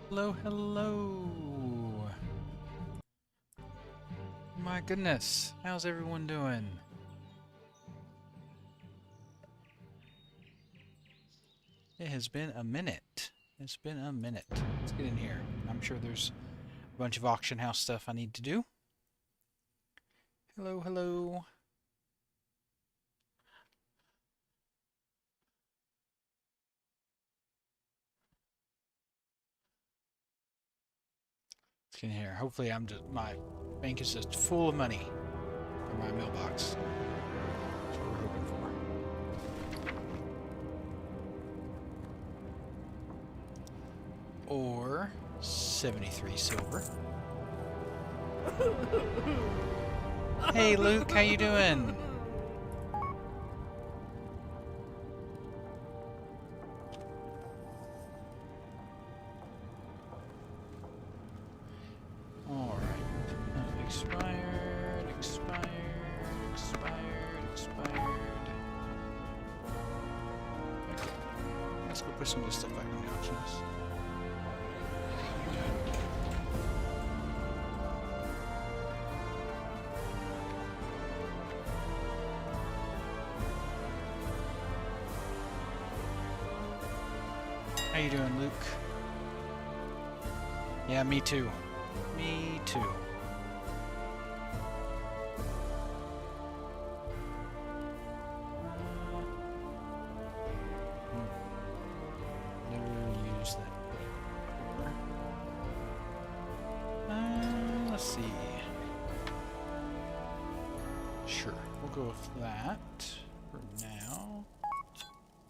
Hello, hello. My goodness, how's everyone doing? It has been a minute. It's been a minute. Let's get in here. I'm sure there's a bunch of auction house stuff I need to do. Hello, hello. Let's get in here. Hopefully my bank is just full of money for my mailbox. That's what we're hoping for. Or 73 silver. Hey Luke, how you doing? Alright. Expired. Okay. Let's go put some of this stuff back on the auction house. How you doing, Luke? Yeah, me too. Me too. Never used that before. Let's see. Sure, we'll go with that for now.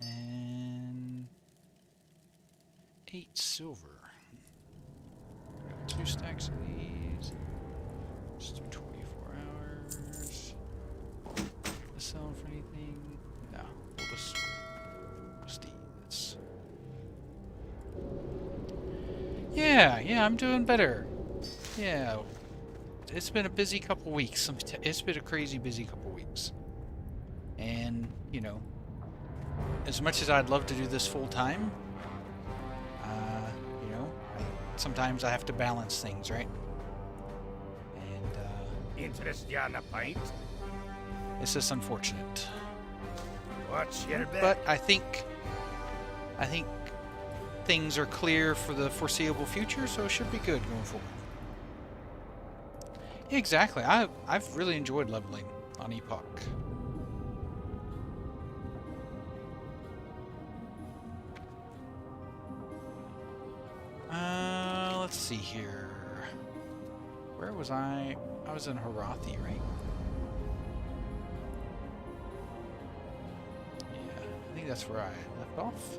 And 8 silver. Got 2 stacks of these. Let's do 24 hours. Is selling for anything? No. We'll just do this. Yeah, I'm doing better. Yeah. It's been a busy couple weeks. It's been a crazy busy couple weeks. And, you know, as much as I'd love to do this full time, you know, sometimes I have to balance things, right? And, interest you on a pint? it's just unfortunate. What's your bet? But I think things are clear for the foreseeable future, so it should be good going forward. Exactly. I've really enjoyed leveling on Epoch. Let's see here. Where was I? I was in Harathi, right? Yeah, I think that's where I left off.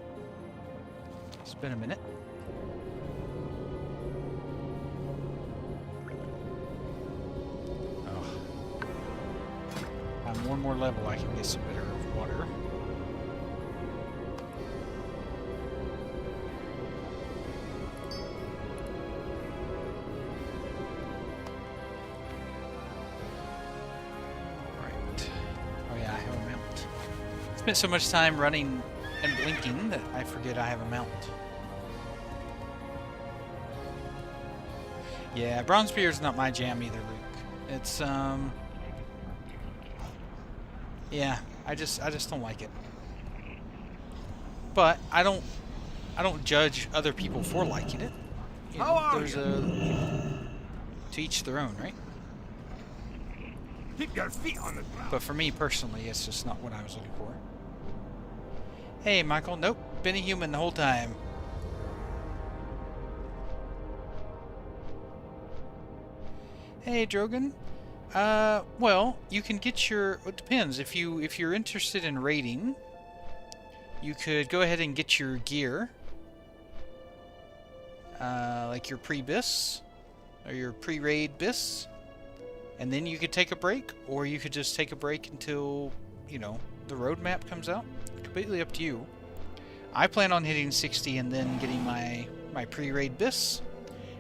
It's been a minute. Oh. On one more level, I can get some better water. Spent so much time running and blinking that I forget I have a mount. Yeah, Bronzebeard's not my jam either, Luke. It's yeah, I just don't like it. But I don't judge other people for liking it. You know, there's to each their own, right? Keep your feet on the ground. But for me personally, it's just not what I was looking for. Hey, Michael. Nope. Been a human the whole time. Hey, Drogon. Well, you can get your... It depends. If you're interested in raiding, you could go ahead and get your gear. Like your pre-bis. Or your pre-raid bis. And then you could take a break. Or you could just take a break until, you know, the roadmap comes out. Completely up to you. I plan on hitting 60 and then getting my pre-raid bis.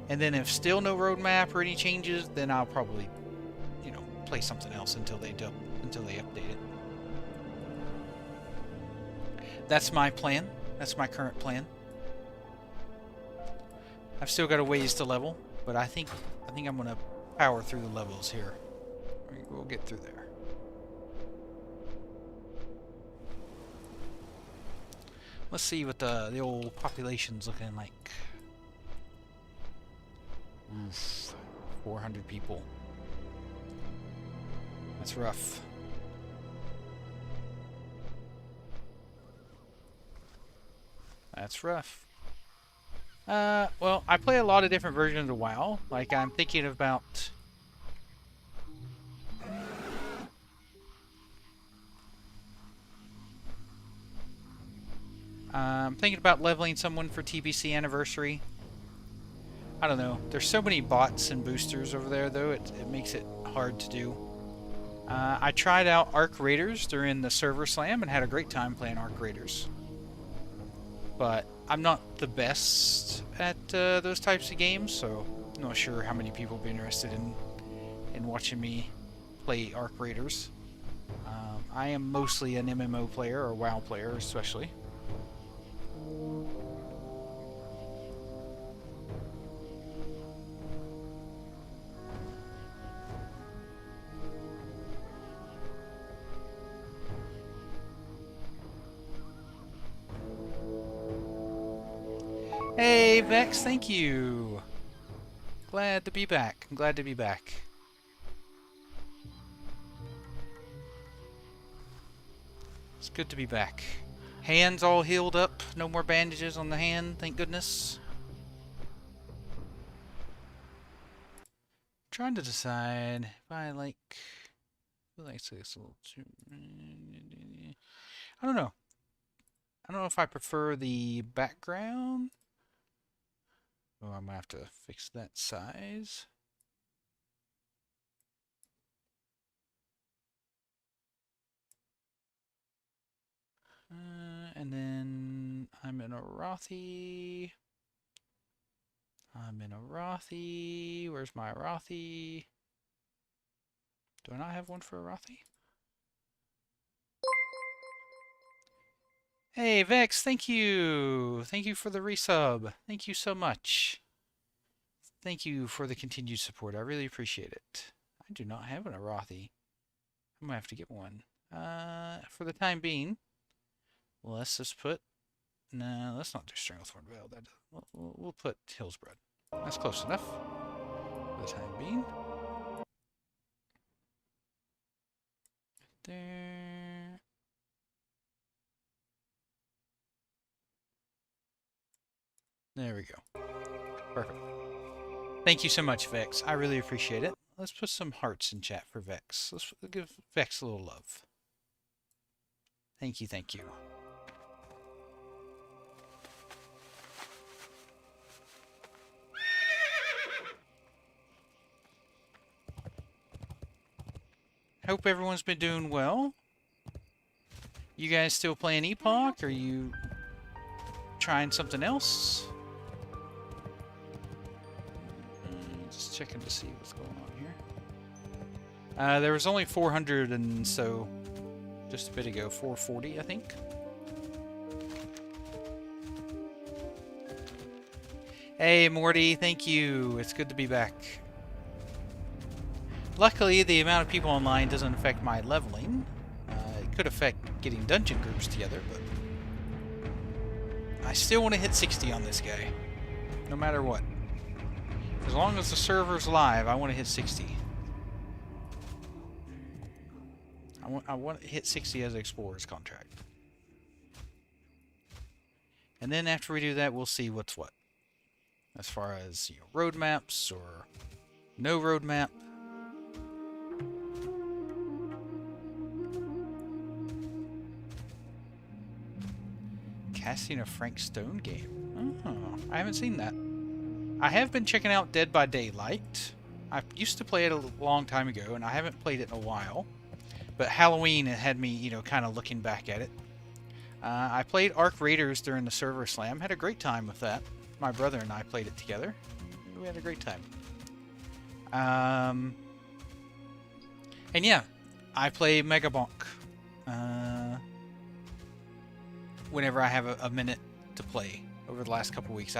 And then if still no roadmap or any changes, then I'll probably, you know, play something else until they update it. That's my plan. That's my current plan. I've still got a ways to level, but I think I'm gonna power through the levels here. We'll get through there. Let's see what the old population's looking like. Oof, 400 people. That's rough. That's rough. Well, I play a lot of different versions of WoW. Like, I'm thinking about... I'm thinking about leveling someone for TBC Anniversary. I don't know. There's so many bots and boosters over there, though, it makes it hard to do. I tried out Arc Raiders during the server slam and had a great time playing Arc Raiders. But I'm not the best at those types of games, so I'm not sure how many people will be interested in watching me play Arc Raiders. I am mostly an MMO player, or WoW player especially. Hey, Vex, thank you. Glad to be back. I'm glad to be back. It's good to be back. Hands all healed up. No more bandages on the hand, thank goodness. Trying to decide if I like... I like this a little too... I don't know. I don't know if I prefer the background. Oh, I'm gonna have to fix that size. And then I'm in a Rothy. I'm in a Rothy. Where's my Rothy? Do I not have one for a Rothy? Hey, Vex, thank you. Thank you for the resub. Thank you so much. Thank you for the continued support. I really appreciate it. I do not have an Arathi. I'm gonna have to get one. For the time being, let's just put... No, let's not do Stranglethorn Veil. We'll put Hillsbred. That's close enough for the time being. There. There we go. Perfect. Thank you so much, Vex. I really appreciate it. Let's put some hearts in chat for Vex. Let's give Vex a little love. Thank you, thank you. Hope everyone's been doing well. You guys still playing Epoch? Are you trying something else? Just checking to see what's going on here. There was only 400 and so just a bit ago, 440 I think. Hey Morty, thank you. It's good to be back. Luckily, the amount of people online doesn't affect my leveling. It could affect getting dungeon groups together, but I still want to hit 60 on this guy, no matter what. As long as the server's live, I want to hit 60. I want to hit 60 as an explorer's contract. And then after we do that, we'll see what's what. As far as, you know, roadmaps or no roadmap. Casting a Frank Stone game. Oh, I haven't seen that. I have been checking out Dead by Daylight. I used to play it a long time ago, and I haven't played it in a while. But Halloween had me, you know, kind of looking back at it. I played Arc Raiders during the server slam. Had a great time with that. My brother and I played it together. We had a great time. And yeah, I play Megabonk. Whenever I have a minute to play over the last couple weeks.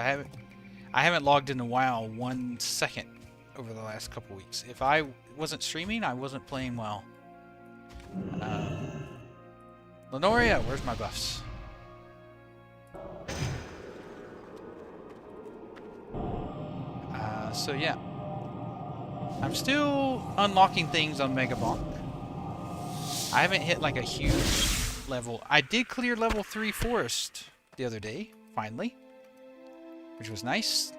I haven't logged into WoW 1 second over the last couple weeks. If I wasn't streaming, I wasn't playing WoW. Lenoria, where's my buffs? So yeah. I'm still unlocking things on Mega Bonk. I haven't hit like a huge level. I did clear level 3 forest the other day, finally, which was nice.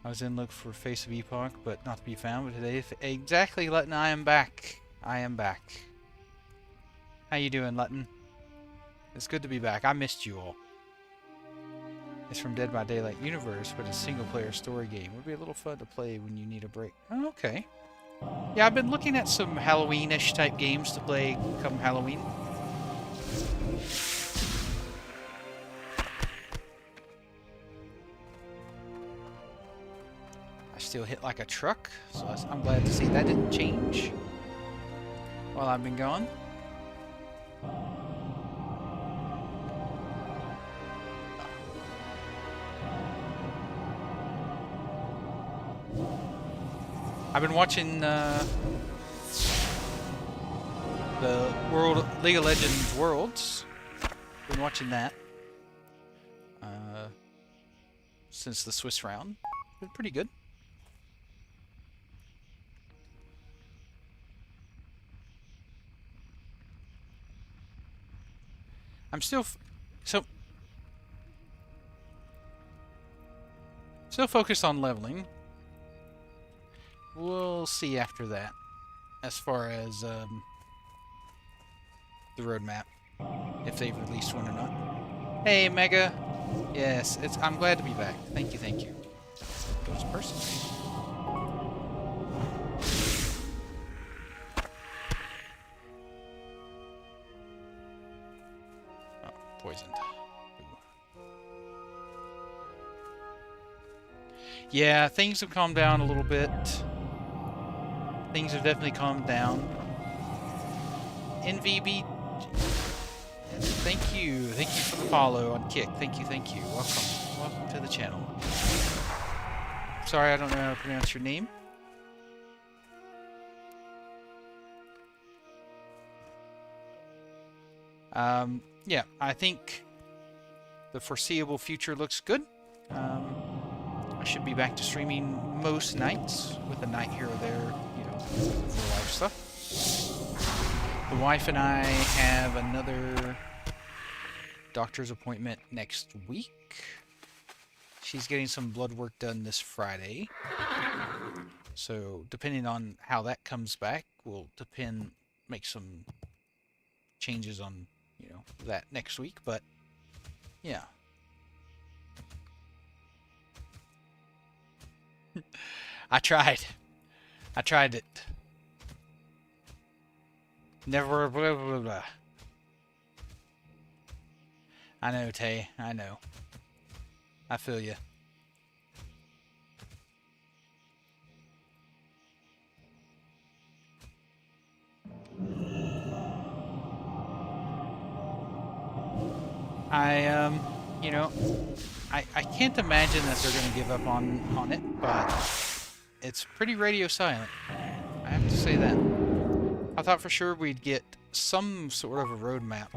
I was in look for Face of Epoch, but not to be found. But today, exactly, Lutton, I am back. I am back. How you doing, Lutton? It's good to be back. I missed you all. It's from Dead by Daylight universe, but a single-player story game. Would be a little fun to play when you need a break. Oh, okay. Yeah, I've been looking at some Halloween-ish type games to play come Halloween. I still hit like a truck, so I'm glad to see that didn't change while I've been gone. I've been watching the League of Legends Worlds. Been watching that since the Swiss round. Been pretty good. I'm still still focused on leveling. We'll see after that, as far as the roadmap, if they've released one or not. Hey, Mega. Yes, I'm glad to be back. Thank you, thank you. Ghost person. Oh, poisoned. Ooh. Yeah, things have calmed down a little bit. Things have definitely calmed down. NVB, thank you for the follow on Kick. Thank you. Welcome to the channel. Sorry, I don't know how to pronounce your name. Yeah, I think the foreseeable future looks good. I should be back to streaming most nights, with a night here or there, you know, for life stuff. The wife and I have another doctor's appointment next week. She's getting some blood work done this Friday. So, depending on how that comes back, we'll make some changes on, you know, that next week, but yeah. I tried it. Never blah, blah, blah. I know, Tay. I know. I feel you. You know, I can't imagine that they're going to give up on it, but it's pretty radio silent. I have to say that. I thought for sure we'd get some sort of a roadmap.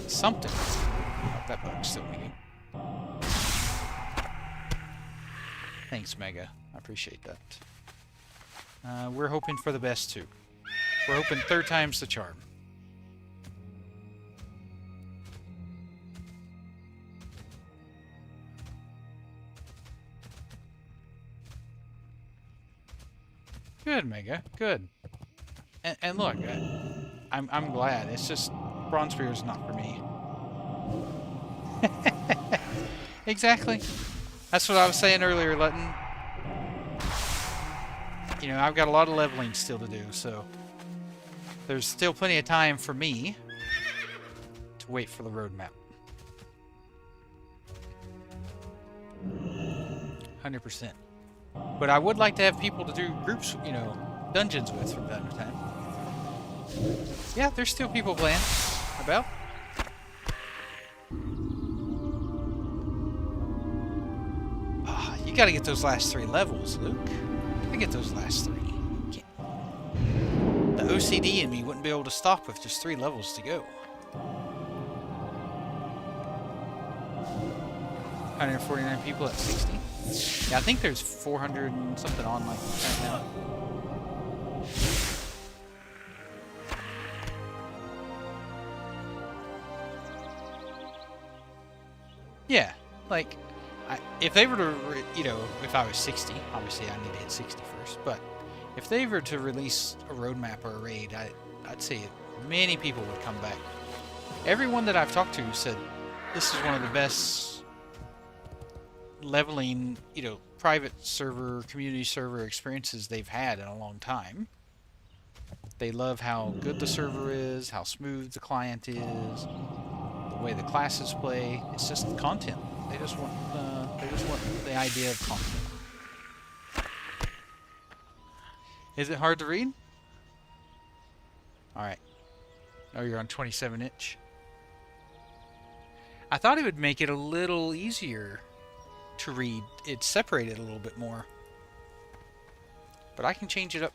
Something. Oh, that bug's still meeting. Thanks, Mega. I appreciate that. We're hoping for the best, too. We're hoping third time's the charm. Good, Mega. Good. And look, I'm glad. It's just Bronze Spear is not for me. Exactly. That's what I was saying earlier, Lutton. You know, I've got a lot of leveling still to do, so there's still plenty of time for me to wait for the roadmap. 100%. But I would like to have people to do groups, you know, dungeons with from time to time. Yeah, there's still people playing. About. Ah, you gotta get those last 3 levels, Luke. I get those last 3. The OCD in me wouldn't be able to stop with just 3 levels to go. 149 people at 60. Yeah, I think there's 400 and something on like right now. Yeah, like if they were to, you know, if I was 60, obviously I need to hit 60 first. But if they were to release a roadmap or a raid, I'd say many people would come back. Everyone that I've talked to said this is one of the best leveling, you know, private server, community server experiences they've had in a long time. They love how good the server is, how smooth the client is, the way the classes play. It's just content. They just want the idea of content. Is it hard to read? All right. Oh, you're on 27 inch. I thought it would make it a little easier to read. It's separated a little bit more. But I can change it up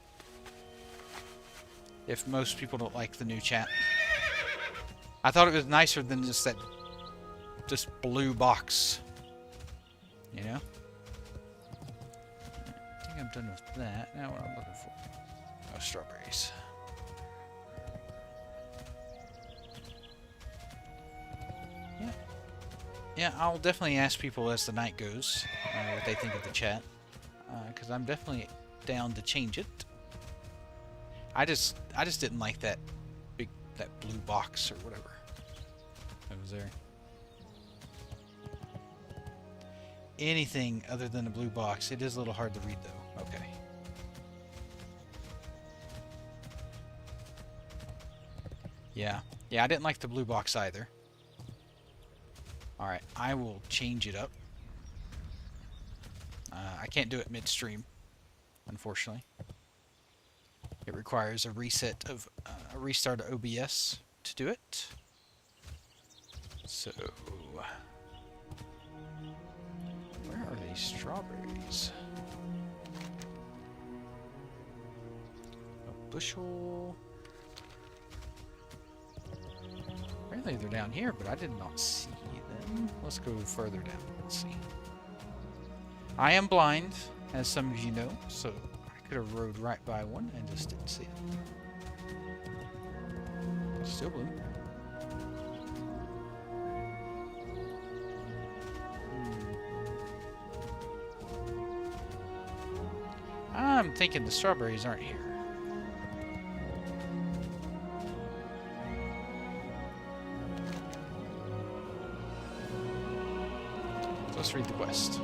if most people don't like the new chat. I thought it was nicer than just that blue box. You know? I think I'm done with that. Now what I'm looking for. Oh, strawberries. Yeah. Yeah, I'll definitely ask people as the night goes what they think of the chat. Because I'm definitely down to change it. I just didn't like that blue box or whatever that was there. Anything other than a blue box. It is a little hard to read though. Okay. Yeah. Yeah, I didn't like the blue box either. Alright, I will change it up. I can't do it midstream, unfortunately. It requires a restart of OBS to do it. So, where are these strawberries? A bushel. Apparently they're down here, but I did not see them. Let's go further down. Let's see. I am blind, as some of you know, so I could have rode right by one and just didn't see it. Still blue. I'm thinking the strawberries aren't here. So let's read the quest.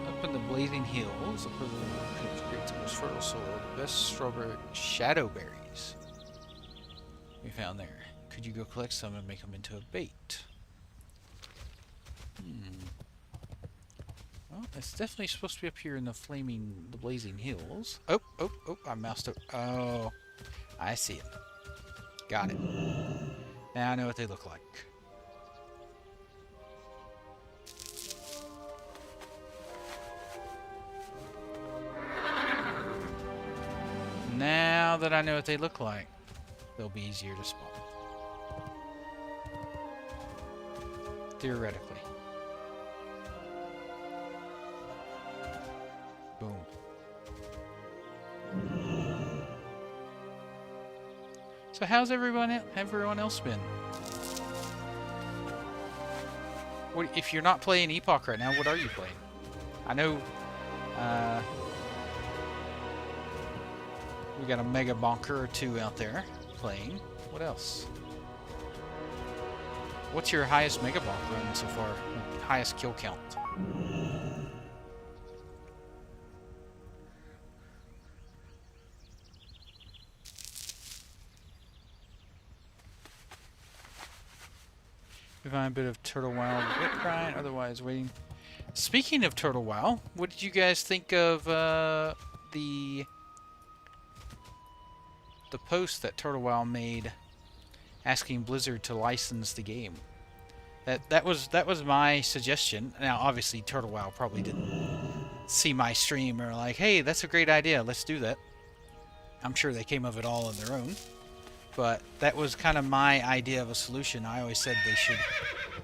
Up in the blazing hills, up in the creates the most fertile soil, the best strawberry shadowberries we found there. Could you go collect some and make them into a bait? Well, it's definitely supposed to be up here in the blazing hills. Oh, I moused up. Oh, I see it. Got it. Now I know what they look like. Now that I know what they look like, they'll be easier to spot. Theoretically. Boom. So how's everyone else been? What, if you're not playing Epoch right now, what are you playing? I know we got a mega bonker or two out there playing. What else? What's your highest mega bonk run so far? Highest kill count? We find a bit of Turtle Wow bit grind, otherwise waiting. Speaking of Turtle Wow, what did you guys think of the post that Turtle Wow made asking Blizzard to license the game? That was my suggestion. Now, obviously, Turtle Wow probably didn't see my stream or like, hey, that's a great idea, let's do that. I'm sure they came of it all on their own. But that was kind of my idea of a solution. I always said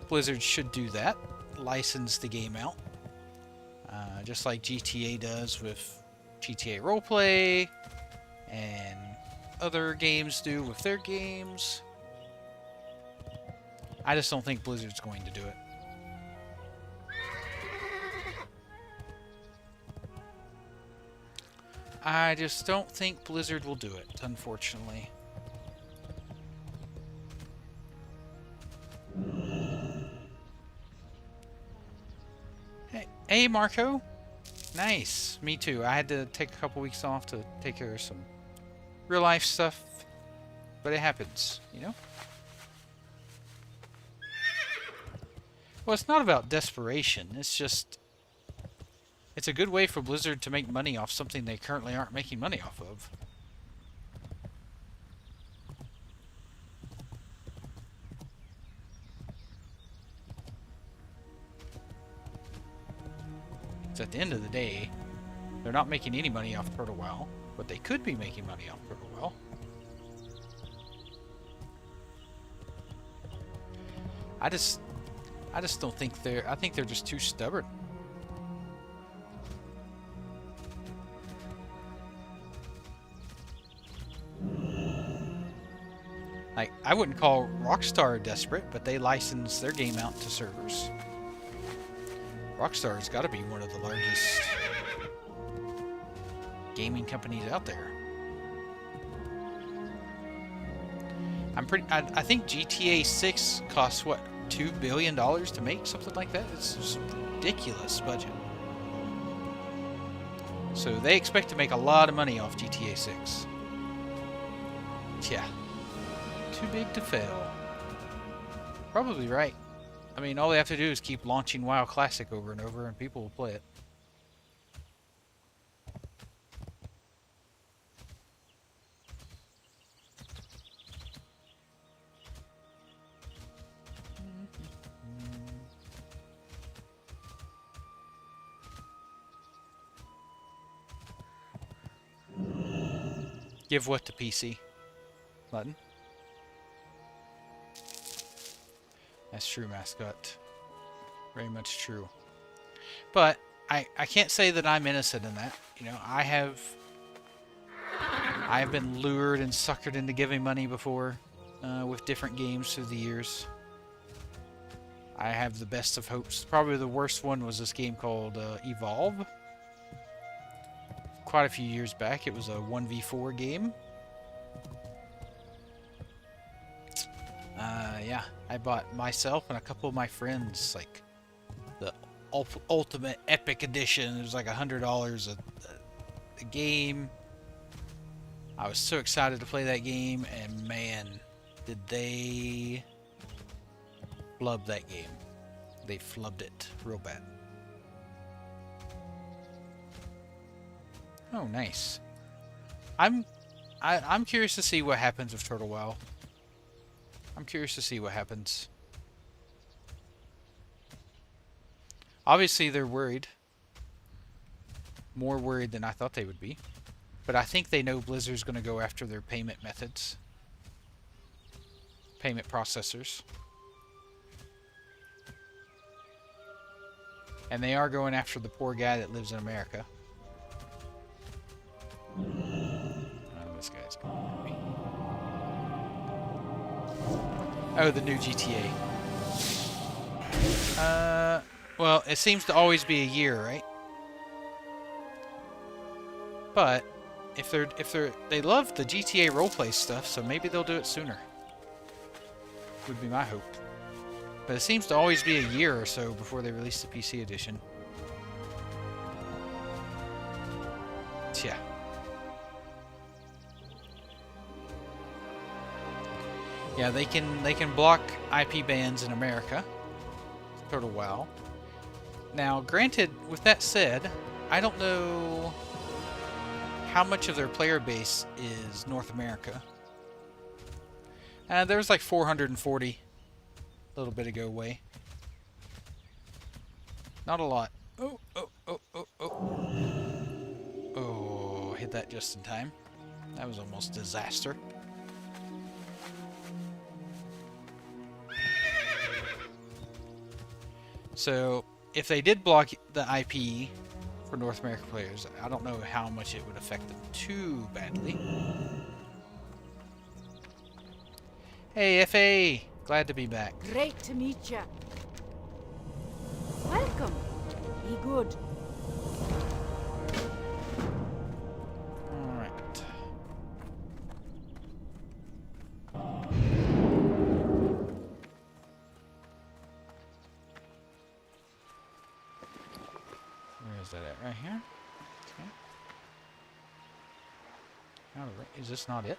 Blizzard should do that, license the game out, just like GTA does with GTA Roleplay, and other games do with their games. I just don't think Blizzard's going to do it. I just don't think Blizzard will do it, unfortunately. Hey, Marco. Nice. Me too. I had to take a couple weeks off to take care of some real life stuff, but it happens, you know? Well, it's not about desperation. It's just, it's a good way for Blizzard to make money off something they currently aren't making money off of. At the end of the day, they're not making any money off Turtle Wow, but they could be making money off Turtle Wow. I just don't think I think they're just too stubborn. Like, I wouldn't call Rockstar desperate, but they license their game out to servers. Rockstar's got to be one of the largest gaming companies out there. I think GTA 6 costs what, $2 billion to make, something like that. It's just a ridiculous budget. So they expect to make a lot of money off GTA 6. Yeah, too big to fail. Probably right. I mean, all they have to do is keep launching WoW Classic over and over, and people will play it. Give what to PC? Button. That's true, mascot. Very much true. But I can't say that I'm innocent in that. You know, I have been lured and suckered into giving money before with different games through the years. I have the best of hopes. Probably the worst one was this game called Evolve. Quite a few years back. It was a 1v4 game. Yeah, I bought myself and a couple of my friends like the ultimate epic edition. It was like $100 a game. I was so excited to play that game, and man, did they flub that game. They flubbed it real bad. Oh, nice. I'm curious to see what happens with Turtle Wow. I'm curious to see what happens. Obviously, they're worried. More worried than I thought they would be. But I think they know Blizzard's going to go after their payment methods. Payment processors. And they are going after the poor guy that lives in America. Oh, this guy's going at me. Oh, the new GTA. Well, it seems to always be a year, right? But if they love the GTA roleplay stuff, so maybe they'll do it sooner. Would be my hope. But it seems to always be a year or so before they release the PC edition. Yeah, Yeah, they can block IP bans in America. Total WoW. Now, granted, with that said, I don't know how much of their player base is North America. There's like 440 a little bit ago way. Not a lot. Oh, oh, oh, oh, oh. Oh, hit that just in time. That was almost disaster. So, if they did block the IP for North American players, I don't know how much it would affect them too badly. Hey, FA! Glad to be back. Great to meet ya. Welcome. Be good. Alright. Where is that at? Right here? Okay. Is this not it?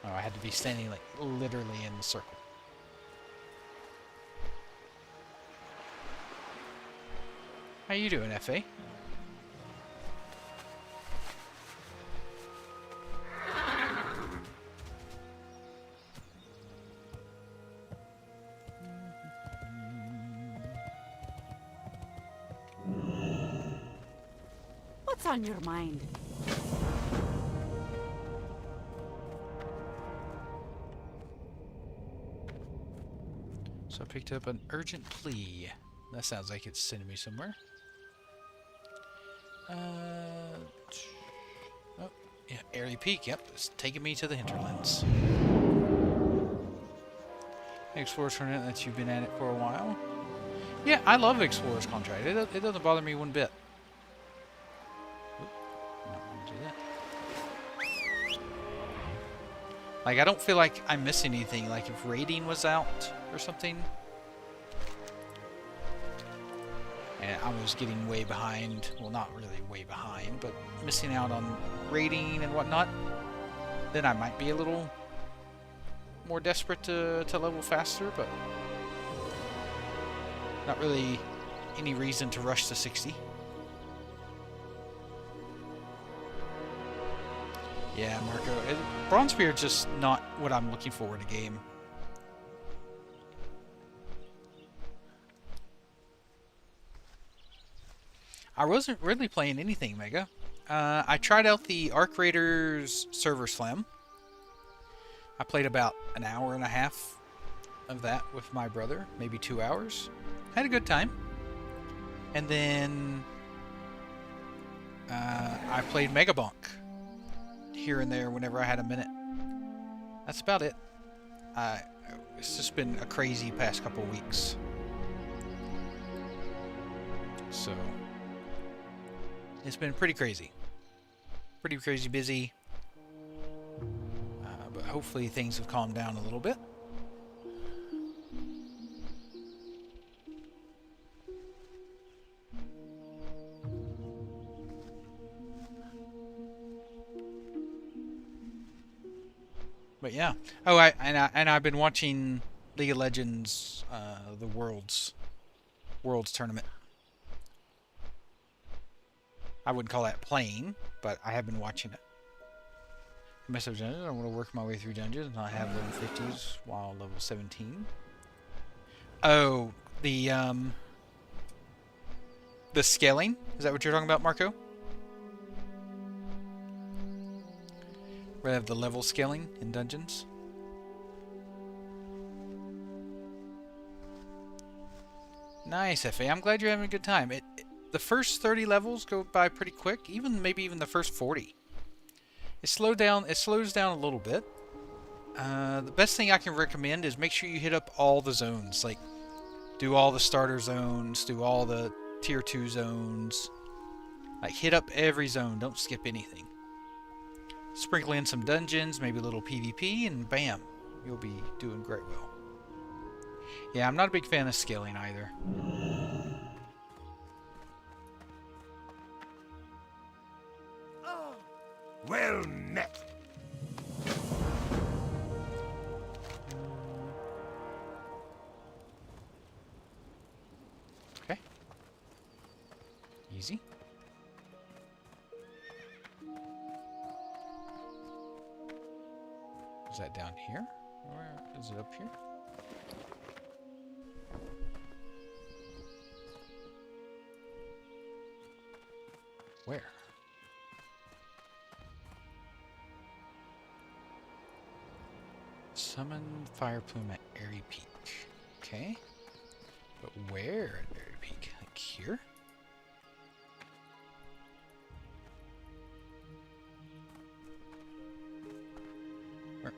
Oh, I had to be standing like literally in the circle. How you doing, FA? What's on your mind? So I picked up an urgent plea. That sounds like it's sending me somewhere. Oh, yeah, Airy Peak. Yep, it's taking me to the hinterlands. Explorer's Tournament that you've been at it for a while. Yeah, I love Explorer's Contract. It doesn't bother me one bit. Oop, not gonna do that. Like, I don't feel like I'm missing anything. Like, if raiding was out or something, and I was getting way behind, well, not really way behind, but missing out on raiding and whatnot, then I might be a little more desperate to level faster, but not really any reason to rush to 60. Yeah, Marco, Bronzebeard's just not what I'm looking for in a game. I wasn't really playing anything, Mega. I tried out the Arc Raiders server slam. I played about an hour and a half of that with my brother, maybe 2 hours. Had a good time. And then I played Megabonk here and there whenever I had a minute. That's about it. It's just been a crazy past couple weeks. So it's been pretty crazy. Pretty crazy busy. But hopefully things have calmed down a little bit. But yeah. Oh, I've been watching League of Legends, the Worlds tournament. I wouldn't call that playing, but I have been watching it. Message dungeons. I want to work my way through dungeons, and I have level 50s while level 17. Oh, the scaling. Is that what you're talking about, Marco? Where they have the level scaling in dungeons. Nice, FA. I'm glad you're having a good time. The first 30 levels go by pretty quick, maybe even the first 40. It slows down a little bit. The best thing I can recommend is make sure you hit up all the zones. Like, do all the starter zones, do all the tier 2 zones. Like, hit up every zone. Don't skip anything. Sprinkle in some dungeons, maybe a little PvP, and bam, you'll be doing great well. Yeah, I'm not a big fan of scaling either. Well met. Okay. Easy. Is that down here? Or is it up here? Where? Summon Fire Plume at Airy Peak. Okay. But where at Airy Peak? Like here?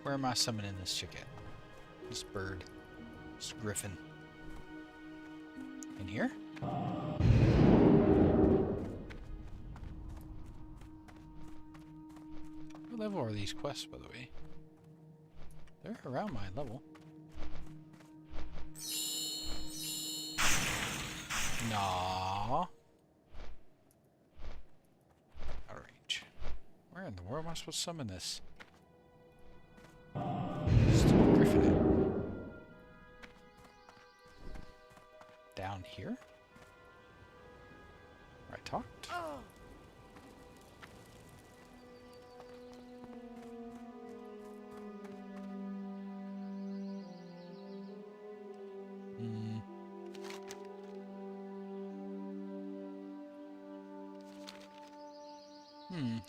Where am I summoning this chick at? This bird. This griffin. In here? What level are these quests, by the way? They're around my level. Nah. Out of range. Where in the world am I supposed to summon this? Stupid griffin. Down here? Where I talked?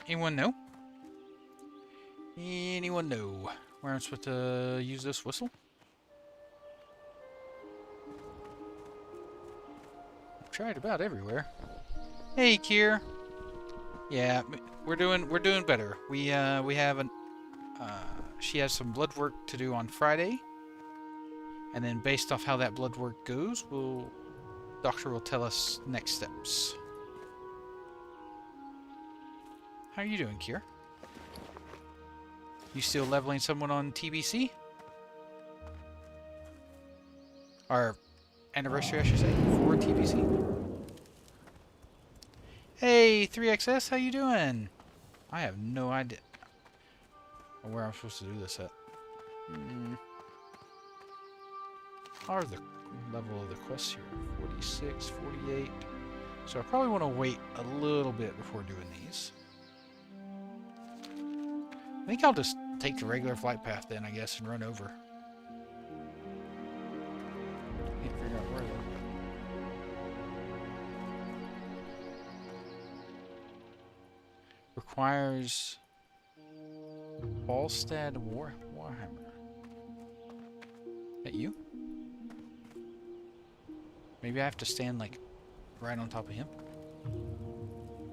Anyone know? Anyone know where I'm supposed to use this whistle? I've tried about everywhere. Hey, Kier. Yeah, we're doing better. We have an she has some blood work to do on Friday, and then based off how that blood work goes, doctor will tell us next steps. How are you doing, Kier? You still leveling someone on TBC? Our anniversary, I should say, for TBC. Hey, 3XS, how you doing? I have no idea where I'm supposed to do this at. How are the level of the quests here? 46, 48. So I probably want to wait a little bit before doing these. I think I'll just take the regular flight path then, I guess, and run over. Need to figure out where though. Requires Ballstad Warhammer. That you? Maybe I have to stand like right on top of him.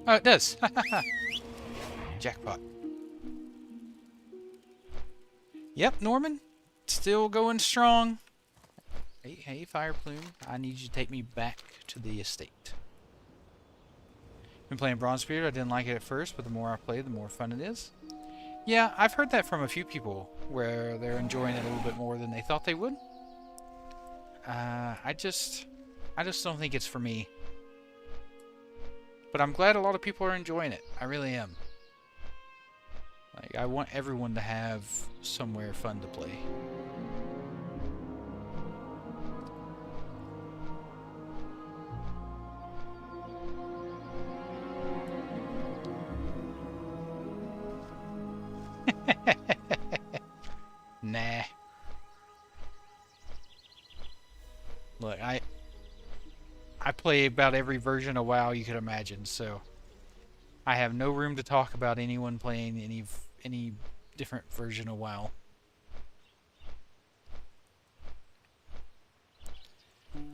Oh, it does. Jackpot. Yep, Norman. Still going strong. Hey, Fire Plume. I need you to take me back to the estate. Been playing Bronze Spirit. I didn't like it at first, but the more I play, the more fun it is. Yeah, I've heard that from a few people, where they're enjoying it a little bit more than they thought they would. I just don't think it's for me. But I'm glad a lot of people are enjoying it. I really am. Like, I want everyone to have somewhere fun to play. Nah. Look, I play about every version of WoW you could imagine, so I have no room to talk about anyone playing any different version of WoW.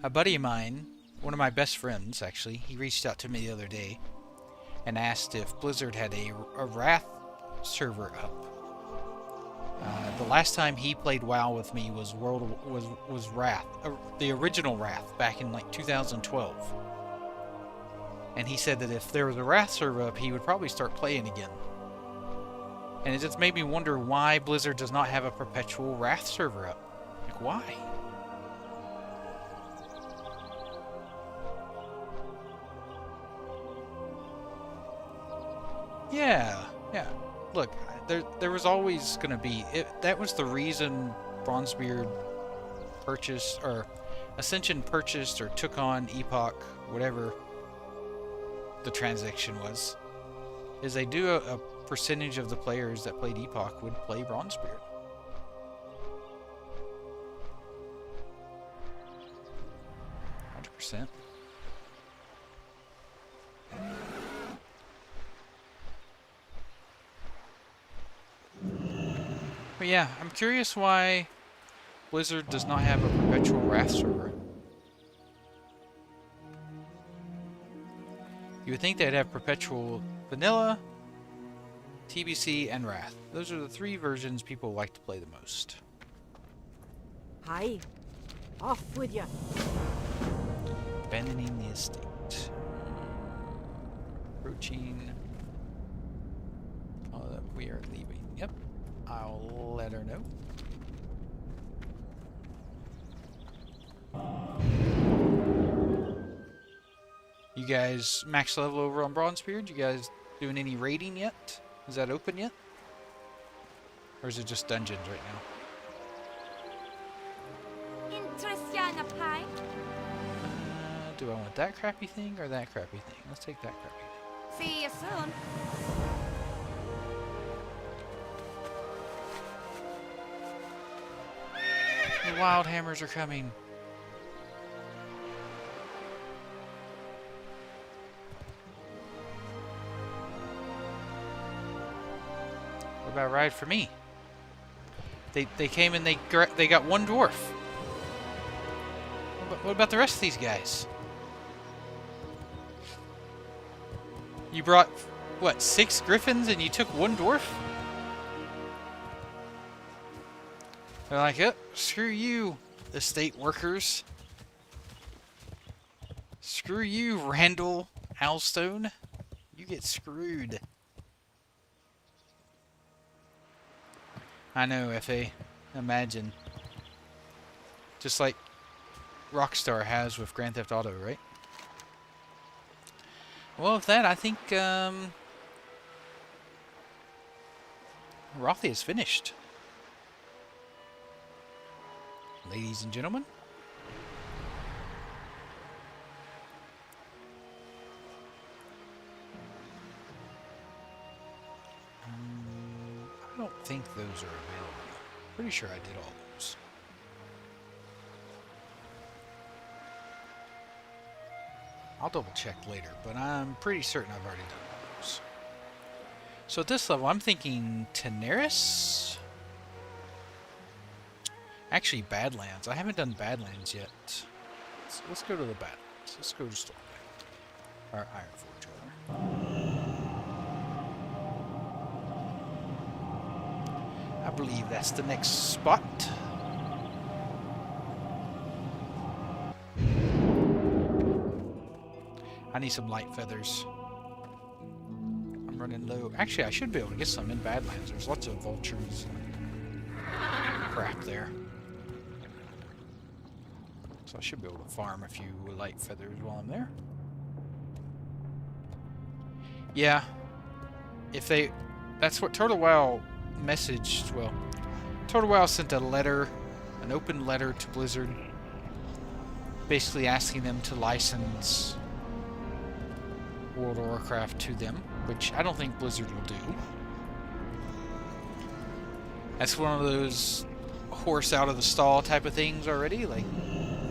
A buddy of mine, one of my best friends actually, he reached out to me the other day and asked if Blizzard had a Wrath server up. The last time he played WoW with me was Wrath, the original Wrath, back in like 2012. And he said that if there was a Wrath server up, he would probably start playing again. And it just made me wonder why Blizzard does not have a perpetual Wrath server up. Like, why? Yeah. look, there was always going to be that was the reason Bronzebeard purchased, or Ascension purchased, or took on Epoch, whatever the transaction was, is they do a percentage of the players that played Epoch would play Bronzebeard. %. But yeah, I'm curious why Blizzard does not have a perpetual Wrath server. You would think they'd have perpetual vanilla, TBC, and Wrath. Those are the 3 versions people like to play the most. Hi. Off with you. Abandoning the estate. Approaching. Oh, we are leaving. Yep. I'll let her know. You guys max level over on Bronzebeard? You guys doing any raiding yet? Is that open yet? Or is it just dungeons right now? Interestiana pie. Do I want that crappy thing or that crappy thing? Let's take that crappy thing. See you soon. The wild hammers are coming. What about ride for me? They came and they got 1 dwarf. What about the rest of these guys? You brought, what, 6 griffins and you took 1 dwarf? They're like, oh, screw you, estate workers. Screw you, Randall Alstone. You get screwed. I know, FA. Imagine. Just like Rockstar has with Grand Theft Auto, right? Well, with that, I think Rothy is finished. Ladies and gentlemen. I don't think those are available. Pretty sure I did all those. I'll double check later, but I'm pretty certain I've already done those. So at this level, I'm thinking Teneris? Actually, Badlands. I haven't done Badlands yet. Let's go to the Badlands. Let's go to Stormwind. Or Ironforge, rather. I believe that's the next spot. I need some light feathers. I'm running low. Actually, I should be able to get some in Badlands. There's lots of vultures and crap there. So I should be able to farm a few light feathers while I'm there. Yeah. If they... That's what Turtle Wow messaged. Well, Turtle Wow sent a letter, an open letter to Blizzard, basically asking them to license World of Warcraft to them, which I don't think Blizzard will do. That's one of those horse out of the stall type of things already. Like,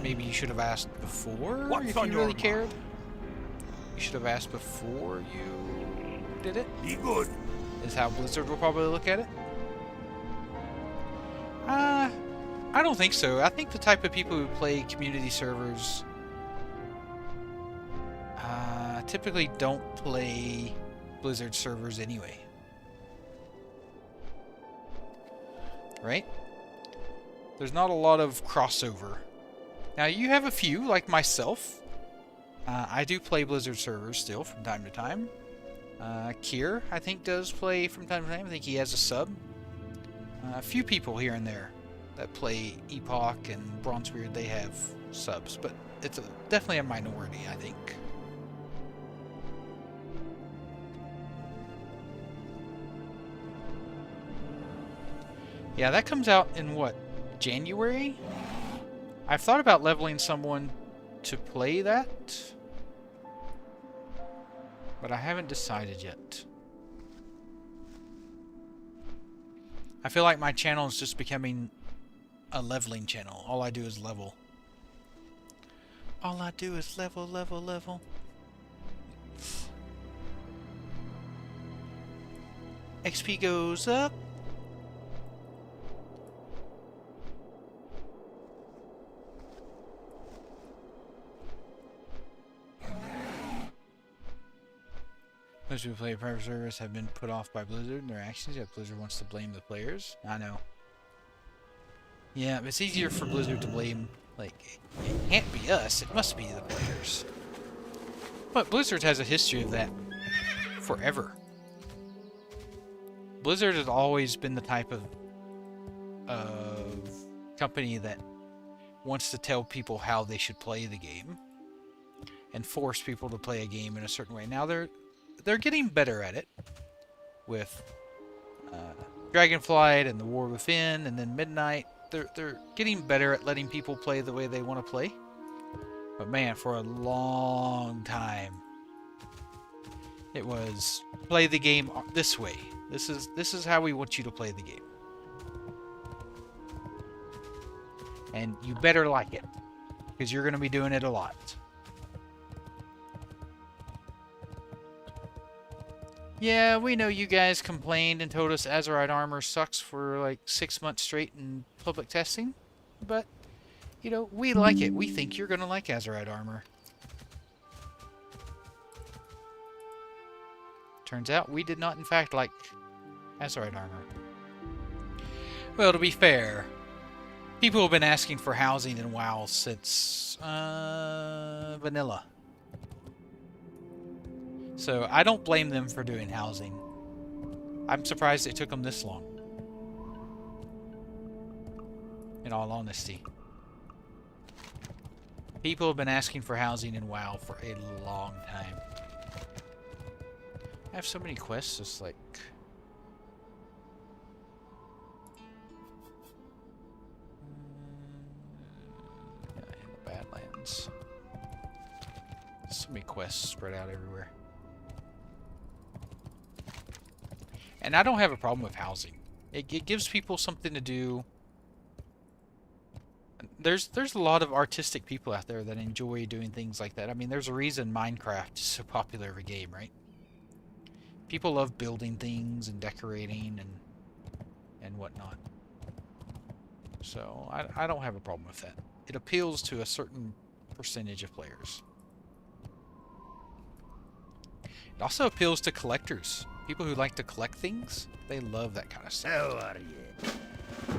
maybe you should have asked before if you really cared. You should have asked before you did it. Be good. Is how Blizzard will probably look at it. I don't think so. I think the type of people who play community servers typically don't play Blizzard servers anyway. Right? There's not a lot of crossover. Now, you have a few, like myself. I do play Blizzard servers still from time to time. Kier, I think, does play from time to time. I think he has a sub. A few people here and there that play Epoch and Bronzebeard, they have subs. But it's definitely a minority, I think. Yeah, that comes out in what, January? I've thought about leveling someone to play that, but I haven't decided yet. I feel like my channel is just becoming a leveling channel. All I do is level. All I do is level, level, level. XP goes up. Most people play private servers have been put off by Blizzard and their actions, yet Blizzard wants to blame the players. I know. Yeah, but it's easier for Blizzard to blame, like, it can't be us, it must be the players. But Blizzard has a history of that forever. Blizzard has always been the type of company that wants to tell people how they should play the game and force people to play a game in a certain way. Now they're getting better at it with Dragonflight and the War Within and then Midnight. They're getting better at letting people play the way they want to play. But man, for a long time, it was play the game this way. This is how we want you to play the game. And you better like it, because you're going to be doing it a lot. Yeah, we know you guys complained and told us Azerite armor sucks for like 6 months straight in public testing, but you know, we like it. We think you're going to like Azerite armor. Turns out we did not in fact like Azerite armor. Well, to be fair, people have been asking for housing in WoW since vanilla. So I don't blame them for doing housing. I'm surprised it took them this long. In all honesty. People have been asking for housing in WoW for a long time. I have so many quests, just like... in the Badlands. So many quests spread out everywhere. And I don't have a problem with housing. It gives people something to do. There's a lot of artistic people out there that enjoy doing things like that. I mean, there's a reason Minecraft is so popular of a game, right? People love building things and decorating and whatnot. So I don't have a problem with that. It appeals to a certain percentage of players. It also appeals to collectors. People who like to collect things, they love that kind of stuff. How are you?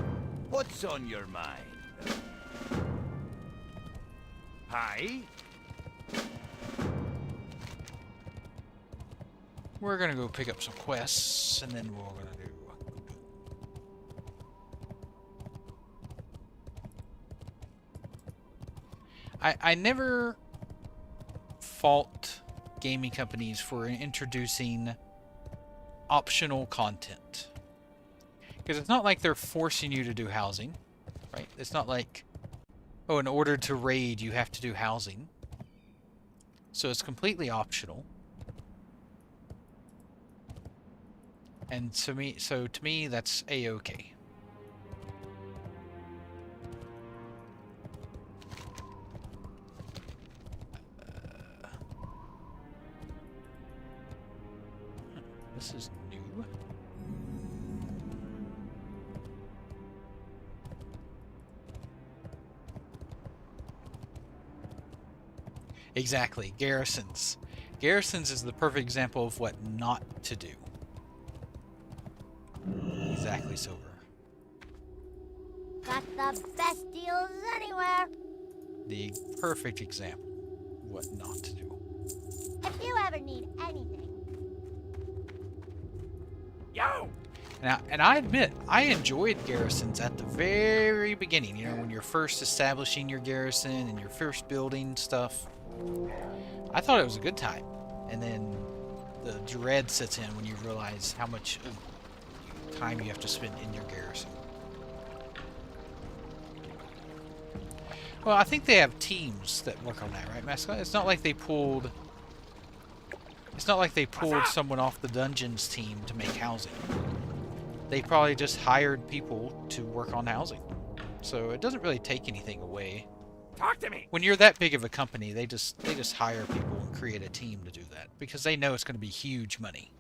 What's on your mind? Hi? We're gonna go pick up some quests, and then we're gonna do... I never fault gaming companies for introducing optional content. Because it's not like they're forcing you to do housing, right? It's not like, oh, in order to raid, you have to do housing. So it's completely optional. And to me, that's a-okay. This is new. Exactly, garrisons. Garrisons is the perfect example of what not to do. Exactly, Silver. Got the best deals anywhere. The perfect example of what not to do. If you ever need anything. Yo! Now, and I admit, I enjoyed garrisons at the very beginning. You know, when you're first establishing your garrison and you're first building stuff. I thought it was a good time. And then the dread sets in when you realize how much time you have to spend in your garrison. Well, I think they have teams that work on that, right, Mascot? It's not like they pulled... It's not like they pulled someone off the dungeons team to make housing. They probably just hired people to work on housing. So it doesn't really take anything away. Talk to me. When you're that big of a company, they just hire people and create a team to do that because they know it's going to be huge money.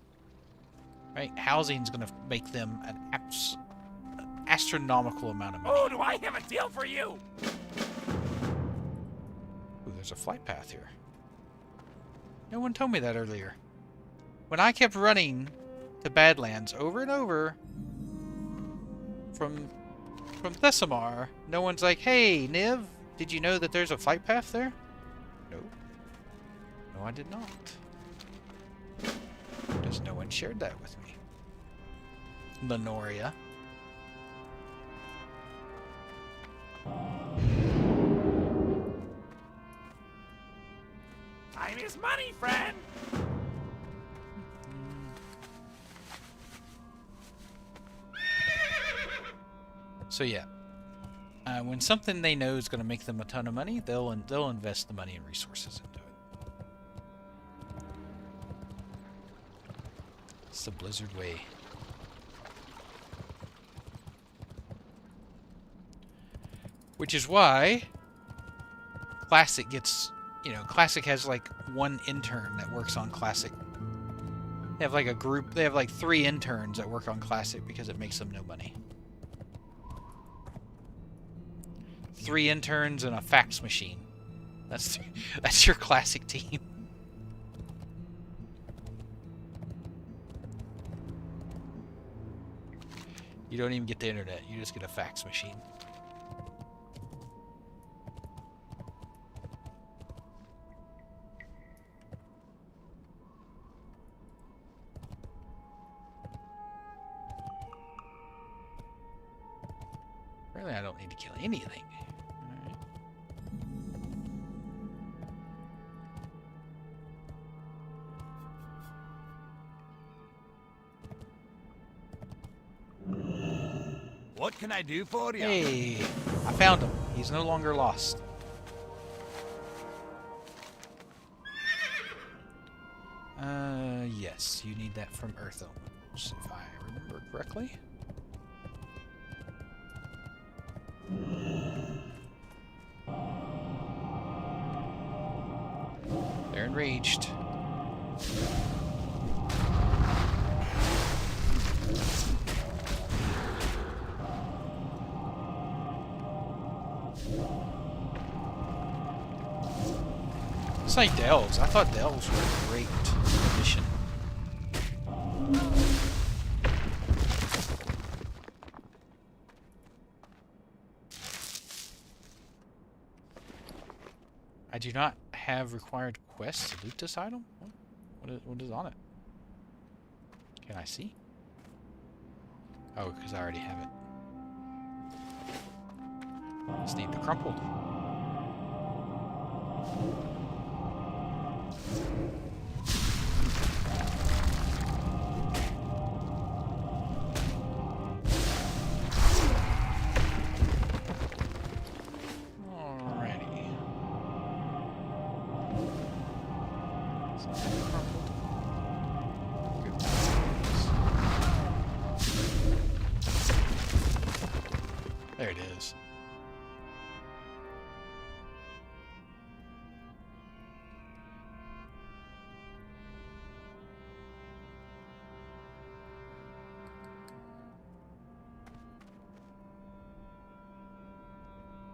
Right? Housing's going to make them an astronomical amount of money. Oh, do I have a deal for you? Ooh, there's a flight path here. No one told me that earlier. When I kept running to Badlands over and over from Thesamar, no one's like, "Hey, Niv, did you know that there's a flight path there?" No. No, I did not. Just no one shared that with me. Lenoria. Time is money, friend. So yeah, when something they know is going to make them a ton of money, they'll invest the money and resources into it. It's the Blizzard way. Which is why Classic gets, Classic has like one intern that works on Classic. They have like a group, they have like 3 interns that work on Classic because it makes them no money. 3 interns and a fax machine. That's your Classic team. You don't even get the internet, you just get a fax machine. Really, I don't need to kill anything. What can I do for you? Hey, I found him. He's no longer lost. Yes, you need that from Earth Elements, if I remember correctly. They're enraged. It's like Delves. I thought Delves were a great addition. I do not have required quests to loot this item? What is on it? Can I see? Oh, because I already have it. Just need the crumpled. There it is.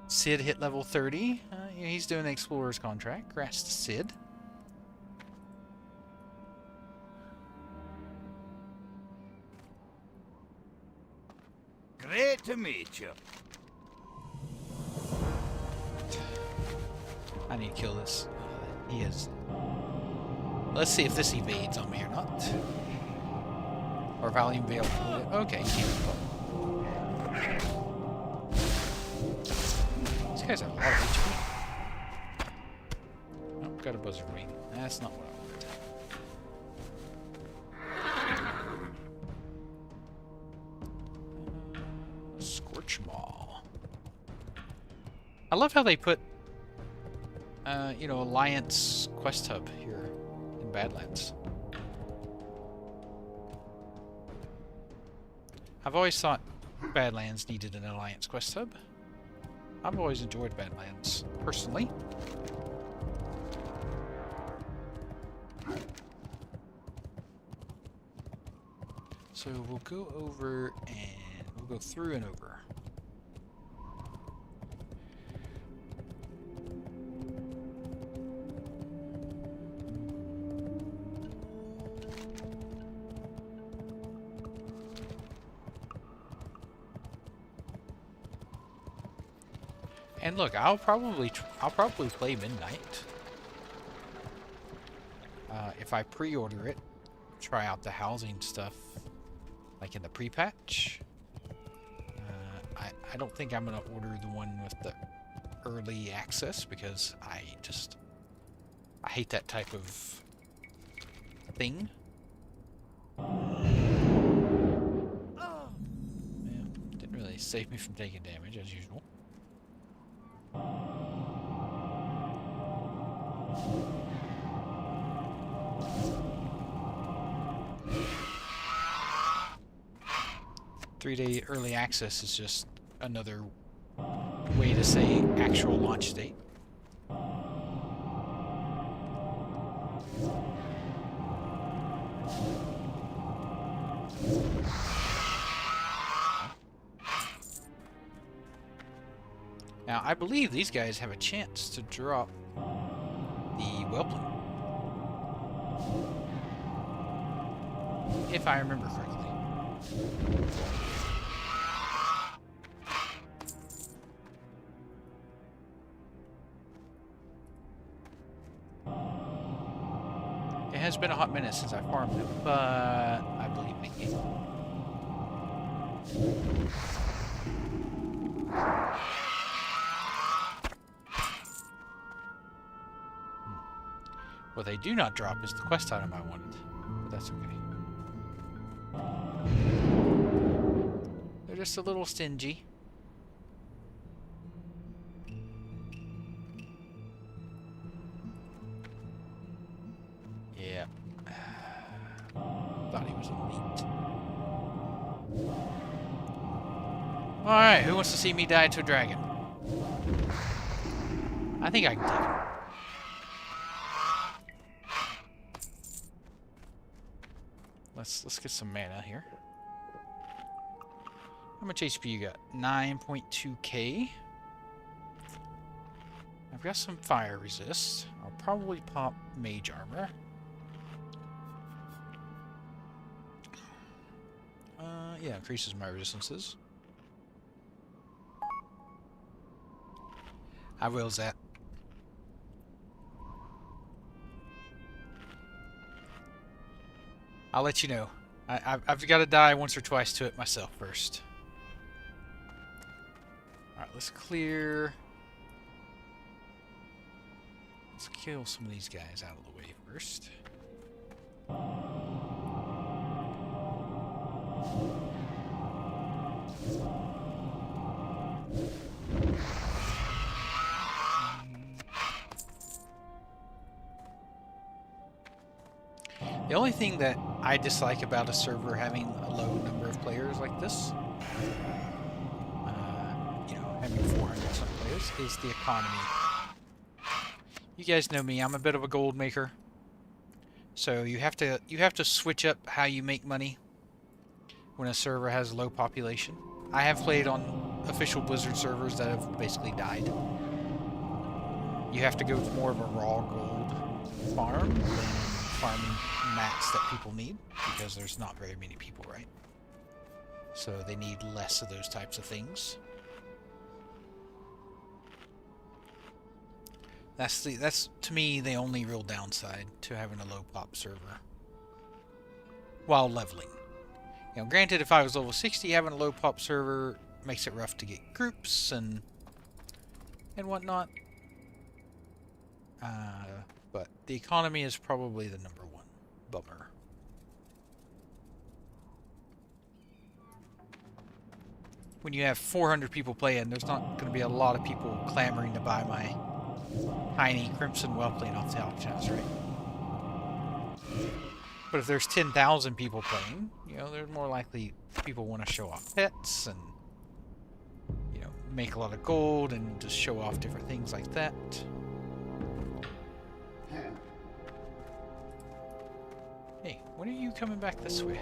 Sid hit level 30. Yeah, he's doing the Explorer's contract. Congrats to Sid. Great to meet you. I need to kill this. He is. Let's see if this evades on me or not. Or volume veil. Okay, you can't. These guys have a lot of HP. Oh, got a buzzard wing. That's not what I wanted. Scorch Maw. I love how they put, you know, Alliance quest hub here in Badlands. I've always thought Badlands needed an Alliance quest hub. I've always enjoyed Badlands, personally. So we'll go over and we'll go through and over. And look, I'll probably play Midnight. If I pre-order it, try out the housing stuff, like in the pre-patch. I don't think I'm gonna order the one with the early access because I hate that type of thing. Yeah, didn't really save me from taking damage as usual. Three-day early access is just another way to say actual launch date. Now, I believe these guys have a chance to drop the Whelpling, if I remember correctly. It has been a hot minute since I farmed them, but I believe in the game. What they do not drop is the quest item I wanted, but that's okay. They're just a little stingy. Yeah. Thought he was elite. Alright, who wants to see me die to a dragon? I think I can take him. Let's get some mana here. How much HP you got? 9.2k. I've got some fire resist. I'll probably pop mage armor. Yeah, increases my resistances. I wills that. I'll let you know. I've got to die once or twice to it myself first. Alright, let's clear. Let's kill some of these guys out of the way first. The only thing that I dislike about a server having a low number of players like this, you know, having 400 some players, is the economy. You guys know me, I'm a bit of a gold maker. So you have to switch up how you make money when a server has a low population. I have played on official Blizzard servers that have basically died. You have to go with more of a raw gold farm than farming mats that people need, because there's not very many people, right? So they need less of those types of things. That's to me the only real downside to having a low pop server while leveling. You know, granted, if I was level 60, having a low pop server makes it rough to get groups and whatnot. But the economy is probably the number one bummer. when you have 400 people playing, there's not going to be a lot of people clamoring to buy my tiny Crimson Whelpling off the auctions, right? But if there's 10,000 people playing, you know, there's more likely people want to show off pets and, you know, make a lot of gold and just show off different things like that. Hey, when are you coming back this way?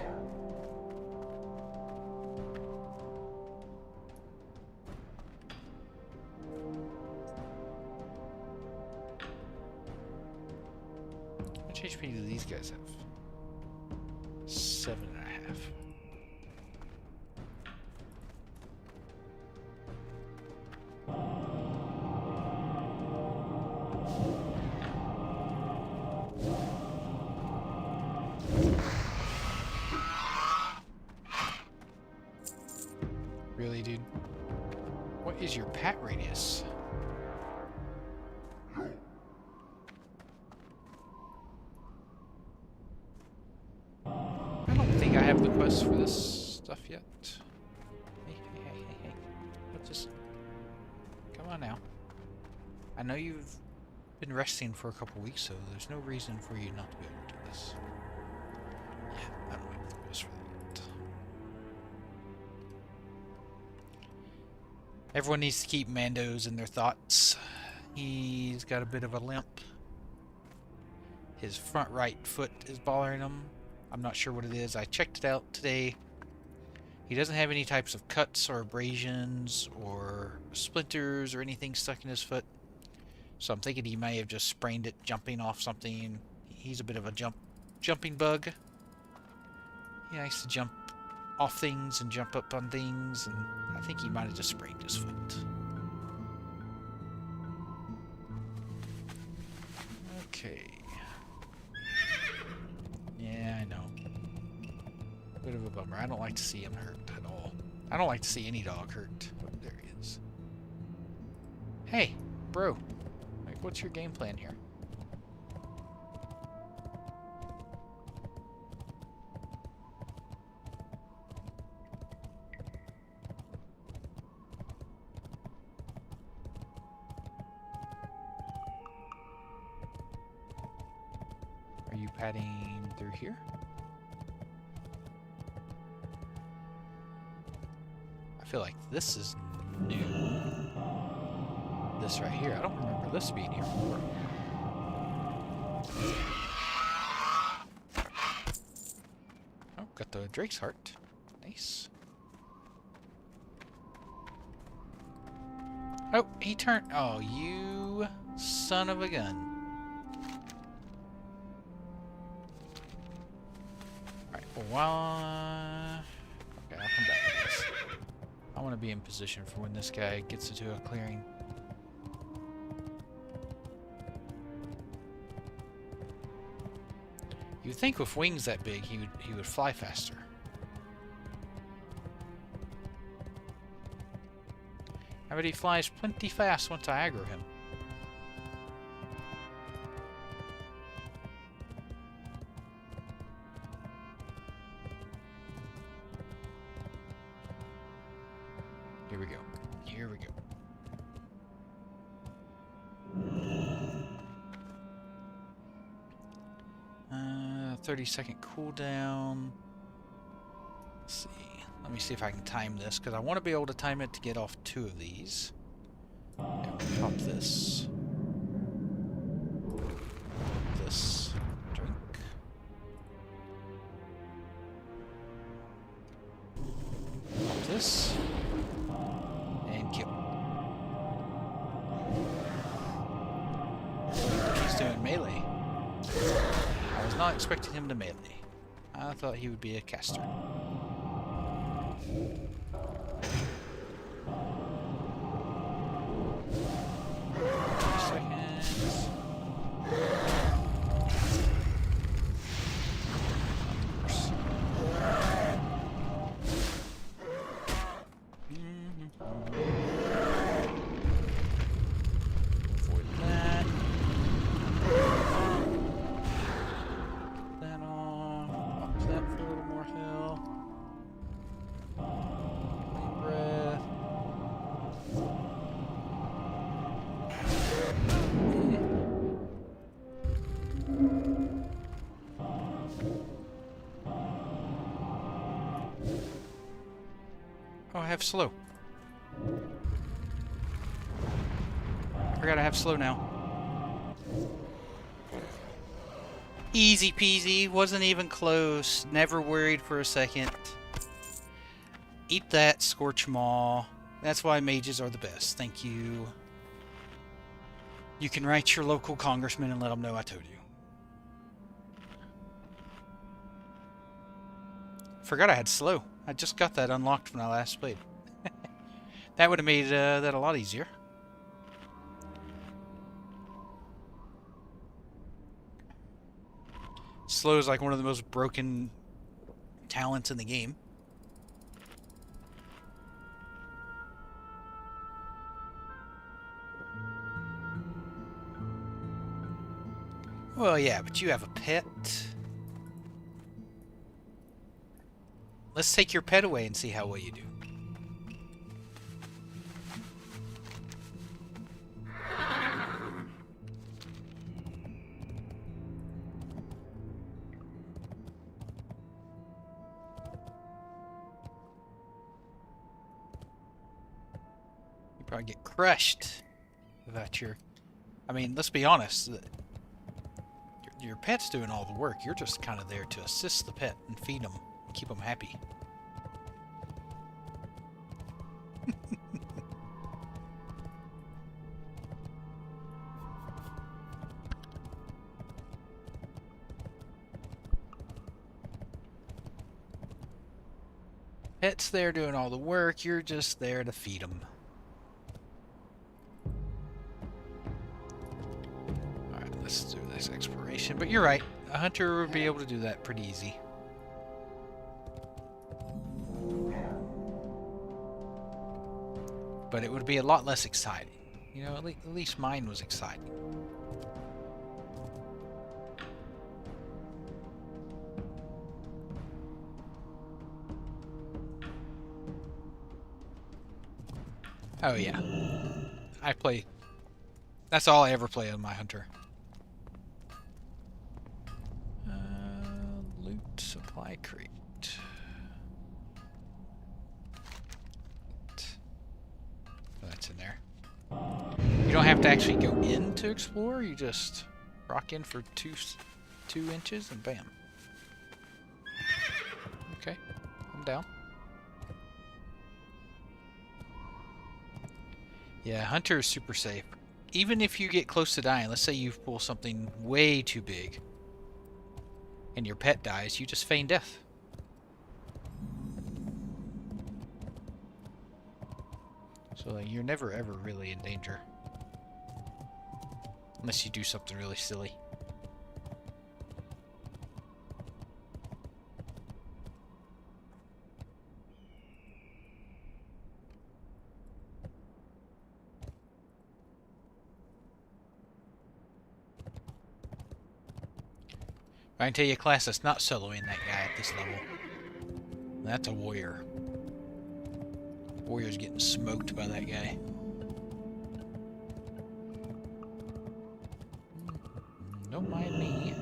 How much HP do these guys have? 7.5. Really, dude? What is your pat radius? I don't think I have the quest for this stuff yet. Hey. Let's just... Come on now. I know you've been resting for a couple weeks, so there's no reason for you not to be able to do this. Yeah, I don't have the quest for that. Everyone needs to keep Mando's in their thoughts. He's got a bit of a limp. His front right foot is bothering him. I'm not sure what it is. I checked it out today. He doesn't have any types of cuts or abrasions or splinters or anything stuck in his foot. So I'm thinking he may have just sprained it jumping off something. He's a bit of a jumping bug. He likes to jump off things and jump up on things, and I think he might have just sprained his foot. Okay. Yeah, I know. Bit of a bummer. I don't like to see him hurt at all. I don't like to see any dog hurt. Oh, there he is. Hey, bro. Like, what's your game plan here? Are you padding through here? I feel like this is new. This right here. I don't remember this being here before. Oh, got the Drake's heart. Nice. Oh, he turned. Oh, you son of a gun. Alright, well, okay, I'll come back to this. I want to be in position for when this guy gets into a clearing. You'd think with wings that big, he would fly faster. I bet he flies plenty fast once I aggro him. Here we go. Here we go. 30-second cooldown. Let's see. Let me see if I can time this, because I want to be able to time it to get off 2 of these. And we'll pop this. This. Drink. Pop this. And kill. He's doing melee. I was not expecting him to melee. I thought he would be a caster. Seconds. Avoid that. That off. Pop that for a little more heal. Breath. Oh, I have slow. Forgot I have slow now. Easy peasy. Wasn't even close. Never worried for a second. Eat that, Scorch Maw. That's why mages are the best. Thank you. You can write your local congressman and let them know I told you. Forgot I had slow. I just got that unlocked when I last played. That would have made that a lot easier. Slow is like one of the most broken talents in the game. Well, yeah, but you have a pet. Let's take your pet away and see how well you do. You probably get crushed without your... I mean, let's be honest. Your pet's doing all the work. You're just kind of there to assist the pet and feed them. Keep them happy. Pet's there doing all the work. You're just there to feed them. Alright, let's do this exploration. But you're right. A hunter would be able to do that pretty easy. But it would be a lot less exciting. You know, at least mine was exciting. Oh yeah. I play... That's all I ever play on my hunter. Loot supply crate. That's in there. You don't have to actually go in to explore. You just rock in for two inches and bam. Okay, I'm down. Yeah, hunter is super safe. Even if you get close to dying, let's say you pull something way too big and your pet dies, you just feign death. So you're never ever really in danger. Unless you do something really silly. I can tell you a class that's not soloing that guy at this level. That's a warrior. Warrior's getting smoked by that guy. Don't mind me.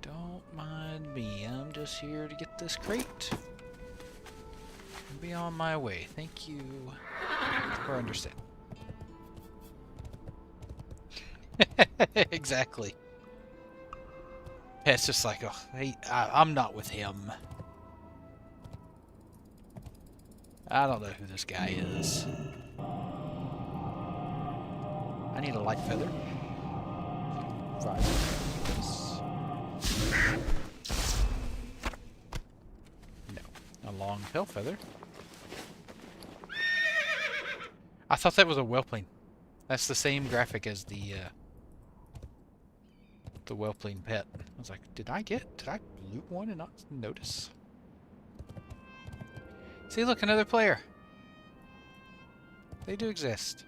Don't mind me. I'm just here to get this crate. And be on my way. Thank you for understanding. Exactly. It's just like, oh, hey, I'm not with him. I don't know who this guy is. I need a light feather. No. A long tail feather. I thought that was a whelpling. That's the same graphic as the whelpling pet. I was like, did I loot one and not notice? See, look, another player. They do exist.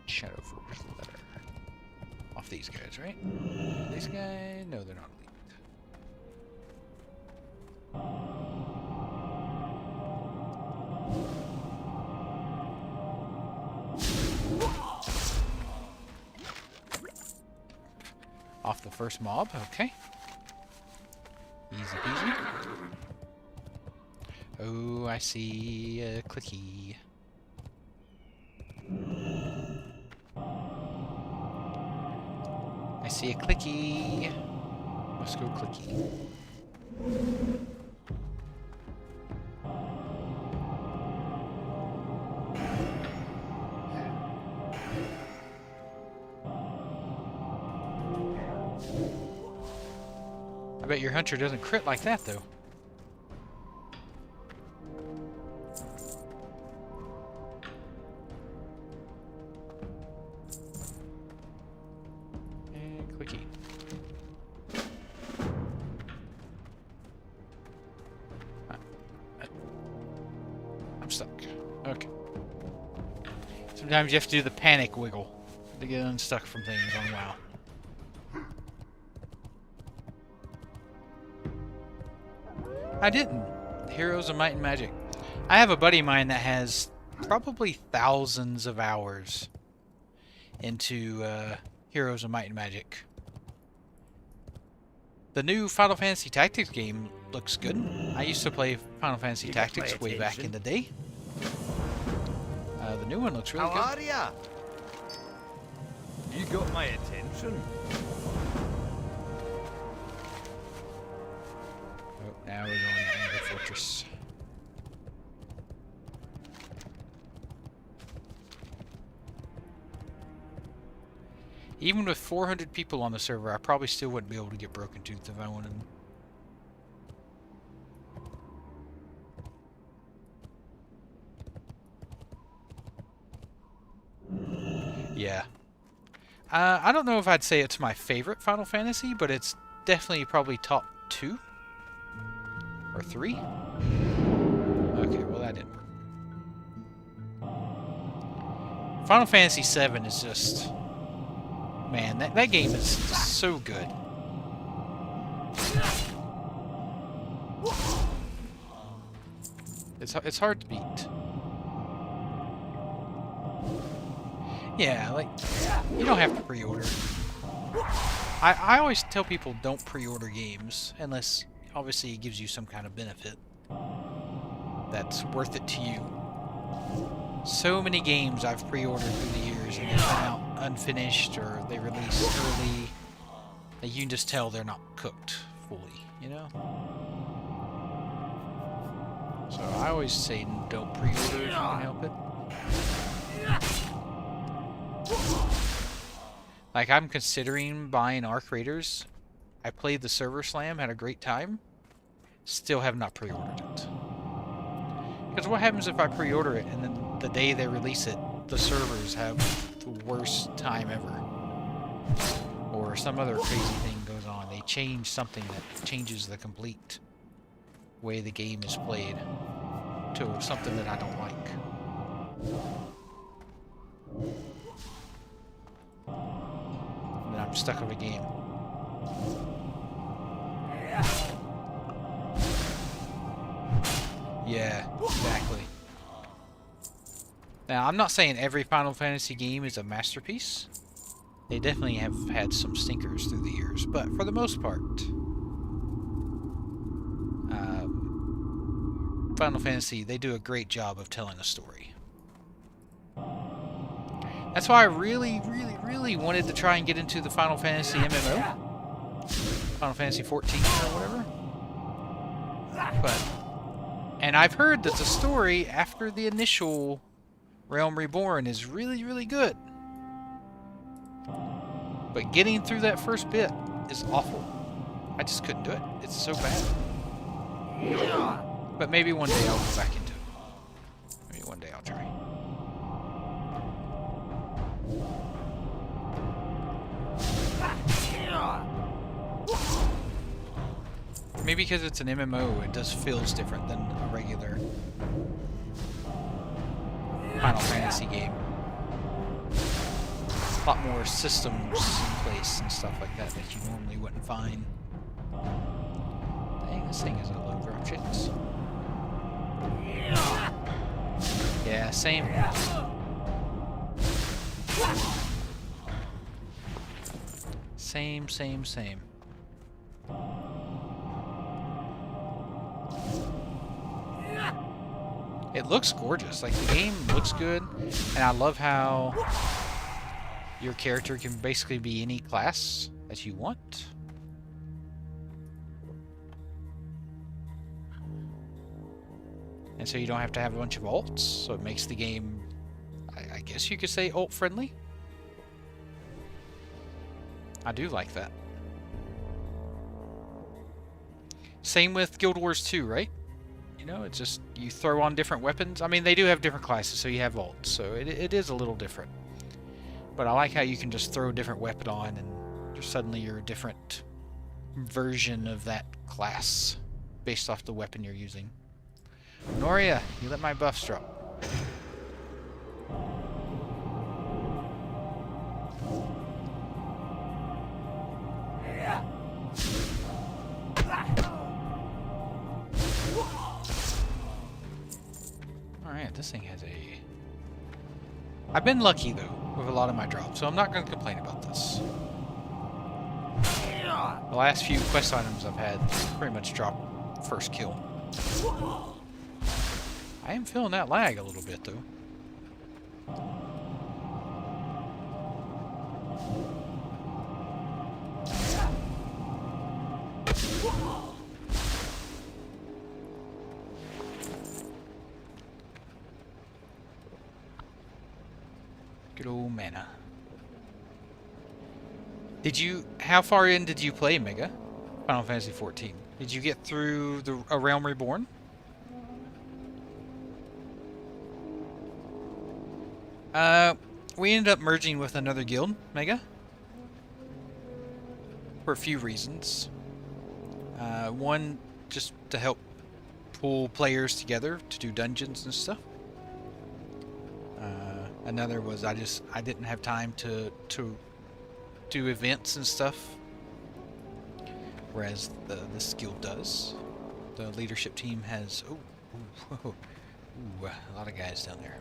Shadow Forge letter. Off these guys, right? These guys? No, they're not elite. Off the first mob, okay. Easy peasy. Oh, I see a clicky. I see a clicky. Let's go clicky. I bet your hunter doesn't crit like that, though. And clicky. I'm stuck. Okay. Sometimes you have to do the panic wiggle to get unstuck from things on WoW. I didn't. Heroes of Might and Magic. I have a buddy of mine that has probably thousands of hours into Heroes of Might and Magic. The new Final Fantasy Tactics game looks good. I used to play Final Fantasy Tactics way back in the day. The new one looks really good. How are ya? You got my attention. Oh, now we're going to Anger Fortress. Even with 400 people on the server, I probably still wouldn't be able to get Broken Tooth if I wanted. Yeah. I don't know if I'd say it's my favorite Final Fantasy, but it's definitely probably top 2 or 3. Okay, well that didn't work. Final Fantasy VII is just, man, that game is just so good. It's hard to beat. Yeah, like, you don't have to pre-order. I always tell people don't pre-order games unless, obviously, it gives you some kind of benefit that's worth it to you. So many games I've pre-ordered through the years and they come out unfinished or they release early that you can just tell they're not cooked fully, you know? So I always say don't pre-order if you can help it. Like, I'm considering buying Arc Raiders. I played the Server Slam, had a great time. Still have not pre-ordered it. Because what happens if I pre-order it and then the day they release it, the servers have the worst time ever? Or some other crazy thing goes on. They change something that changes the complete way the game is played to something that I don't like. And I'm stuck with a game. Yeah, exactly. Now, I'm not saying every Final Fantasy game is a masterpiece. They definitely have had some stinkers through the years, but for the most part, Final Fantasy, they do a great job of telling a story. That's why I really, really, really wanted to try and get into the Final Fantasy MMO. Final Fantasy 14 or whatever. And I've heard that the story after the initial Realm Reborn is really, really good. But getting through that first bit is awful. I just couldn't do it. It's so bad. But maybe one day I'll go back into it. Maybe one day I'll try. Maybe because it's an MMO, it just feels different than a regular Final Fantasy game. A lot more systems in place and stuff like that that you normally wouldn't find. Dang, this thing is a low drop shits. Yeah, same. Same, same, same. It looks gorgeous. Like, the game looks good, and I love how your character can basically be any class that you want. And so you don't have to have a bunch of alts, so it makes the game, I guess you could say, alt-friendly. I do like that. Same with Guild Wars 2, right? You know, it's just, you throw on different weapons. I mean, they do have different classes, so you have alts, so it is a little different. But I like how you can just throw a different weapon on, and suddenly you're a different version of that class, based off the weapon you're using. Noria, you let my buffs drop. Alright, this thing has a... I've been lucky, though, with a lot of my drops, so I'm not going to complain about this. The last few quest items I've had pretty much drop first kill. I am feeling that lag a little bit, though. Good old mana. How far in did you play, Mega? Final Fantasy XIV. Did you get through A Realm Reborn? We ended up merging with another guild, Mega. For a few reasons. One, just to help pull players together to do dungeons and stuff. Another was I didn't have time to do events and stuff, whereas this guild does. The leadership team has a lot of guys down there.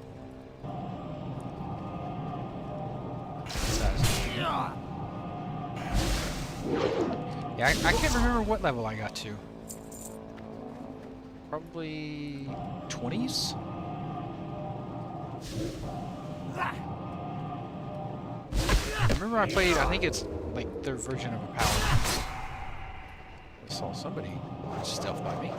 Yeah, I can't remember what level I got to. Probably 20s? I remember I played, I think it's like their version of a power. I saw somebody stealth by me.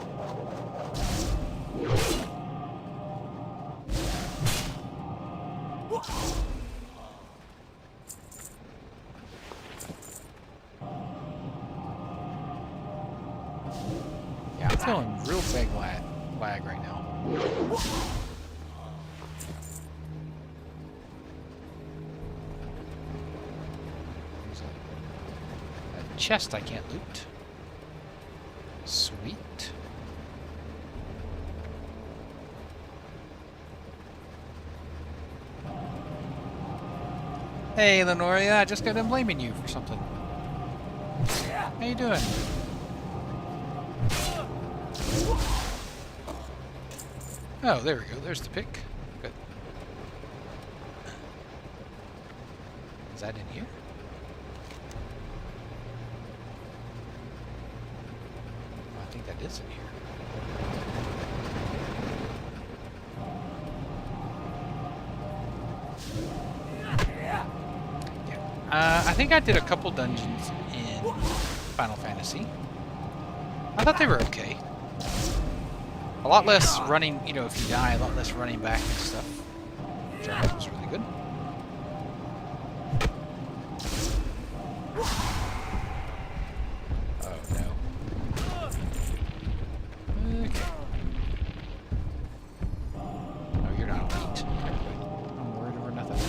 Yeah, I'm feeling real big lag right now. Chest I can't loot. Sweet. Hey, Lenoria, I just got done blaming you for something. How you doing? Oh, there we go. There's the pick. Good. Is that in here? I think that is in here. I think I did a couple dungeons in Final Fantasy. I thought they were okay. A lot less running, you know, if you die, a lot less running back and stuff. Which I thought was really good. Oh no. Okay. Oh, you're not elite. I'm worried over nothing.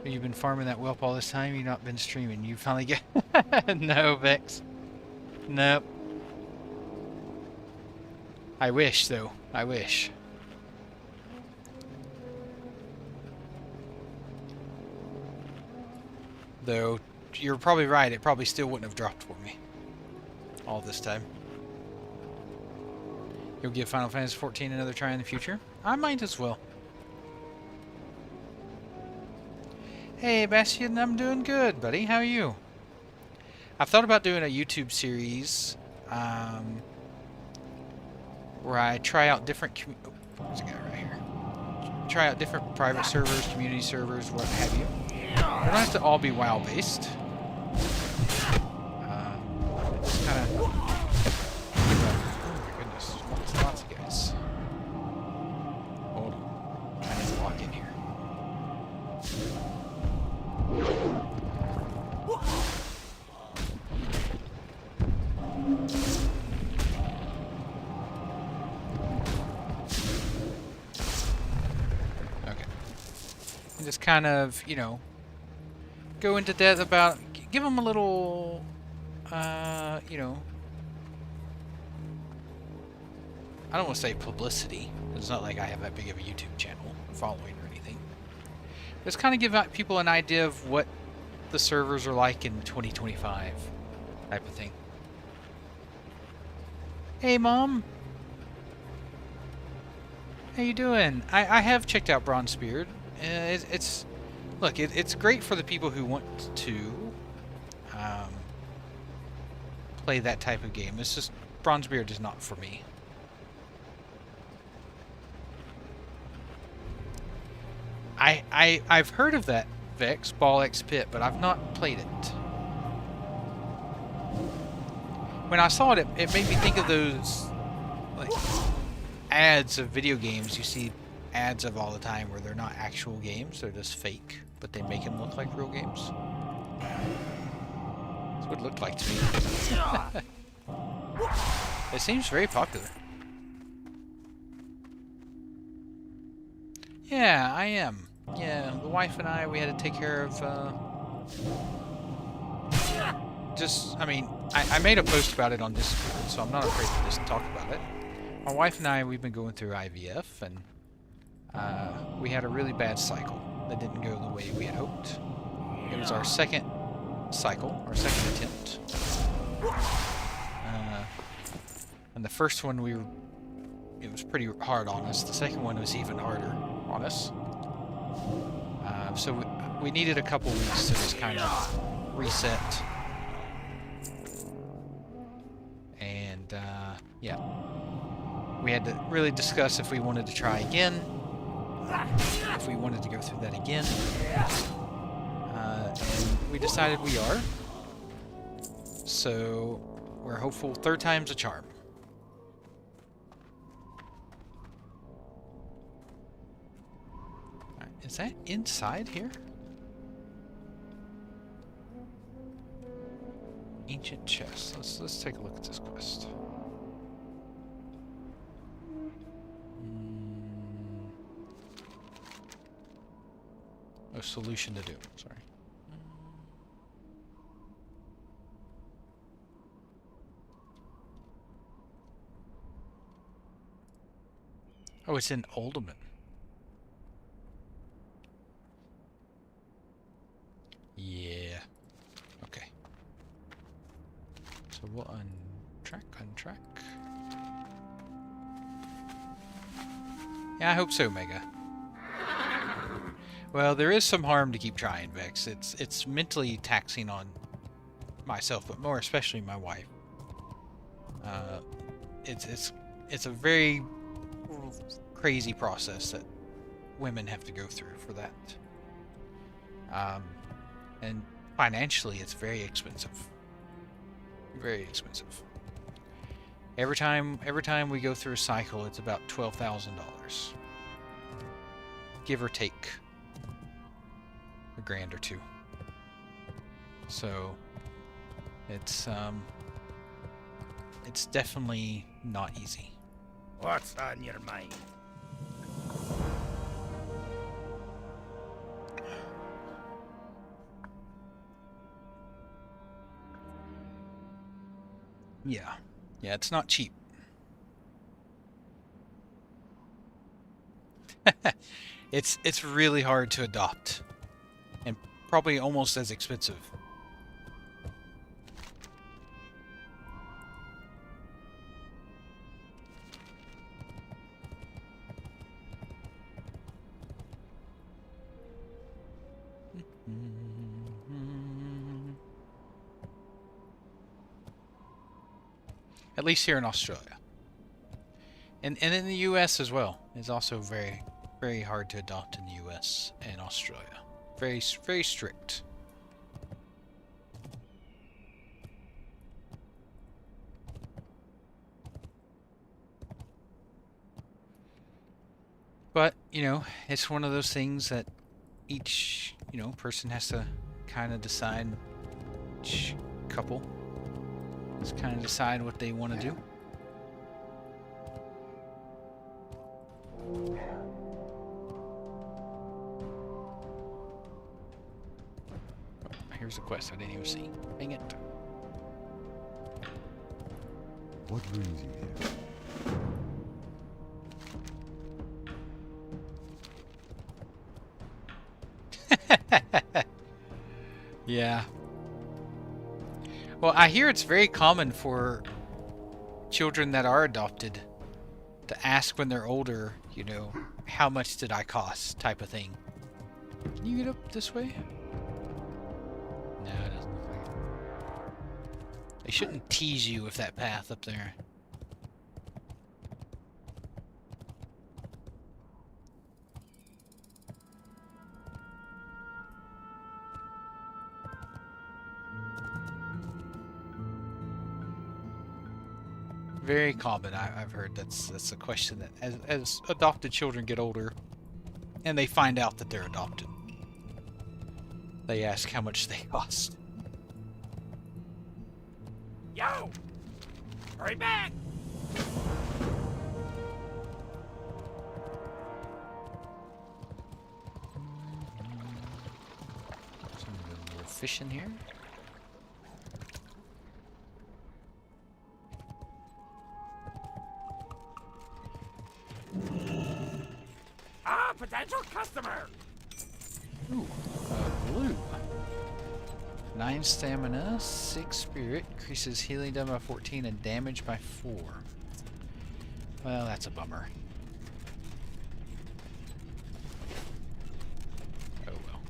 You've been farming that whelp all this time? You've not been streaming. You finally get... No, Vex. Nope. I wish, though. I wish. Though, you're probably right. It probably still wouldn't have dropped for me all this time. You're probably right. It probably still wouldn't have dropped for me all this time. You'll give Final Fantasy XIV another try in the future? I might as well. Hey, Bastian, I'm doing good, buddy. How are you? I've thought about doing a YouTube series where I try out different... there's a guy right here. Try out different private servers, community servers, what have you. They don't have to all be WoW-based. Just kind of... oh my goodness, lots of guys. Hold on. I need to walk in here. Okay. And just kind of, you know, go into depth about, give them a little, you know, I don't want to say publicity. It's not like I have that big of a YouTube channel following or anything. Just kind of give out people an idea of what the servers are like in 2025 type of thing. Hey, Mom. How you doing? I have checked out Bronzebeard. It's great for the people who want to play that type of game. It's just Bronzebeard is not for me. I've heard of that Vex Ball X Pit, but I've not played it. When I saw it, it made me think of those like ads of video games you see ads of all the time where they're not actual games, they're just fake, but they make them look like real games. That's what it looked like to me. It seems very popular. Yeah, I am. Yeah, the wife and I, we had to take care of, I mean, I made a post about it on Discord, so I'm not afraid to just talk about it. My wife and I, we've been going through IVF, and we had a really bad cycle that didn't go the way we had hoped. It was our second cycle, our second attempt. And the first one, it was pretty hard on us. The second one was even harder on us. So we needed a couple weeks to just kind of reset. And, yeah. We had to really discuss if we wanted to try again. If we wanted to go through that again. And we decided we are. So we're hopeful third time's a charm. Is that inside here? Ancient chest. Let's take a look at this quest. Oh, solution to do. Sorry. Oh, it's in Alderman. Yeah. Okay. So we'll untrack. Yeah, I hope so, Mega. Well, there is some harm to keep trying, Vex. It's mentally taxing on myself, but more especially my wife. It's a very crazy process that women have to go through for that. And financially, it's very expensive. Very expensive. Every time we go through a cycle, it's about $12,000, give or take a grand or two. So it's definitely not easy. What's on your mind? Yeah, it's not cheap. It's really hard to adopt, and probably almost as expensive. At least here in Australia. And in the US as well. It's also very, very hard to adopt in the US and Australia. Very, very strict. But, you know, it's one of those things that each, you know, person has to kind of decide, each couple has kind of decide what they want to do. Here's a quest I didn't even see. Dang it. What brings you here? Yeah. Well, I hear it's very common for children that are adopted to ask when they're older, you know, how much did I cost type of thing. Can you get up this way? No, it doesn't look like it. They shouldn't tease you with that path up there. Very common. I've heard that's a question that as adopted children get older and they find out that they're adopted, they ask how much they cost. Yo! Hurry back! Some little fish in here. Ah, potential customer! Ooh, blue. 9 stamina, 6 spirit, increases healing done by 14 and damage by 4. Well, that's a bummer. Oh well.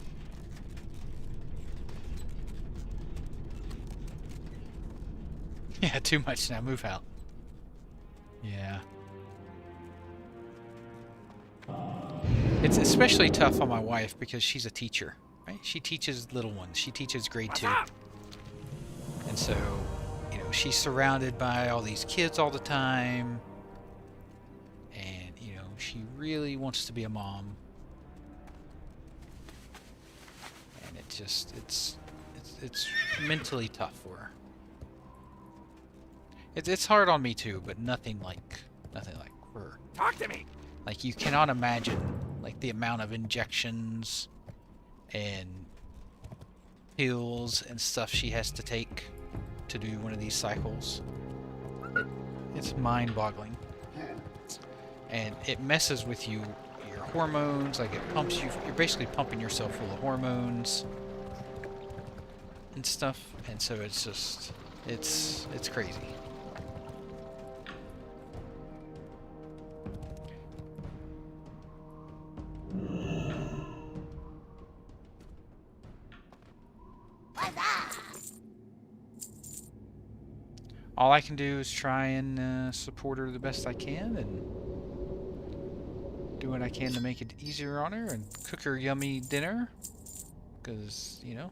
Yeah, too much now. Move out. Yeah. It's especially tough on my wife because she's a teacher, right? She teaches little ones. She teaches grade 2. And so, you know, she's surrounded by all these kids all the time. And, you know, she really wants to be a mom. And it just, it's mentally tough for her. It's hard on me too, but nothing like her. Talk to me! Like, you cannot imagine, like, the amount of injections and pills and stuff she has to take to do one of these cycles. It's mind-boggling. And it messes with your hormones, like it pumps you, you're basically pumping yourself full of hormones and stuff, and so it's just, it's crazy. All I can do is try and support her the best I can and do what I can to make it easier on her and cook her yummy dinner. Because, you know,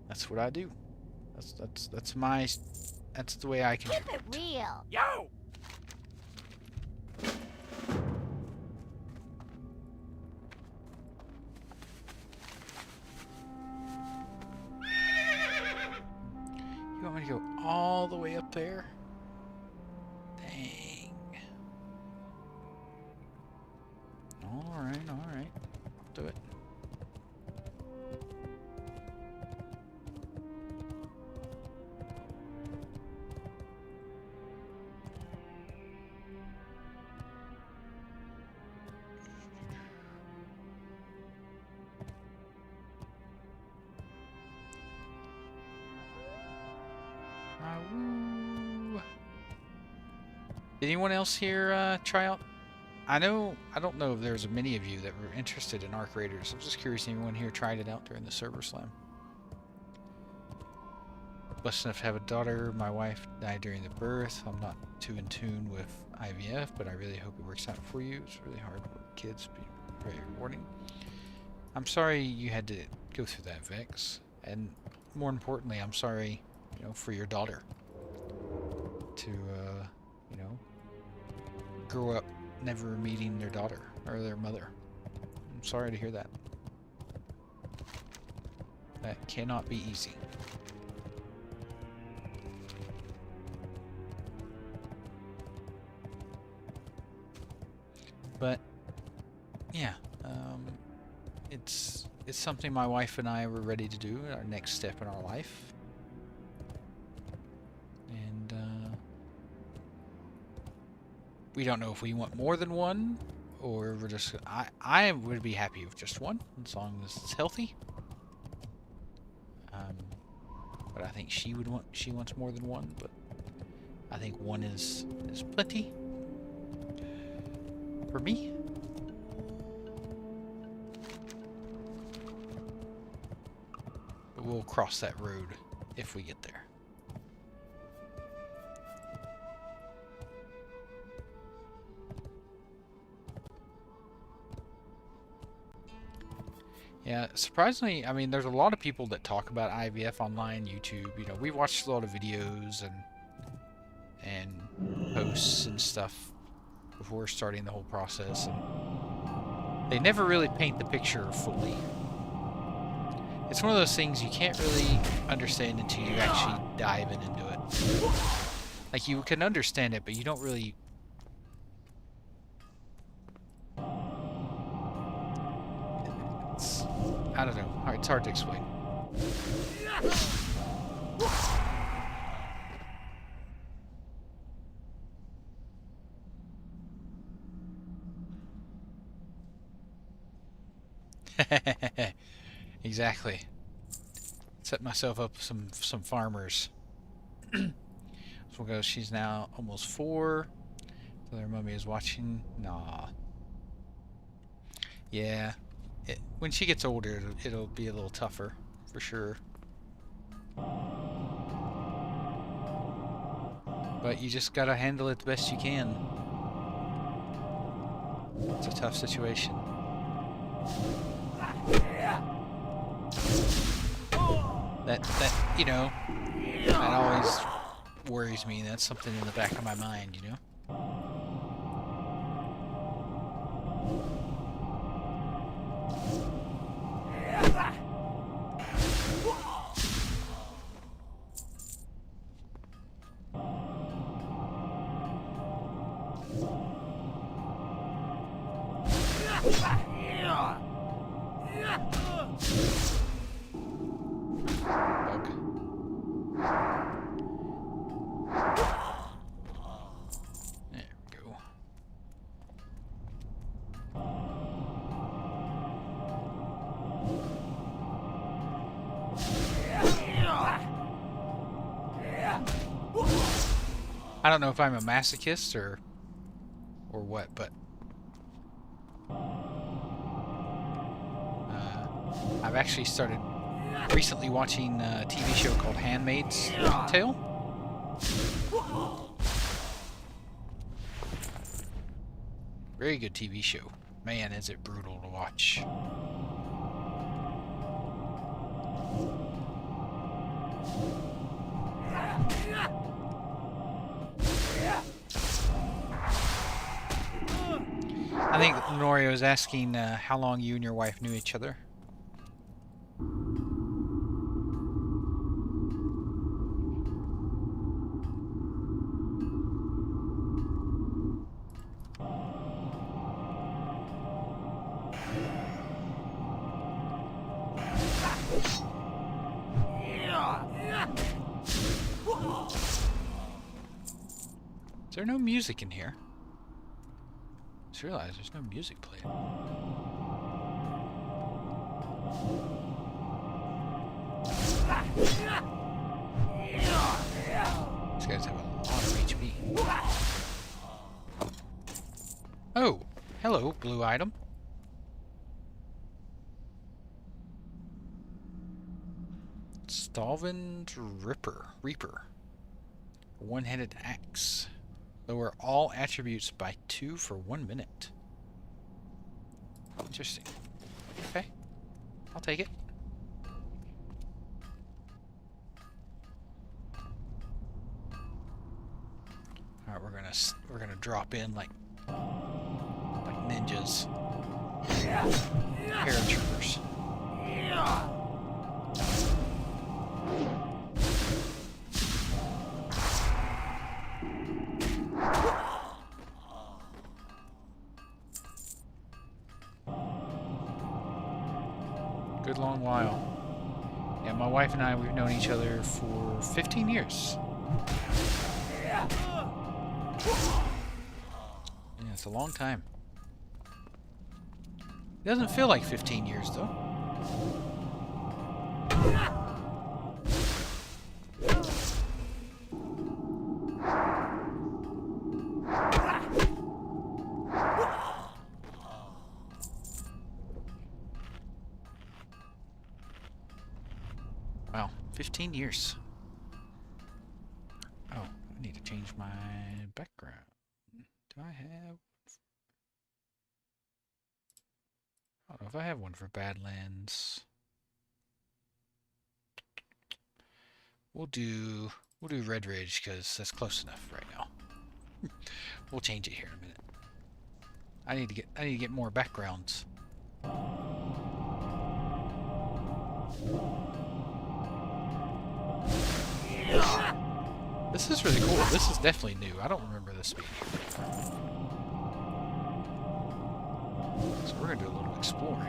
that's what I do. That's the way I can. Keep it real. Yo! You want me to go all the way up there? Dang. Alright, alright. Do it. Woo. Did anyone else here try out I don't know if there's many of you that were interested in Arc Raiders. I'm just curious if anyone here tried it out during the server slam. Blessed enough to have a daughter. My wife died during the birth. I'm not too in tune with IVF, but I really hope it works out for you. It's really hard work. Kids be very rewarding. I'm sorry you had to go through that, Vex. And more importantly, I'm sorry, you know, for your daughter to, you know, grow up never meeting their daughter or their mother. I'm sorry to hear that. That cannot be easy. But yeah, it's something my wife and I were ready to do, our next step in our life. And we don't know if we want more than one, or we're just. I would be happy with just one, as long as it's healthy. But I think she wants more than one, but I think one is plenty for me. But we'll cross that road if we get there. Yeah, surprisingly, I mean, there's a lot of people that talk about IVF online, YouTube. You know, we watched a lot of videos and posts and stuff before starting the whole process, and they never really paint the picture fully. It's one of those things you can't really understand until you actually dive into it. Like, you can understand it, but you don't really... I don't know. It's hard to explain. Exactly. Set myself up some farmers. So we'll go. She's now almost 4. So their mummy is watching. Nah. Yeah. When she gets older, it'll be a little tougher, for sure. But you just gotta handle it the best you can. It's a tough situation. That you know, that always worries me. That's something in the back of my mind, you know. I don't know if I'm a masochist or what, but I've actually started recently watching a TV show called Handmaid's Tale. Very good TV show. Man, is it brutal to watch. I think Norio is asking how long you and your wife knew each other. Is there no music in here? I just realized there's no music played. These guys have a lot of HP. Oh, Hello, blue item. Stalven's Reaper. One-headed axe. Lower all attributes by 2 for 1 minute. Interesting. Okay. I'll take it. Alright, we're gonna drop in like ninjas. Paratroopers. Good long while. Yeah, my wife and I, we've known each other for 15 years. Yeah, it's a long time. It doesn't feel like 15 years, though. Wow, 15 years. Oh, I need to change my background. Do I have... I don't know if I have one for Badlands. We'll do Red Ridge because that's close enough right now. We'll change it here in a minute. I need to get more backgrounds. This is really cool. This is definitely new. I don't remember this being here before. So we're gonna do a little exploring.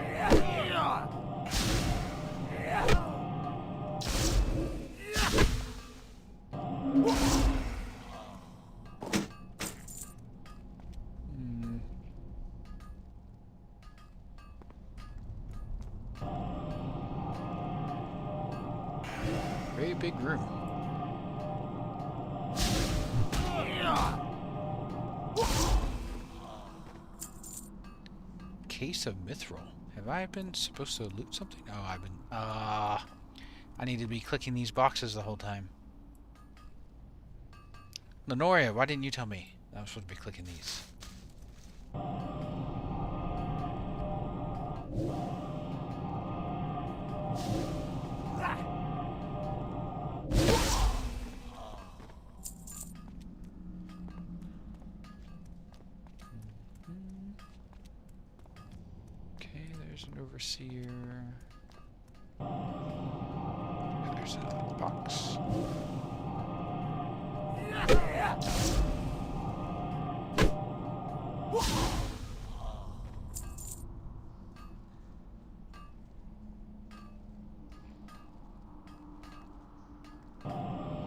Very big room. Case of Mithril. Have I been supposed to loot something? Oh, I've been... I need to be clicking these boxes the whole time. Lenoria, why didn't you tell me I was supposed to be clicking these? There's an overseer. And there's another box.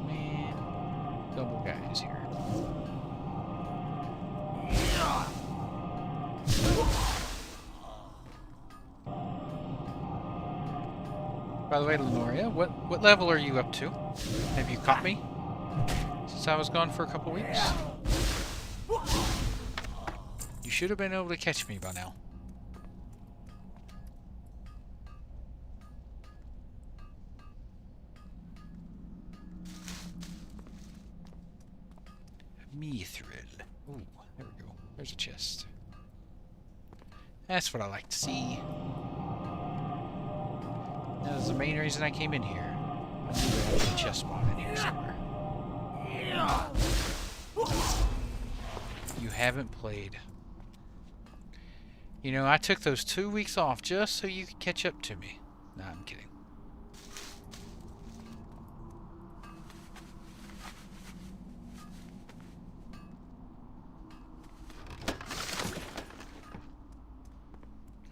Man, double guys here. By the way, Lenoria, what level are you up to? Have you caught me? Since I was gone for a couple weeks? You should have been able to catch me by now. Mithril. Ooh, there we go. There's a chest. That's what I like to see. That was the main reason I came in here. I knew there was a chest spot in here somewhere. You haven't played. You know, I took those 2 weeks off just so you could catch up to me. Nah, I'm kidding.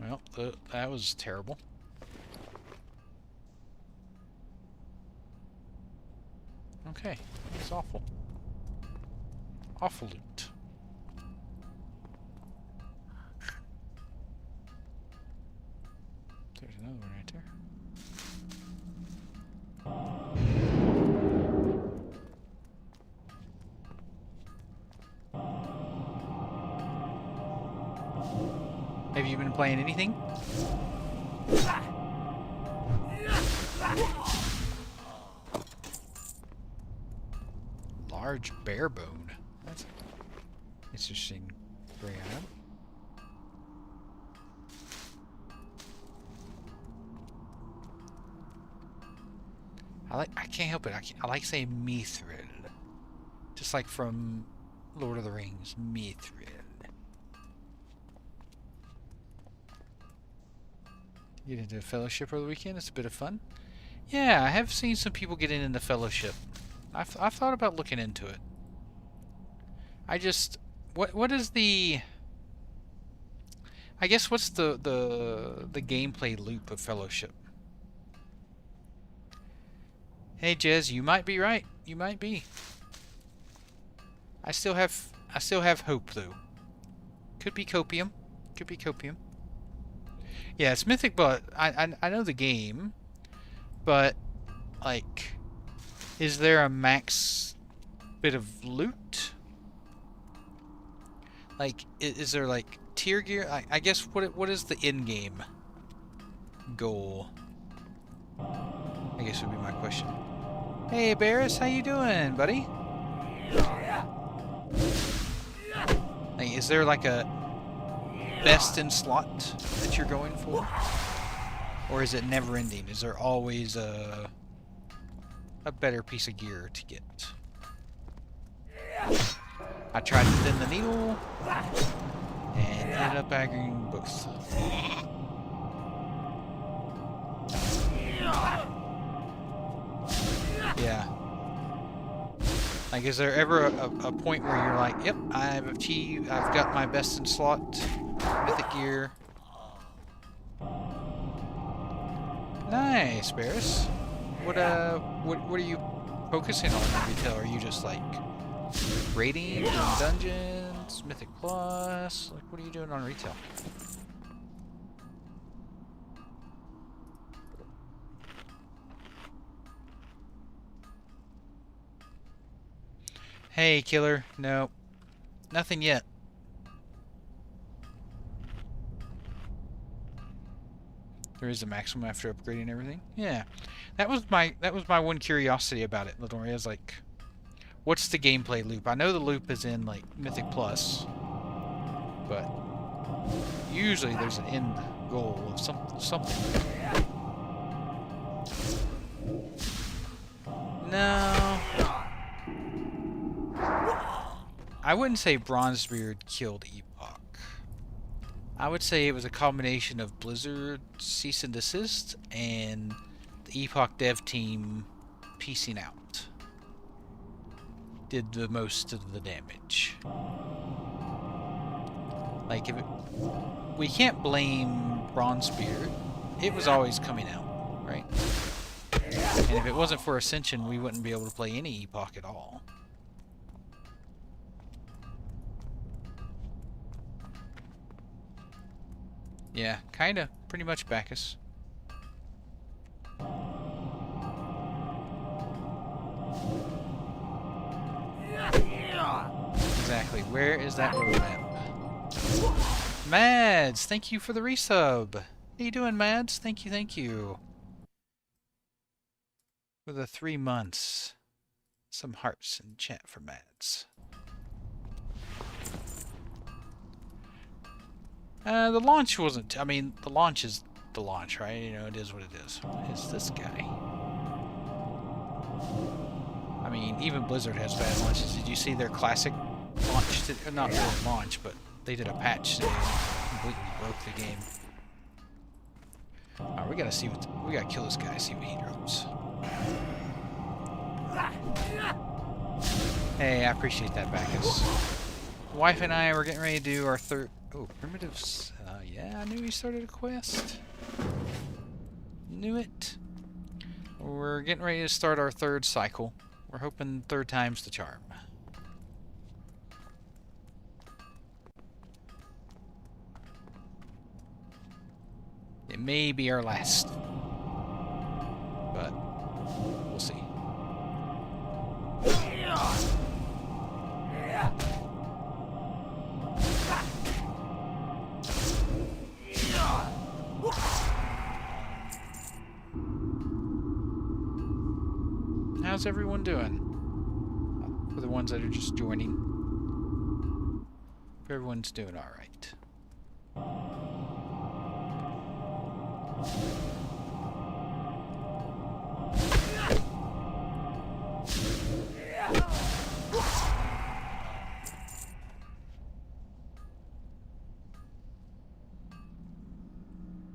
Well, that was terrible. Okay, that's awful. Awful loot. There's another one right there. Have you been playing anything? Large bear bone. That's interesting. Grab. I can't help it. I like saying mithril. Just like from Lord of the Rings. Mithril. Get into Fellowship over the weekend. It's a bit of fun. Yeah, I have seen some people getting into Fellowship. I've thought about looking into it. I just what is the I guess what's the gameplay loop of Fellowship? Hey Jez, you might be right. You might be. I still have hope though. Could be copium. Could be copium. Yeah, it's Mythic, but I know the game, but like, is there a max bit of loot? Like, is there like tier gear? I guess what is the end game goal? I guess would be my question. Hey Barris, how you doing, buddy? Like, is there like a best in slot that you're going for? Or is it never ending? Is there always a better piece of gear to get? I tried to thin the needle and ended up aggroing both. Yeah. Like, is there ever a point where you're like, yep, I've got my best in slot mythic gear. Nice, Barris. What are you focusing on in retail? Are you just like raiding, doing dungeons, Mythic Plus? Like, what are you doing on retail? Hey, killer. No, nothing yet. There is a maximum after upgrading everything. Yeah, that was my one curiosity about it. Little is like, what's the gameplay loop? I know the loop is in like Mythic Plus, but usually there's an end goal of something. No, I wouldn't say Bronzebeard killed Epoch. I would say it was a combination of Blizzard cease and desist and the Epoch dev team piecing out. Did the most of the damage. Like, we can't blame Bronzebeard. It was always coming out, right? And if it wasn't for Ascension, we wouldn't be able to play any Epoch at all. Yeah, kinda. Pretty much Bacchus. Exactly. Where is that roadmap? Mads, thank you for the resub. How you doing, Mads? Thank you, thank you. For the 3 months. Some hearts in chat for Mads. The launch wasn't... I mean, the launch is the launch, right? You know, it is what it is. What is this guy? I mean, even Blizzard has bad launches. Did you see their classic launch? Not really launch, but they did a patch today and completely broke the game. Alright, we gotta see what... We gotta kill this guy, see what he drops. Hey, I appreciate that, Bacchus. Wife and I were getting ready to do our third... Oh, primitives. Yeah, I knew he started a quest. Knew it. We're getting ready to start our third cycle. We're hoping third time's the charm. It may be our last. But we'll see. how's everyone doing? For the ones that are just joining. Hope everyone's doing alright.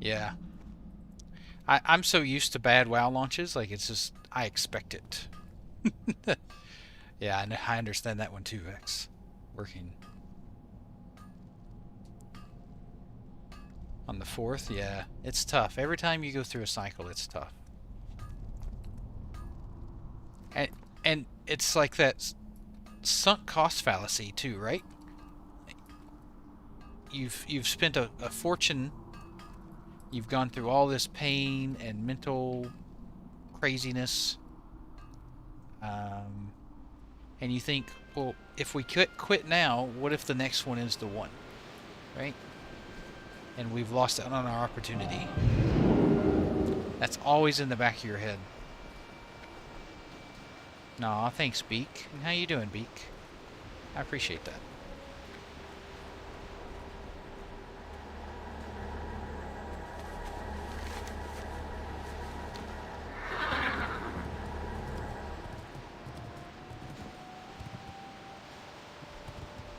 Yeah. I'm so used to bad WoW launches, like it's just, I expect it. Yeah, I understand that one too, Vex. Working on the 4th, yeah, it's tough. Every time you go through a cycle, it's tough. And it's like that sunk cost fallacy too, right? You've spent a fortune. You've gone through all this pain and mental craziness, and you think, well, if we quit now, what if the next one is the one, right? And we've lost out on our opportunity. That's always in the back of your head. Nah, thanks, Beak. And how you doing, Beak? I appreciate that.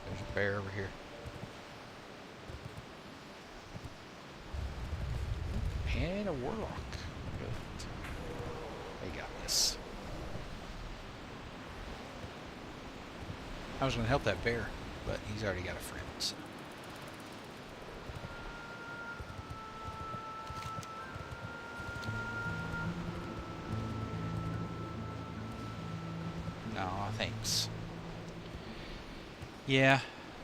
There's a bear over here. And a warlock. Good. They got this. I was going to help that bear, but he's already got a friend, so. No, thanks. Yeah,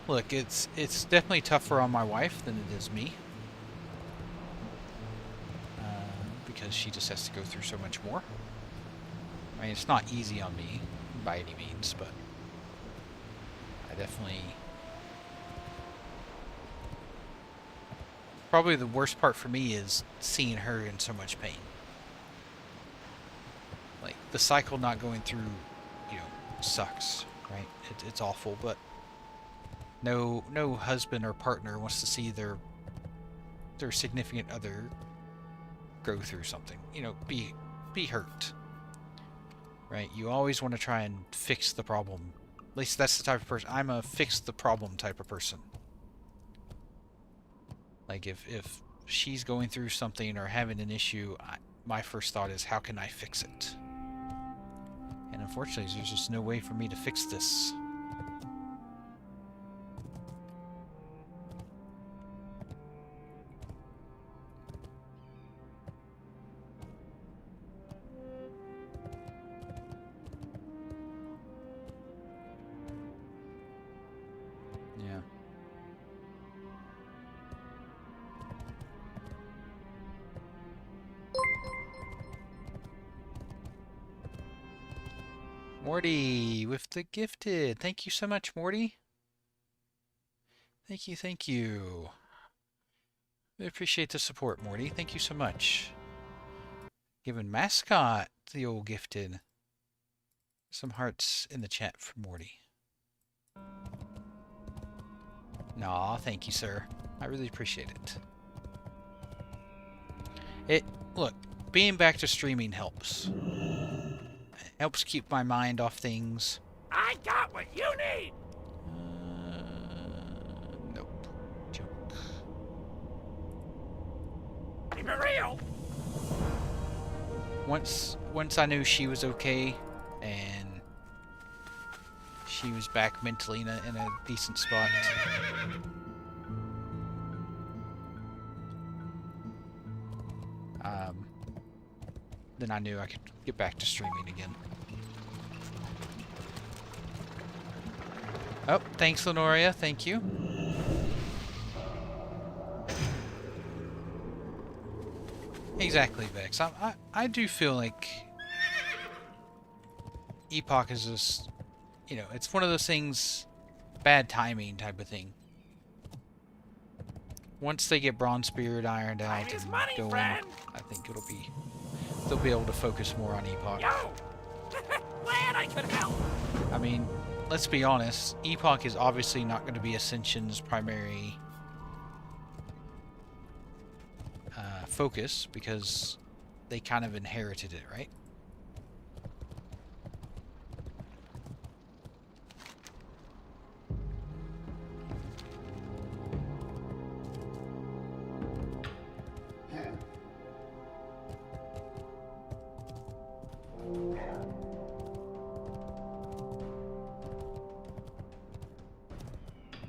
look, it's definitely tougher on my wife than it is me. Because she just has to go through so much more. I mean, it's not easy on me by any means, but I definitely... Probably the worst part for me is seeing her in so much pain. Like, the cycle not going through, you know, sucks, right? It's awful, but no husband or partner wants to see their significant other go through something, you know, be hurt, right? You always want to try and fix the problem. At least that's the type of person. I'm a fix the problem type of person. Like if she's going through something or having an issue, my first thought is, how can I fix it? And unfortunately, there's just no way for me to fix this. Yeah. Morty with the gifted. Thank you so much, Morty. Thank you, thank you. I appreciate the support, Morty. Thank you so much. Giving Mascot the old gifted. Some hearts in the chat for Morty. Nah, thank you, sir. I really appreciate it. Look, being back to streaming helps. It helps keep my mind off things. I got what you need! Nope. Joke. Keep it real! Once I knew she was okay and she was back mentally in a decent spot, then I knew I could get back to streaming again. Oh, thanks, Lenoria. Thank you. Exactly, Vex. I do feel like Epoch is just, you know, it's one of those things, bad timing type of thing. Once they get Bronzebeard ironed out and money, going, friend. I think they'll be able to focus more on Epoch. Yo! glad I could help. I mean, let's be honest. Epoch is obviously not going to be Ascension's primary focus because they kind of inherited it, right?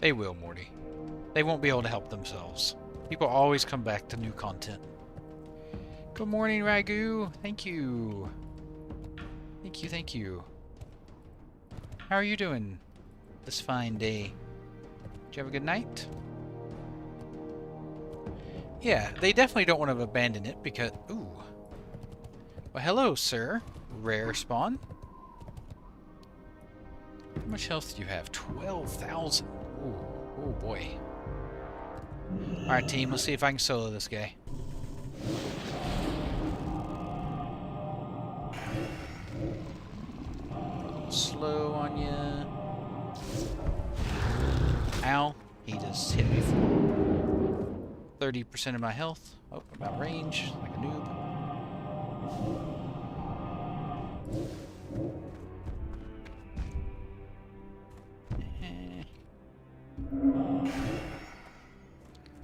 They will, Morty. They won't be able to help themselves. People always come back to new content. Good morning, Ragu. Thank you. Thank you, thank you. How are you doing this fine day? Did you have a good night? Yeah, they definitely don't want to abandon it because... Ooh. Well, hello, sir. Rare spawn. How much health do you have? 12,000. Ooh, oh boy. Alright, team, let's see if I can solo this guy. A little slow on ya. Ow. He just hit me for 30% of my health. Oh, I'm out of range, like a noob.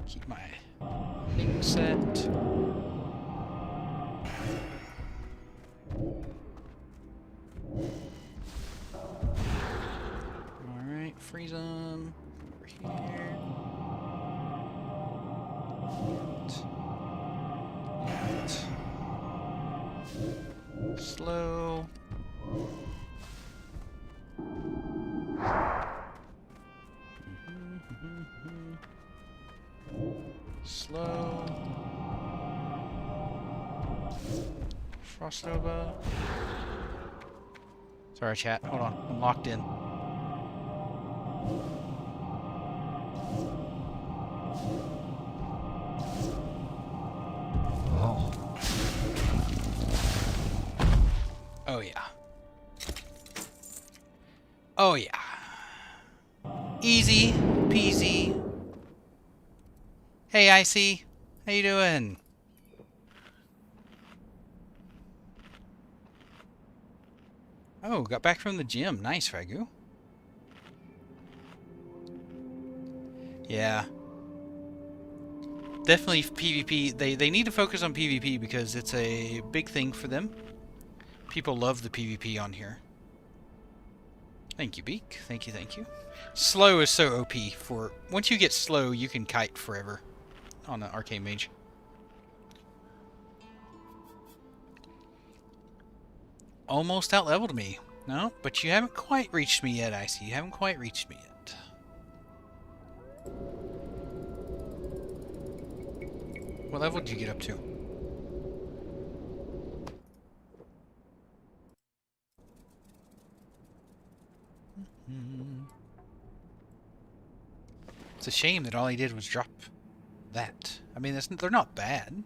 Keep my thing set. Alright, freeze them. Over here. Slow. Slow. Frost Nova. Sorry, chat. Hold on. I'm locked in. Oh. Oh, yeah. Oh, yeah. Easy peasy. Hey, Icy. How you doing? Oh, got back from the gym. Nice, Ragu. Yeah. Definitely PvP. They need to focus on PvP because it's a big thing for them. People love the PvP on here. Thank you, Beak. Thank you, thank you. Slow is so OP. For once you get slow, you can kite forever on an arcane mage. Almost out-leveled me. No, but you haven't quite reached me yet, I see. You haven't quite reached me yet. What level did you get up to? It's a shame that all he did was drop that. I mean, they're not bad.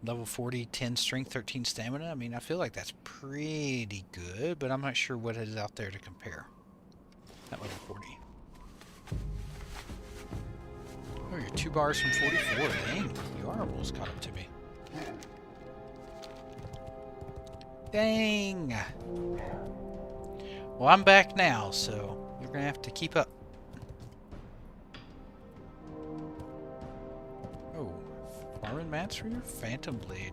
Level 40, 10 strength, 13 stamina. I mean, I feel like that's pretty good, but I'm not sure what is out there to compare. At level 40. Oh, you're 2 bars from 44. Dang, you are almost caught up to me. Dang! Well, I'm back now, so you're gonna have to keep up. Oh, farming mats for your Phantom Blade.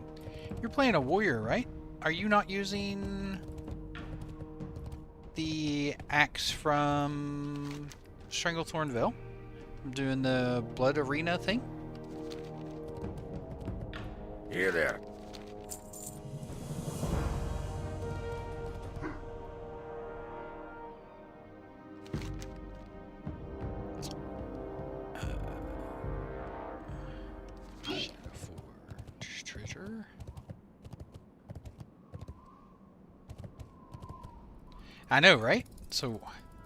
You're playing a warrior, right? Are you not using the axe from Stranglethorn Vale? I'm doing the Blood Arena thing? Here there. Shadowforge treasure. I know, right? So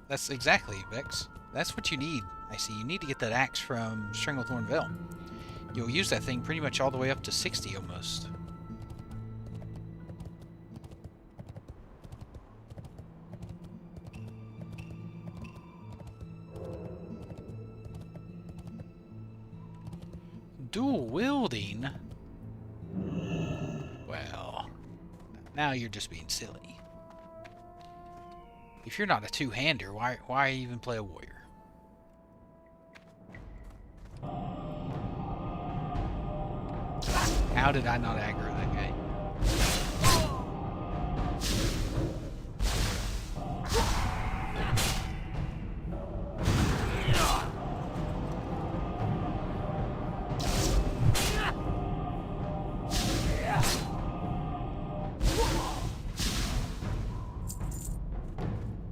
that's exactly, Vex. That's what you need. I see. You need to get that axe from Stranglethorn Vale. You'll use that thing pretty much all the way up to 60 almost. Dual wielding? Well, now you're just being silly. If you're not a two-hander, why even play a warrior? How did I not aggro that guy?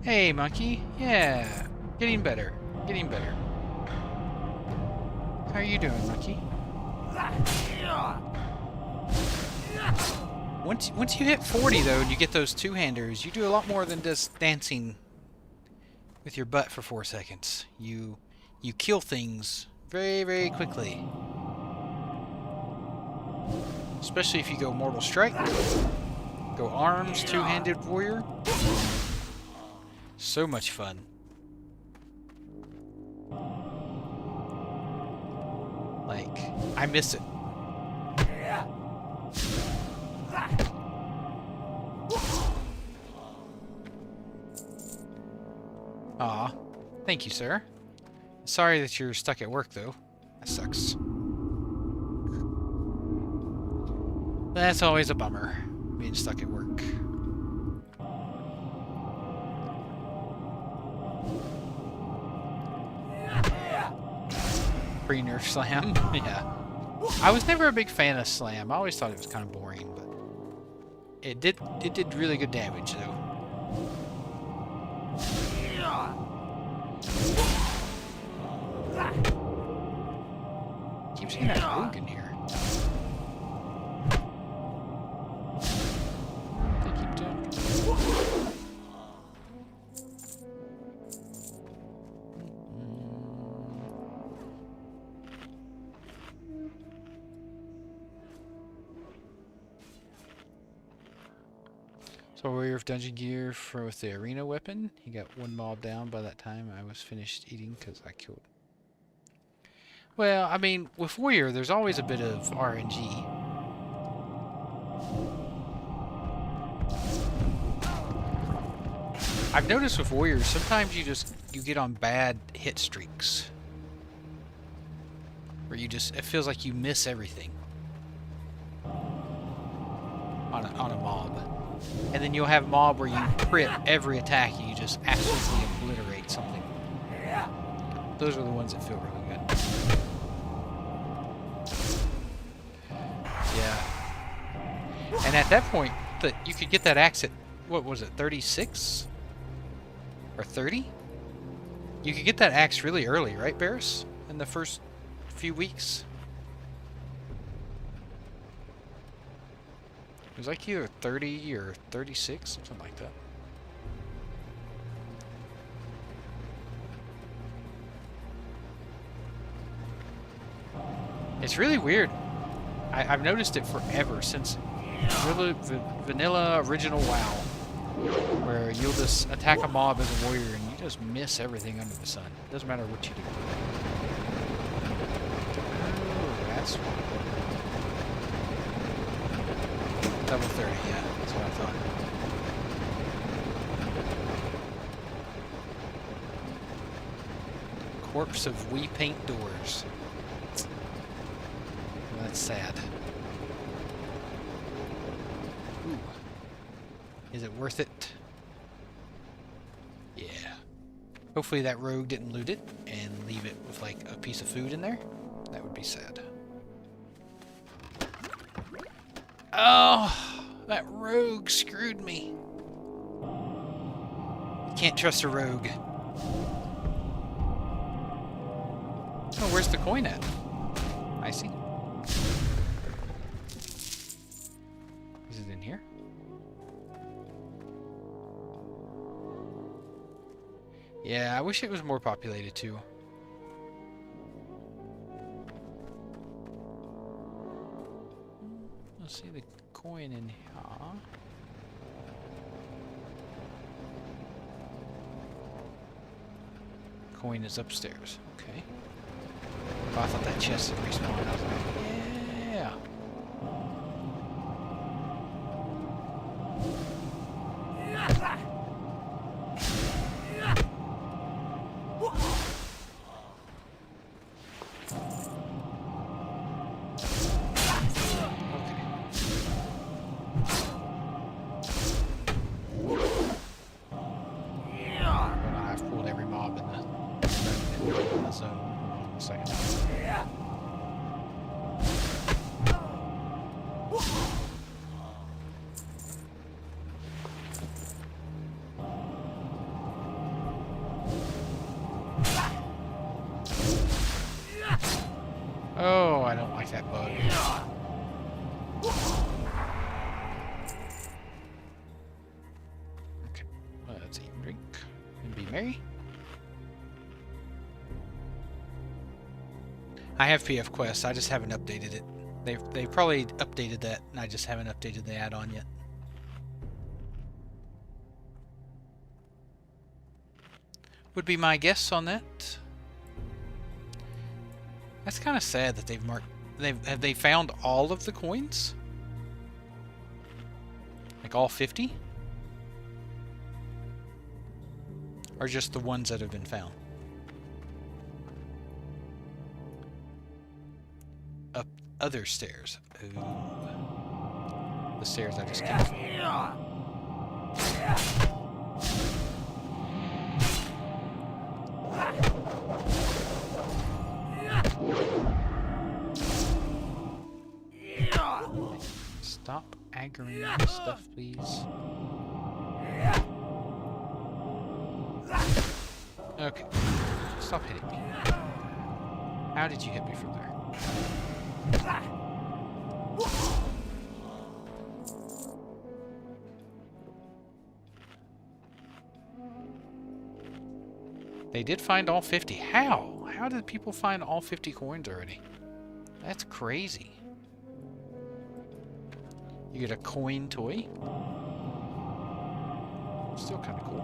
Hey, monkey. Yeah. Getting better. Getting better. How are you doing, monkey? Once you hit 40, though, and you get those two-handers, you do a lot more than just dancing with your butt for 4 seconds. You kill things very, very quickly. Especially if you go Mortal Strike, go Arms, two-handed warrior. So much fun. Like, I miss it. Aw, thank you, sir. Sorry that you're stuck at work, though. That sucks. That's always a bummer, being stuck at work. Pre-nerf slam, yeah. I was never a big fan of slam. I always thought it was kind of boring, but it did really good damage, though. Keep seeing that rogue in here. They keep doing. So warrior of dungeon gear with the arena weapon. He got one mob down by that time I was finished eating because I killed. Well, I mean, with warrior, there's always a bit of RNG. I've noticed with warriors, sometimes you get on bad hit streaks. Where it feels like you miss everything. On a mob. And then you'll have a mob where you crit every attack and you just absolutely obliterate something. Those are the ones that feel really good. Yeah. And at that point, you could get that axe at, what was it, 36? Or 30? You could get that axe really early, right, Barris? In the first few weeks? It was like either 30 or 36, something like that. It's really weird. I've noticed it forever, since vanilla original WoW, where you'll just attack a mob as a warrior and you just miss everything under the sun. It doesn't matter what you do. Oh, that's level 30, yeah, that's what I thought. Corpse of We Paint Doors. Well, that's sad. Ooh. Is it worth it? Yeah. Hopefully that rogue didn't loot it and leave it with like a piece of food in there. That would be sad. Oh, that rogue screwed me. You can't trust a rogue. Oh, where's the coin at? I see. Is it in here? Yeah, I wish it was more populated too. Let's see the coin in here. Coin is upstairs. Okay. Oh, I thought that chest had respawned. I was like, I've pulled every mob in the zone. Hold on a second. Oh, I don't like that bug. Okay, let's eat and drink and be merry. I have PF Quest, I just haven't updated it. They probably updated that, and I just haven't updated the add-on yet. Would be my guess on that. That's kind of sad that they've marked. Have they found all of the coins? Like all 50? Or just the ones that have been found? Up other stairs. Ooh. The stairs I just came from. Stop aggroing my stuff, please. Okay. Stop hitting me. How did you hit me from there? They did find all 50. How? How did people find all 50 coins already? That's crazy. You get a coin toy. Still kind of cool.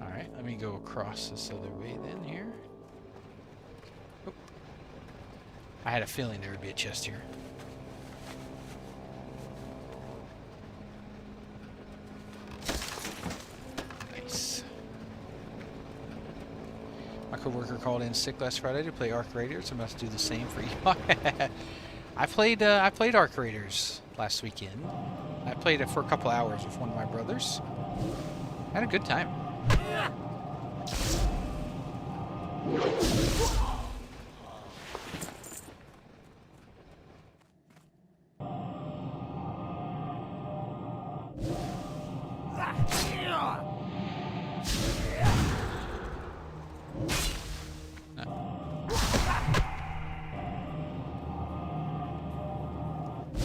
Alright, let me go across this other way then here. Oh. I had a feeling there would be a chest here. My coworker called in sick last Friday to play Arc Raiders. I must do the same for you. I played Arc Raiders last weekend. I played it for a couple hours with one of my brothers. Had a good time.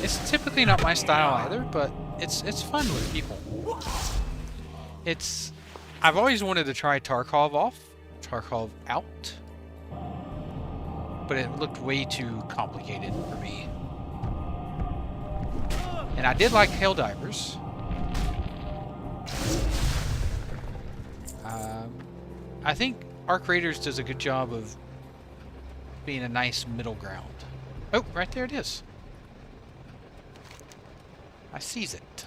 It's typically not my style either, but it's fun with people. I've always wanted to try Tarkov out, but it looked way too complicated for me. And I did like Helldivers. I think Arc Raiders does a good job of being a nice middle ground. Oh, right there it is. I sees it.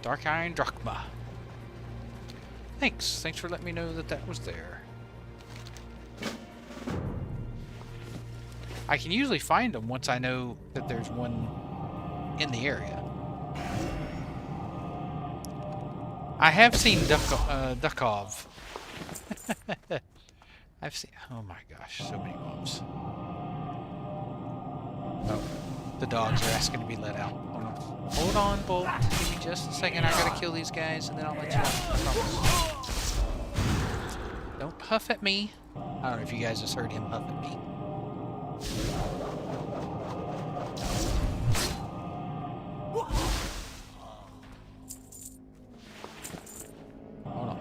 Dark Iron Drachma. Thanks for letting me know that that was there. I can usually find them once I know that there's one in the area. I have seen Dukov. I've seen. Oh my gosh, so many mobs. Oh, the dogs are asking to be let out. Hold on, Bolt. Give me just a second. I gotta kill these guys, and then I'll let you out. I promise. Don't huff at me. I don't know if you guys just heard him huff at me. Hold on.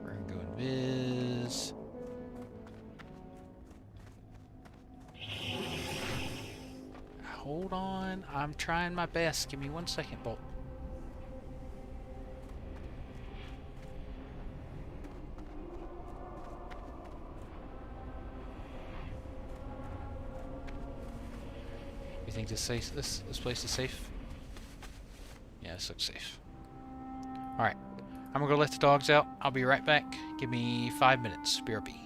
We're gonna go invis. Hold on. I'm trying my best. Give me 1 second, Bolt. think this place is safe? Yeah, this looks safe. Alright. I'm gonna go let the dogs out. I'll be right back. Give me 5 minutes. BRB.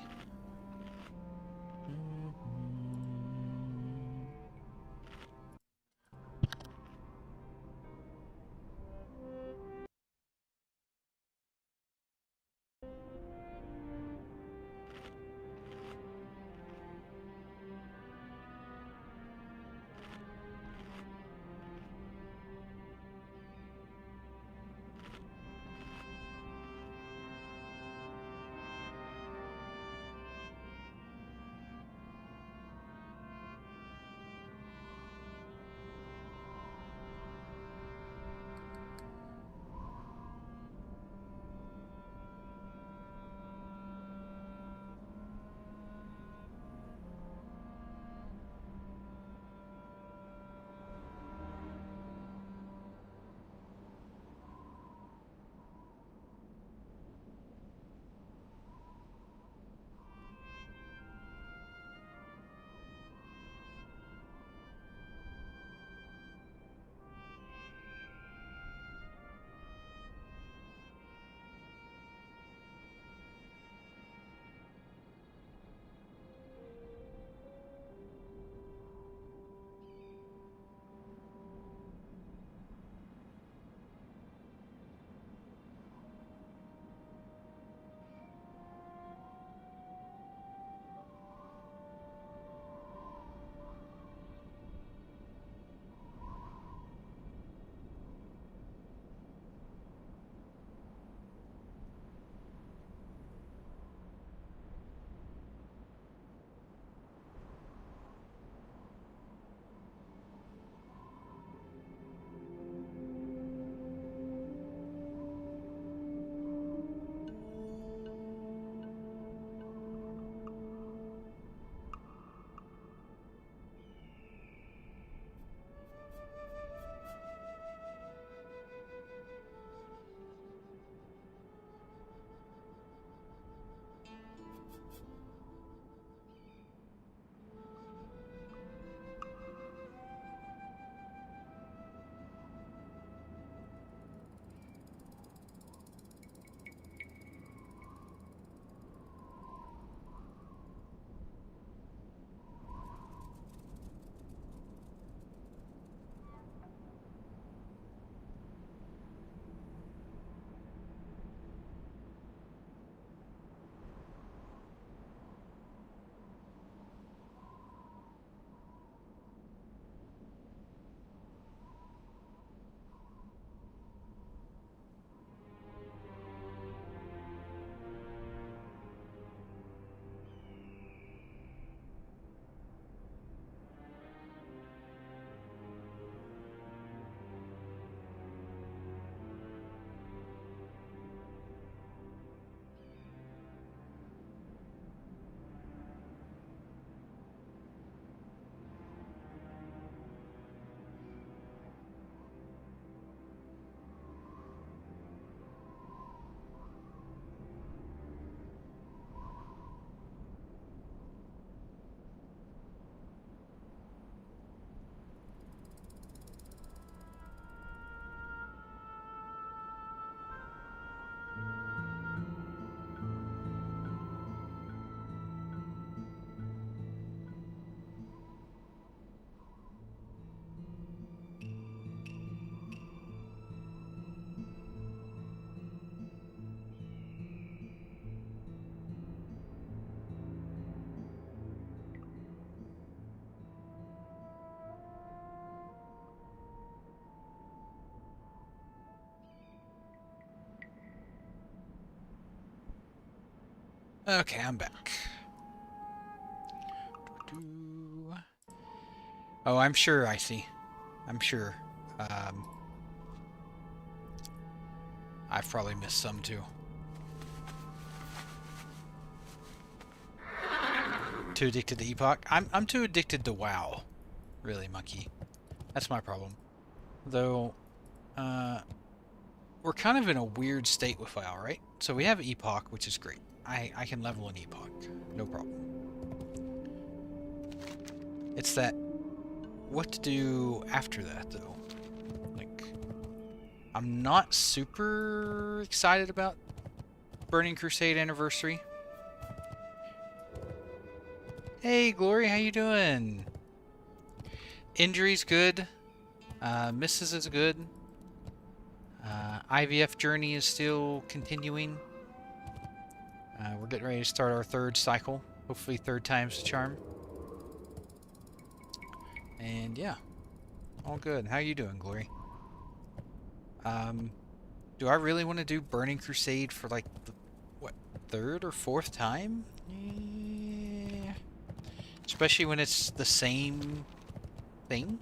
Okay, I'm back. Oh, I'm sure I see. I'm sure. I've probably missed some too. Too addicted to Epoch? I'm too addicted to WoW. Really, monkey. That's my problem. Though, we're kind of in a weird state with WoW, right? So we have Epoch, which is great. I can level an Epoch. No problem. It's that what to do after that, though. Like, I'm not super excited about Burning Crusade Anniversary. Hey, Glory, how you doing? Injury's good. Mrs. is good. IVF journey is still continuing. We're getting ready to start our third cycle. Hopefully third time's the charm. And yeah, all good. How you doing, Glory? Do I really want to do Burning Crusade for like the, what, third or fourth time? Yeah. Especially when it's the same thing.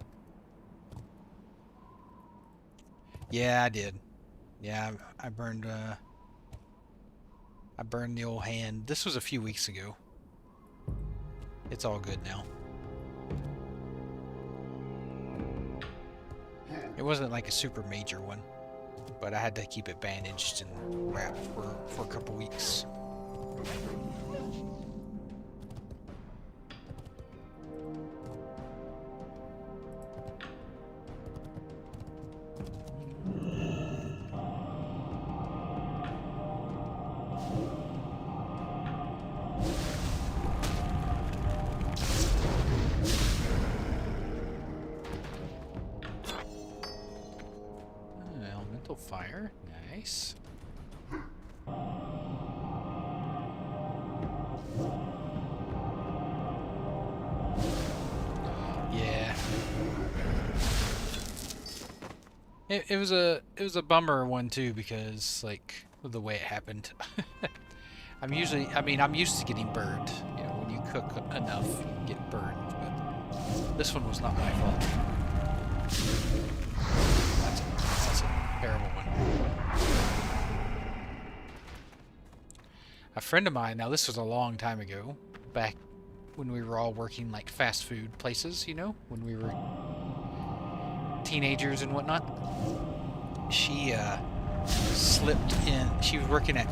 Yeah, I did. Yeah, I burned the old hand. This was a few weeks ago. It's all good now. It wasn't like a super major one, but I had to keep it bandaged and wrapped for a couple weeks. Elemental fire, nice. Yeah. It was a bummer one too, because like of the way it happened. I'm used to getting burned. You know, when you cook enough, you get burned. But this one was not my fault. That's a terrible one. A friend of mine, now this was a long time ago, back when we were all working like fast food places, you know, when we were teenagers and whatnot. She slipped in. She was working at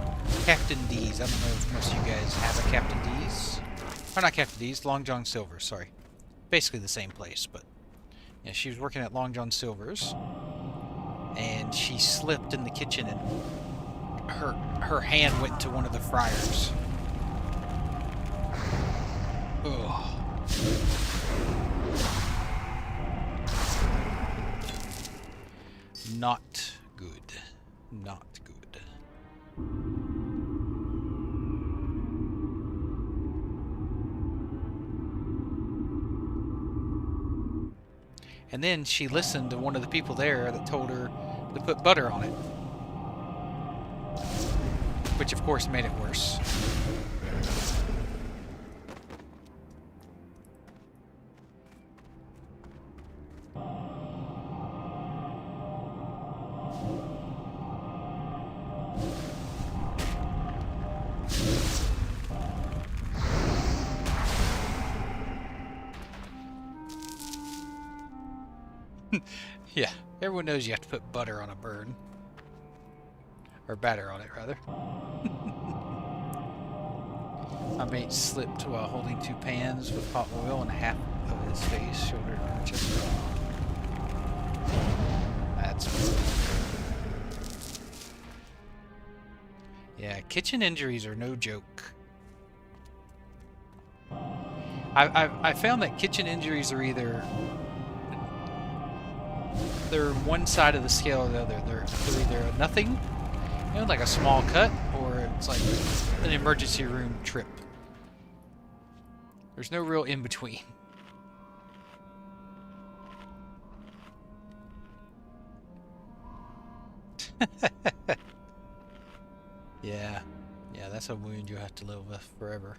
Captain D's. I don't know if most of you guys have a Captain D's. Or not Captain D's, Long John Silver's, sorry. Basically the same place, but yeah, she was working at Long John Silver's, and she slipped in the kitchen, and her hand went to one of the fryers. Ugh. Not good. Not good. And then she listened to one of the people there that told her to put butter on it. Which of course made it worse. Yeah, everyone knows you have to put butter on a burn. Or batter on it, rather. My mate slipped while holding 2 pans with hot oil and half of his face, shoulder, and chest. That's... Yeah, kitchen injuries are no joke. I found that kitchen injuries are either... they're one side of the scale or the other. They're either a nothing, you know, like a small cut, or it's like an emergency room trip. There's no real in between. Yeah, that's a wound you have to live with forever.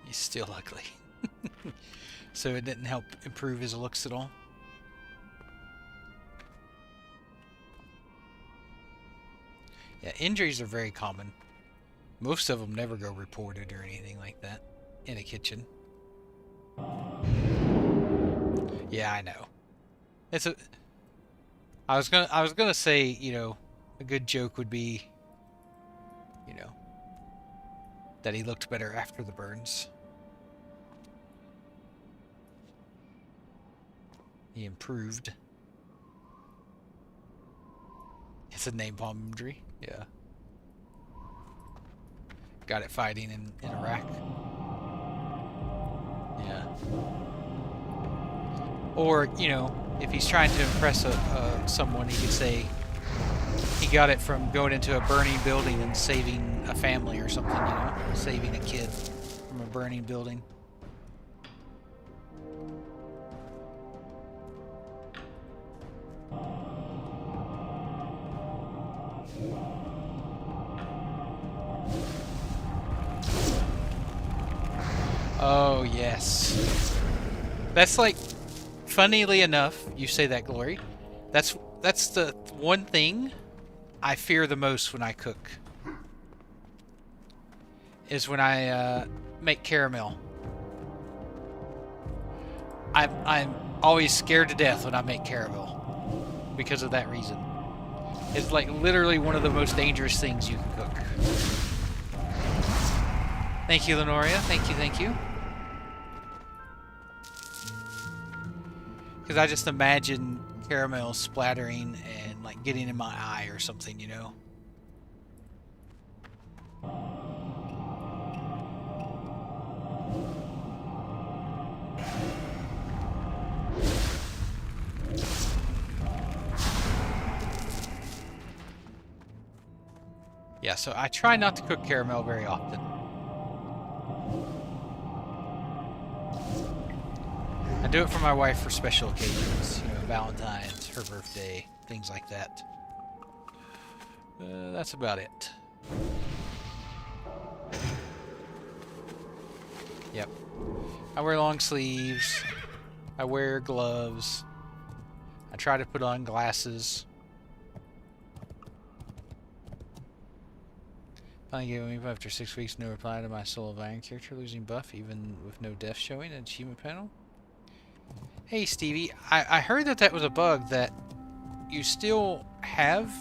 He's still ugly. So it didn't help improve his looks at all. Yeah, injuries are very common. Most of them never go reported or anything like that in a kitchen. Yeah, I know. It's a... I was gonna say, you know, a good joke would be that he looked better after the burns. He improved. It's a napalm injury. Yeah. Got it fighting in Iraq. Yeah. Or, you know, if he's trying to impress someone, he could say he got it from going into a burning building and saving a family or something, you know? Saving a kid from a burning building. Oh, yes. That's like, funnily enough, you say that, Glory. That's the one thing I fear the most when I cook. Is when I make caramel. I'm always scared to death when I make caramel. Because of that reason. It's like literally one of the most dangerous things you can cook. Thank you, Lenoria. Thank you, thank you. Because I just imagine caramel splattering and like getting in my eye or something, you know? Yeah, so I try not to cook caramel very often. I do it for my wife for special occasions, you know, Valentine's, her birthday, things like that. That's about it. Yep. I wear long sleeves. I wear gloves. I try to put on glasses. Finally gave me after 6 weeks, no reply to my Soul of Iron character losing buff, even with no death showing in achievement panel. Hey Stevie, I heard that was a bug that you still have.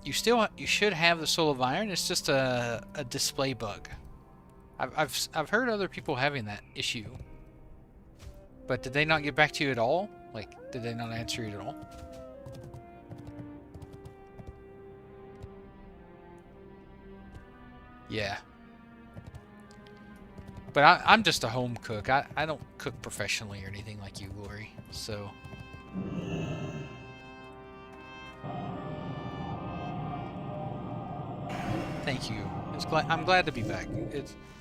You should have the Soul of Iron. It's just a display bug. I've heard other people having that issue. But did they not get back to you at all? Like, did they not answer you at all? Yeah. But I'm just a home cook. I don't cook professionally or anything like you, Glory. So... Thank you. I'm glad to be back.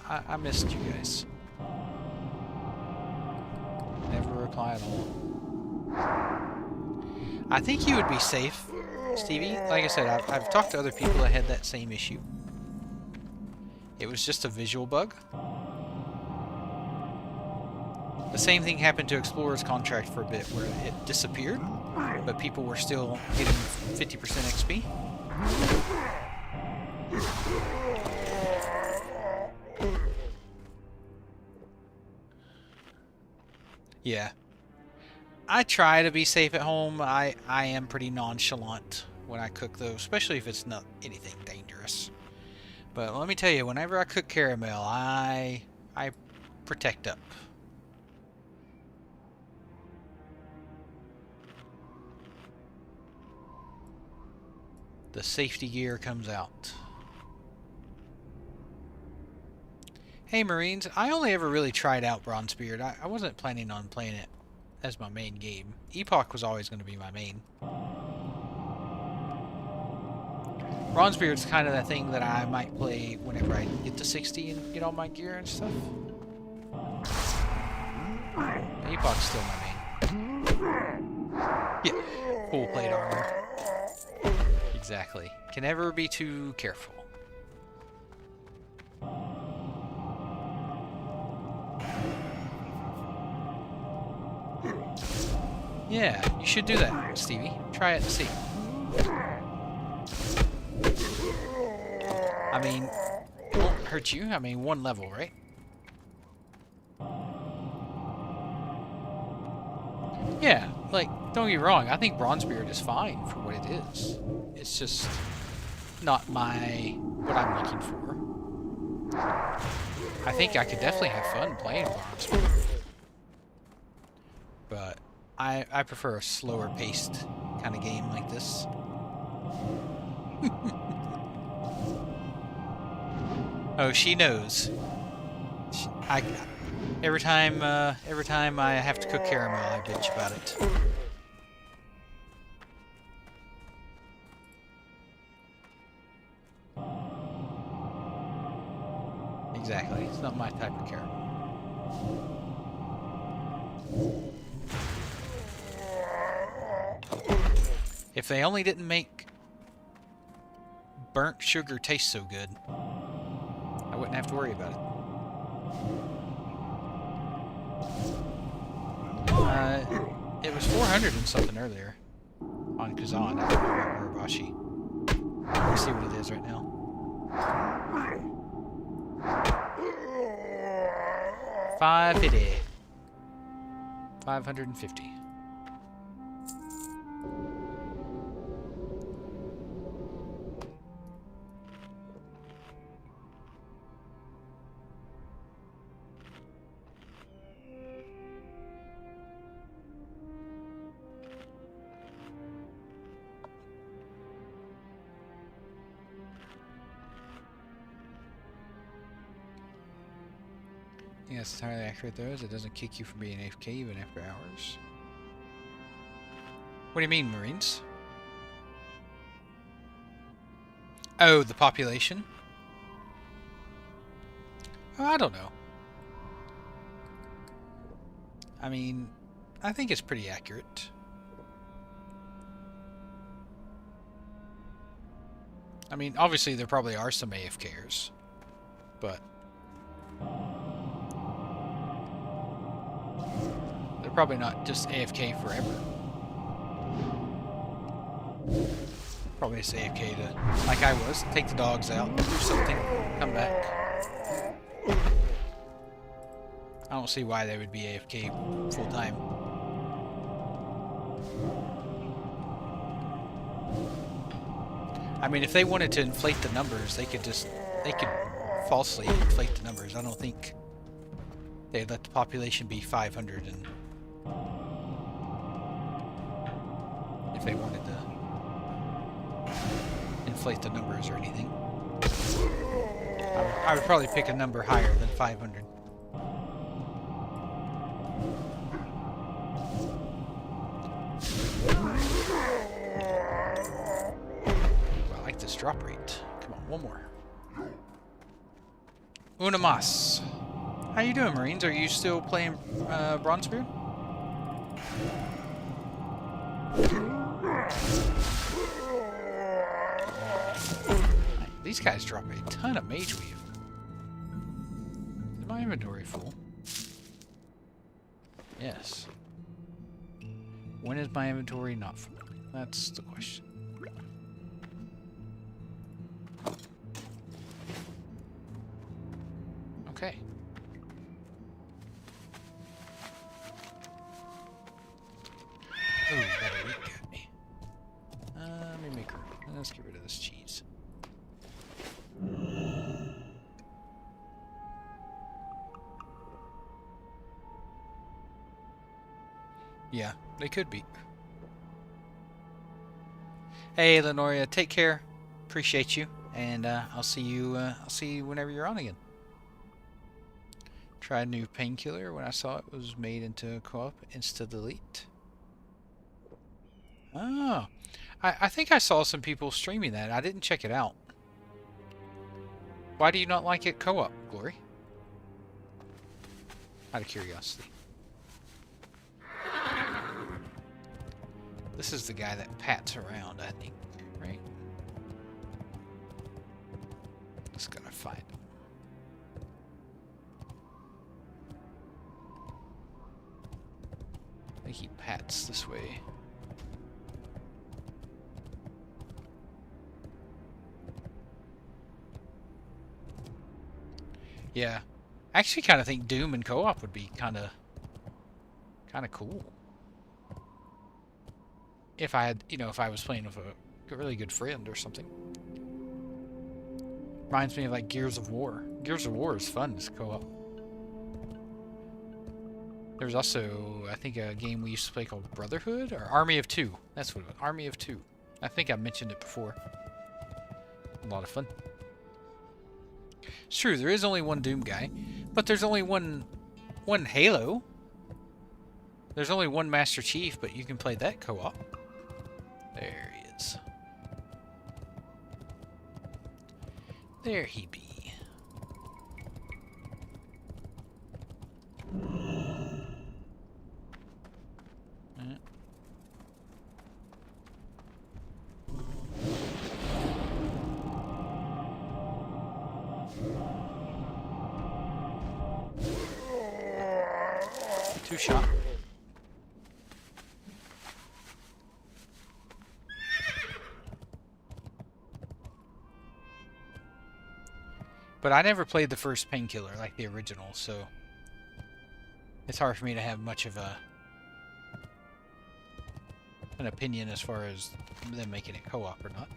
I missed you guys. Never reply at all. I think you would be safe, Stevie. Like I said, I've talked to other people that had that same issue. It was just a visual bug. The same thing happened to Explorer's Contract for a bit, where it disappeared, but people were still getting 50% XP. Yeah. I try to be safe at home. I am pretty nonchalant when I cook, though, especially if it's not anything dangerous. But let me tell you, whenever I cook caramel, I protect up. The safety gear comes out. Hey Marines, I only ever really tried out Bronzebeard. I wasn't planning on playing it as my main game. Epoch was always going to be my main. Bronzebeard's kind of the thing that I might play whenever I get to 60 and get all my gear and stuff. Epoch's still my main. Yeah, full plate armor. Exactly. Can never be too careful. Yeah, you should do that, Stevie. Try it and see. I mean, it won't hurt you. I mean, one level, right? Yeah, like, don't get me wrong. I think Bronzebeard is fine for what it is. It's just, not what I'm looking for. I think I could definitely have fun playing Bronze, but I prefer a slower paced kind of game like this. Oh, she knows. Every time I have to cook caramel, I bitch about it. Exactly. It's not my type of caramel. If they only didn't make burnt sugar taste so good, I wouldn't have to worry about it. It was 400 and something earlier on Kazan. I don't know about Murabashi. Let's see what it is right now. 550. 550. Yeah, it's entirely accurate though, as it doesn't kick you from being AFK even after hours. What do you mean, Marines? Oh, the population? Oh, I don't know. I mean, I think it's pretty accurate. I mean, obviously there probably are some AFKers, but they're probably not just AFK forever. Probably just AFK to, like I was, take the dogs out, do something, come back. I don't see why they would be AFK full time. I mean, if they wanted to inflate the numbers, they could falsely inflate the numbers. I don't think they'd let the population be 500 and if they wanted to inflate the numbers or anything. I would probably pick a number higher than 500. I like this drop rate. Come on, one more. Una mas. How you doing, Marines? Are you still playing Bronzebeard? These guys drop a ton of mage weave. Is my inventory full? Yes. When is my inventory not full? That's the question. Okay. Ooh, that elite got me. Let me make room. Let's get rid of this cheese. Yeah, they could be. Hey, Lenoria, take care. Appreciate you, and I'll see you. I'll see you whenever you're on again. Tried a new painkiller when I saw it was made into co-op insta-delete. Oh, I think I saw some people streaming that. I didn't check it out. Why do you not like it co-op, Glory? Out of curiosity. This is the guy that pats around, I think, right? Just gotta find him. I think he pats this way. Yeah. I actually kind of think Doom and co-op would be kind of cool. If I had, if I was playing with a really good friend or something. Reminds me of like Gears of War. Gears of War is fun as co-op. There's also, I think, a game we used to play called Brotherhood or Army of Two. That's what it was. Army of Two. I think I mentioned it before. A lot of fun. It's true, there is only one Doom guy, but there's only one Halo. There's only one Master Chief, but you can play that co-op. There he is. There he be. Two shot. But I never played the first Painkiller, like the original, so it's hard for me to have much of an opinion as far as them making it co-op or not.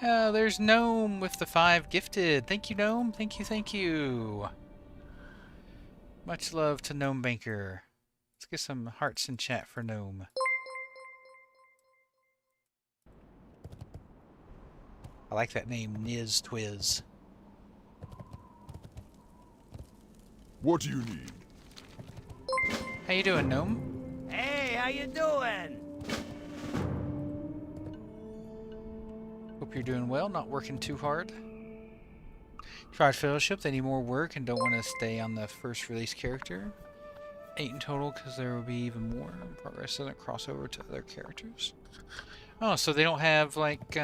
Oh, there's Gnome with the 5 gifted. Thank you, Gnome. Thank you, thank you. Much love to Gnome Banker. Let's get some hearts in chat for Gnome. I like that name, Niz Twiz. What do you need? How you doing, Gnome? Hey, how you doing? Hope you're doing well, not working too hard. Tried Fellowship, they need more work and don't want to stay on the first release character. 8 in total because there will be even more. Progress doesn't cross over to other characters. Oh, so they don't have like,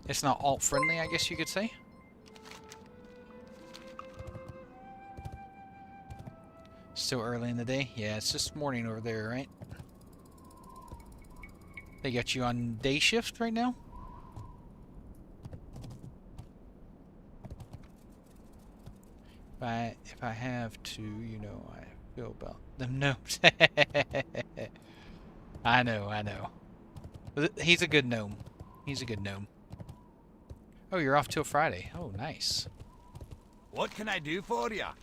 it's not alt friendly, I guess you could say. Still early in the day? Yeah, it's just morning over there, right? They got you on day shift right now? If I have to, you know, I feel about them gnomes. I know. He's a good gnome. He's a good gnome. Oh, you're off till Friday. Oh, nice. What can I do for ya?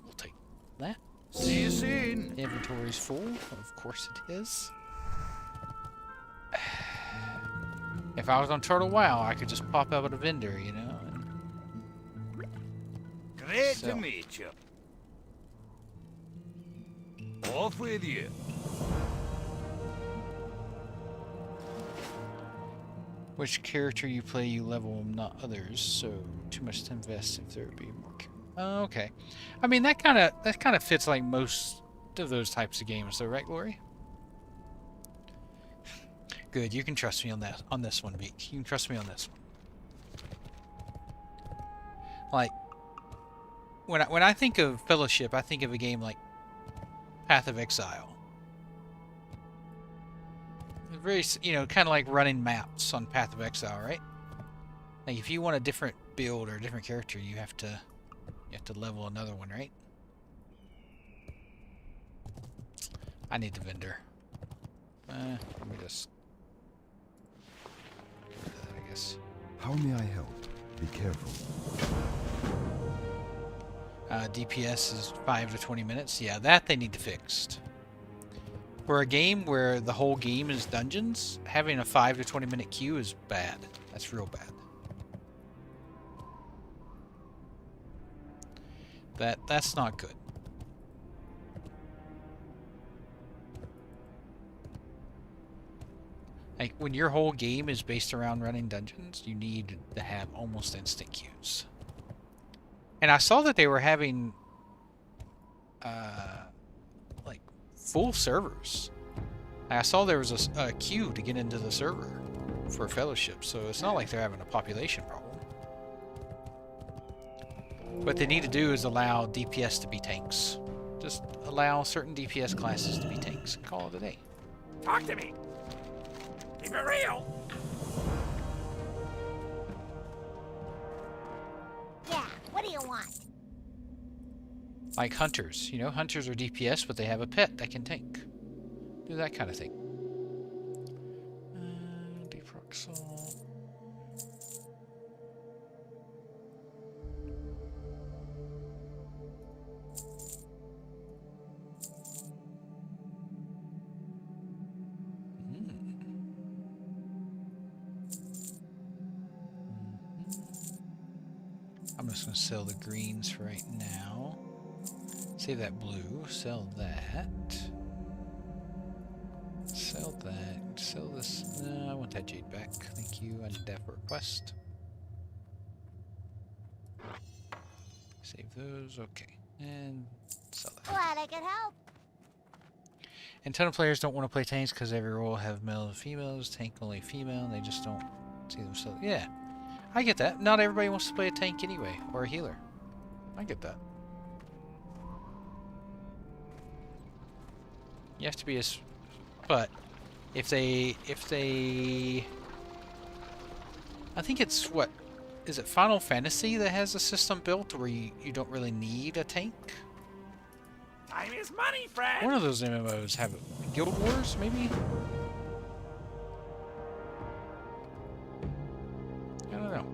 We'll take that. See you soon. Inventory's full. Of course it is. If I was on Turtle WoW, I could just pop up at a vendor, you know? Great So. to meet you. Off with you. Which character you play, you level them, not others. So too much to invest if there would be more. Oh, okay. I mean that kind of fits like most of those types of games, though, right, Glory? Good. You can trust me on this one, Beak. You can trust me on this one. Like when I think of Fellowship, I think of a game like Path of Exile. Very, you know, kind of like running maps on Path of Exile, right? Like if you want a different build or a different character, you have to level another one, right? I need the vendor. Let me just get rid of that, I guess. How may I help? Be careful. DPS is 5 to 20 minutes. Yeah, that they need to fix. For a game where the whole game is dungeons, having a 5 to 20 minute queue is bad. That's real bad. That's not good. Like when your whole game is based around running dungeons, you need to have almost instant queues. And I saw that they were having like full servers. I saw there was a queue to get into the server for Fellowship, so it's not like they're having a population problem. What they need to do is allow DPS to be tanks. Just allow certain DPS classes to be tanks and call it a day. Talk to me. Keep it real. want? Like hunters. You know, hunters are DPS, but they have a pet that can tank. Do that kind of thing. Deproxol. I'm just going to sell the greens for right now. Save that blue. Sell that. Sell that. Sell this. No, I want that jade back. Thank you. I did that for request. Save those. Okay. And sell that. Glad I could help. And ton of players don't want to play tanks because every role have male and females. Tank only female. And they just don't see themselves. Yeah. I get that. Not everybody wants to play a tank anyway, or a healer. I get that. You have to be as... But, if they... I think it's, what? Is it Final Fantasy that has a system built where you don't really need a tank? Time is money, friend. One of those MMOs have it. Guild Wars, maybe? I don't know.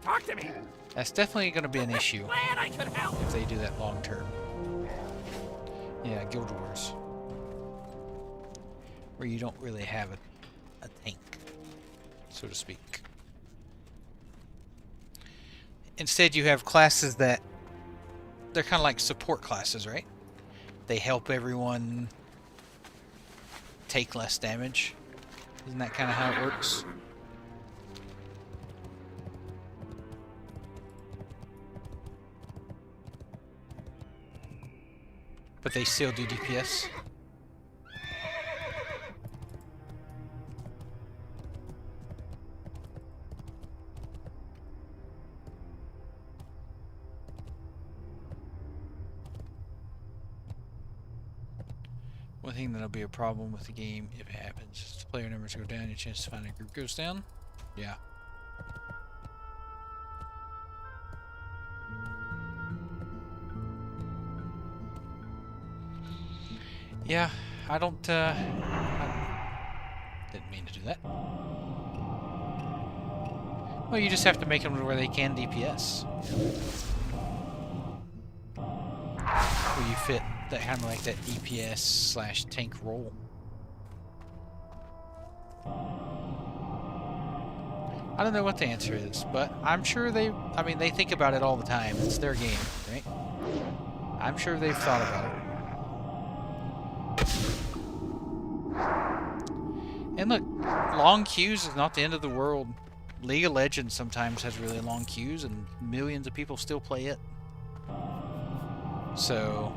Talk to me. That's definitely going to be an issue Glad I could help. if they do that long term. Yeah, Guild Wars. Where you don't really have a tank, so to speak. Instead, you have classes that... They're kind of like support classes, right? They help everyone take less damage. Isn't that kind of how it works? But they still do DPS. One thing that'll be a problem with the game if it happens is the player numbers go down, your chance to find a group goes down. Yeah. Yeah, I didn't mean to do that. Well, you just have to make them where they can DPS. Where you fit that kind of like that DPS slash tank role. I don't know what the answer is, but I'm sure they think about it all the time. It's their game, right? I'm sure they've thought about it. And look, long queues is not the end of the world. League of Legends sometimes has really long queues and millions of people still play it. So...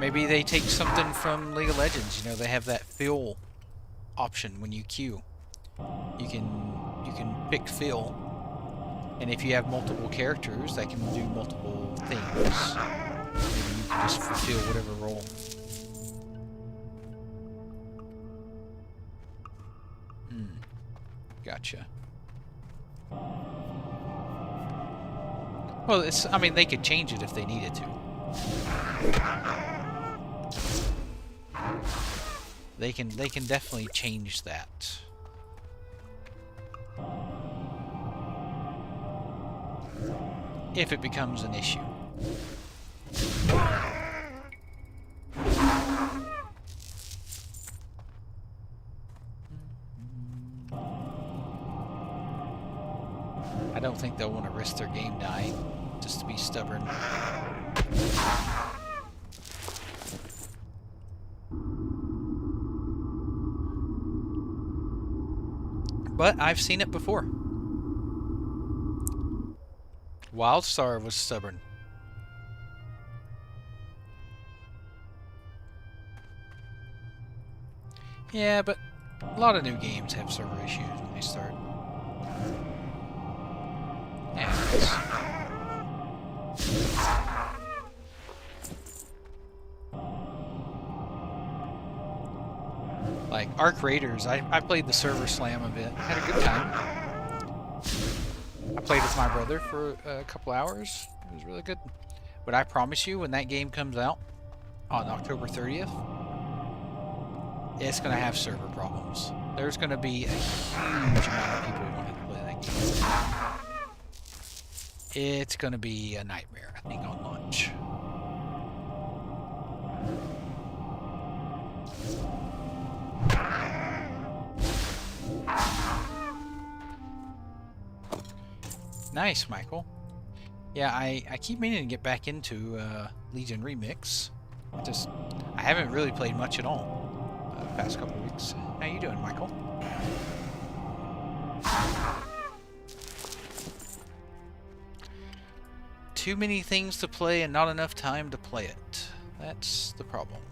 maybe they take something from League of Legends. You know, they have that fill option when you queue. You can pick fill. And if you have multiple characters that can do multiple things, maybe you can just fulfill whatever role. Gotcha. Well, they could change it if they needed to. They can definitely change that. If it becomes an issue. I don't think they'll want to risk their game dying just to be stubborn. But I've seen it before. Wildstar was stubborn. Yeah, but a lot of new games have server issues when they start. Happens. Like Arc Raiders, I played the server slam a bit. Had a good time. I played with my brother for a couple hours. It was really good. But I promise you, when that game comes out on October 30th, it's going to have server problems. There's going to be a huge amount of people wanting to play that game. It's going to be a nightmare, I think, on launch. Nice, Michael. Yeah, I keep meaning to get back into Legion Remix. I haven't really played much at all the past couple weeks. How you doing, Michael? Too many things to play and not enough time to play it. That's the problem.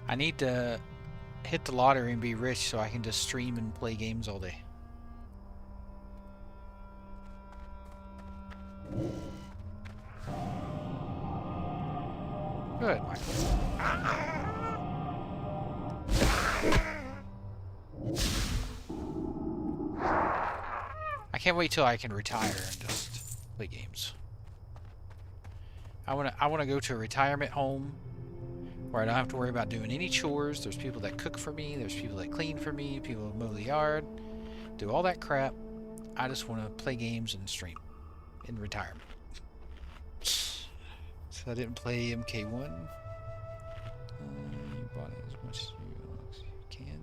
I need to hit the lottery and be rich so I can just stream and play games all day. Good, Michael. I can't wait till I can retire and just play games. I wanna go to a retirement home where I don't have to worry about doing any chores. There's people that cook for me, there's people that clean for me, people that mow the yard, do all that crap. I just want to play games and stream in retirement. So I didn't play MK1. You bought it as much as you can.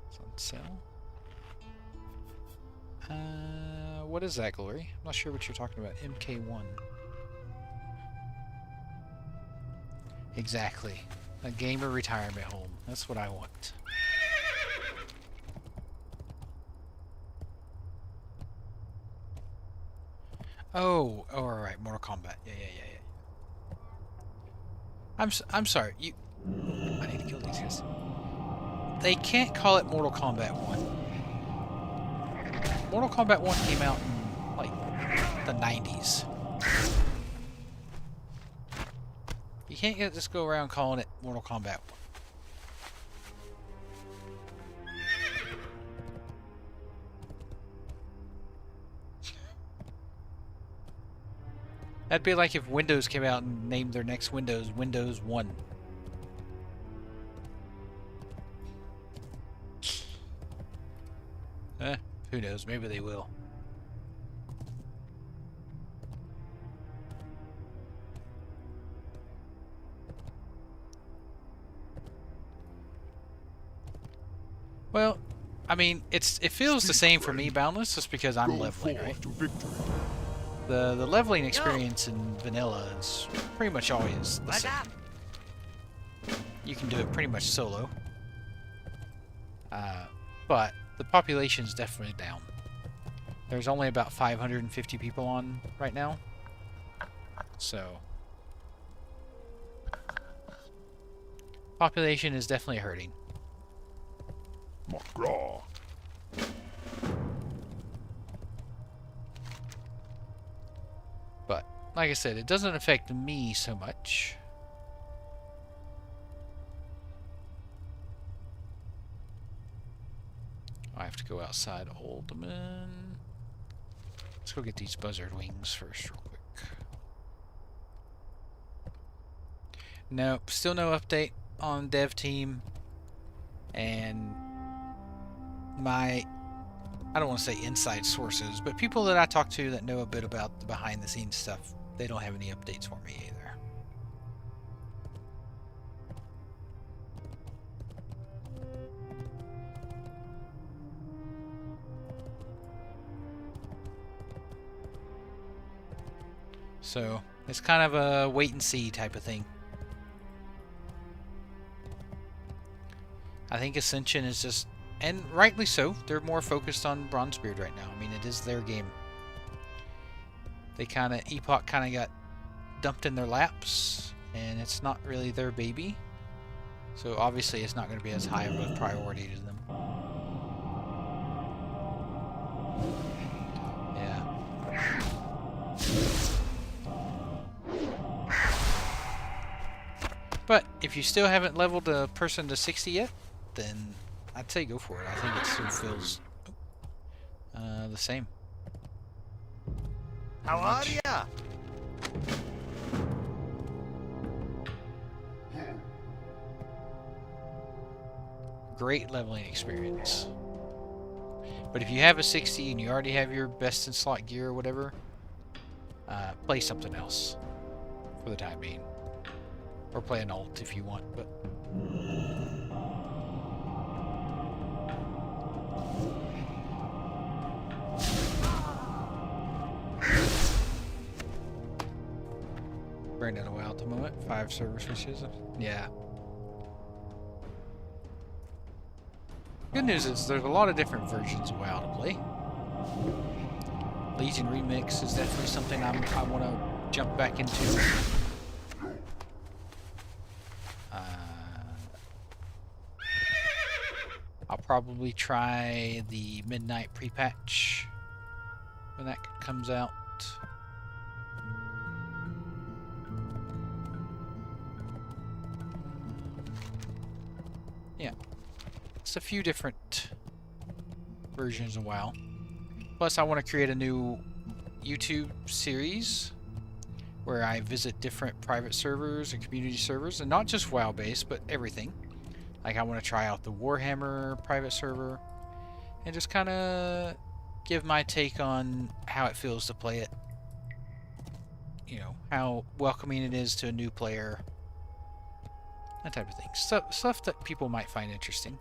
It's on sale. What is that, Glory? I'm not sure what you're talking about. MK1. Exactly. A gamer retirement home. That's what I want. Oh, alright. Mortal Kombat. Yeah. I'm sorry. I need to kill these guys. They can't call it Mortal Kombat 1. Mortal Kombat 1 came out in, like, the 90s. You can't just go around calling it Mortal Kombat 1. That'd be like if Windows came out and named their next Windows 1. Who knows? Maybe they will. Well, I mean, it feels the same for me, Boundless, just because I'm leveling, right? The leveling experience in vanilla is pretty much always the same. You can do it pretty much solo. But the population's definitely down. There's only about 550 people on right now. So population is definitely hurting. McGraw. But like I said, it doesn't affect me so much. I have to go outside Oldman. Let's go get these buzzard wings first real quick. Nope, still no update on dev team. And I don't want to say inside sources, but people that I talk to that know a bit about the behind the scenes stuff, they don't have any updates for me either. So it's kind of a wait and see type of thing. I think Ascension is just, and rightly so, they're more focused on Bronzebeard right now. I mean, it is their game. They Epoch kind of got dumped in their laps, and it's not really their baby. So obviously it's not going to be as high of a priority to them. But if you still haven't leveled a person to 60 yet, then I'd say go for it. I think it still feels the same. How are ya? Great leveling experience. But if you have a 60 and you already have your best in slot gear or whatever, play something else for the time being. Or play an alt if you want, but... Ran out of WoW at the moment. 5 server switches. Yeah. Good news is there's a lot of different versions of WoW to play. Legion Remix is definitely something I want to jump back into. I'll probably try the Midnight pre-patch when that comes out. Yeah. It's a few different versions of WoW. Plus, I want to create a new YouTube series where I visit different private servers and community servers, and not just WoW-based, but everything. Like, I want to try out the Warhammer private server and just kind of give my take on how it feels to play it. You know, how welcoming it is to a new player. That type of thing. Stuff that people might find interesting.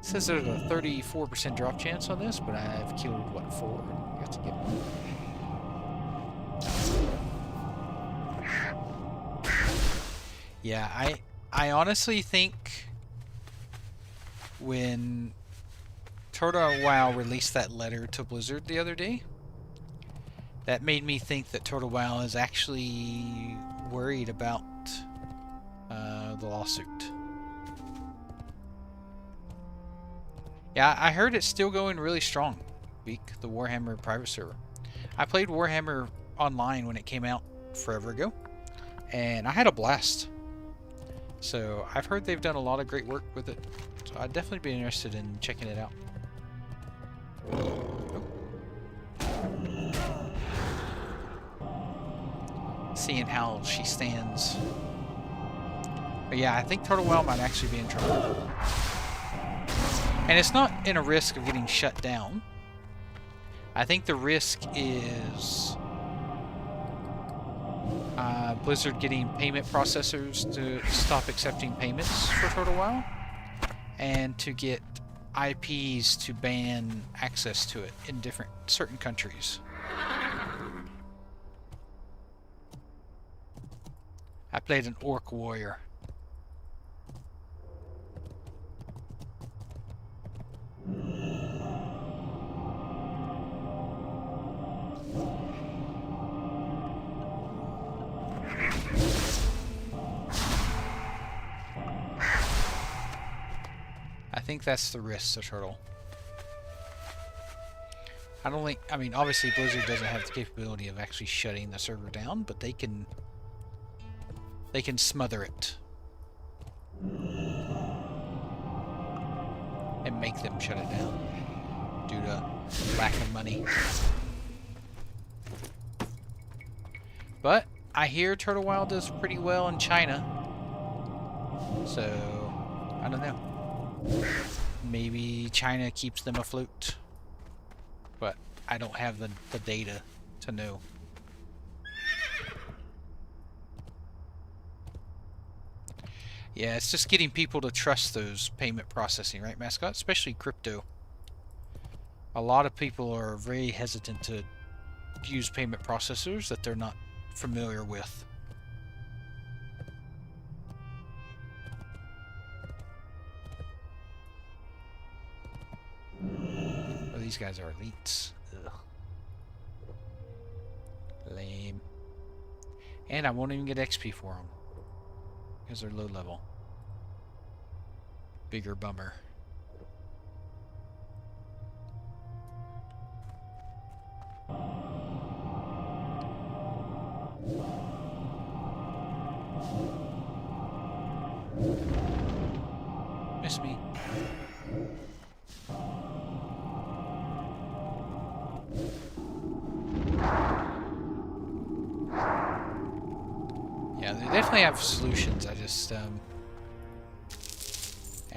It says there's a 34% drop chance on this, but I've killed, what, 4? You have to get one. Yeah, I honestly think when Total WoW released that letter to Blizzard the other day, that made me think that Total WoW is actually worried about the lawsuit. Yeah, I heard it's still going really strong. The Warhammer private server. I played Warhammer online when it came out forever ago, and I had a blast. So I've heard they've done a lot of great work with it. So I'd definitely be interested in checking it out. Seeing how she stands. But yeah, I think Total WoW might actually be in trouble. And it's not in a risk of getting shut down. I think the risk is Blizzard getting payment processors to stop accepting payments for Total WoW, and to get IPs to ban access to it in certain countries. I played an Orc Warrior. I think that's the risk to Turtle. I don't think, I mean, obviously Blizzard doesn't have the capability of actually shutting the server down, but they can smother it and make them shut it down due to lack of money. But I hear Turtle WoW does pretty well in China, so I don't know. Maybe China keeps them afloat, but I don't have the data to know. Yeah, it's just getting people to trust those payment processing, right, Mascot? Especially crypto. A lot of people are very hesitant to use payment processors that they're not familiar with. Oh, these guys are elites. Ugh. Lame. And I won't even get XP for them because they're low level. Bigger bummer. excuse me. Yeah, they definitely have solutions. I just, and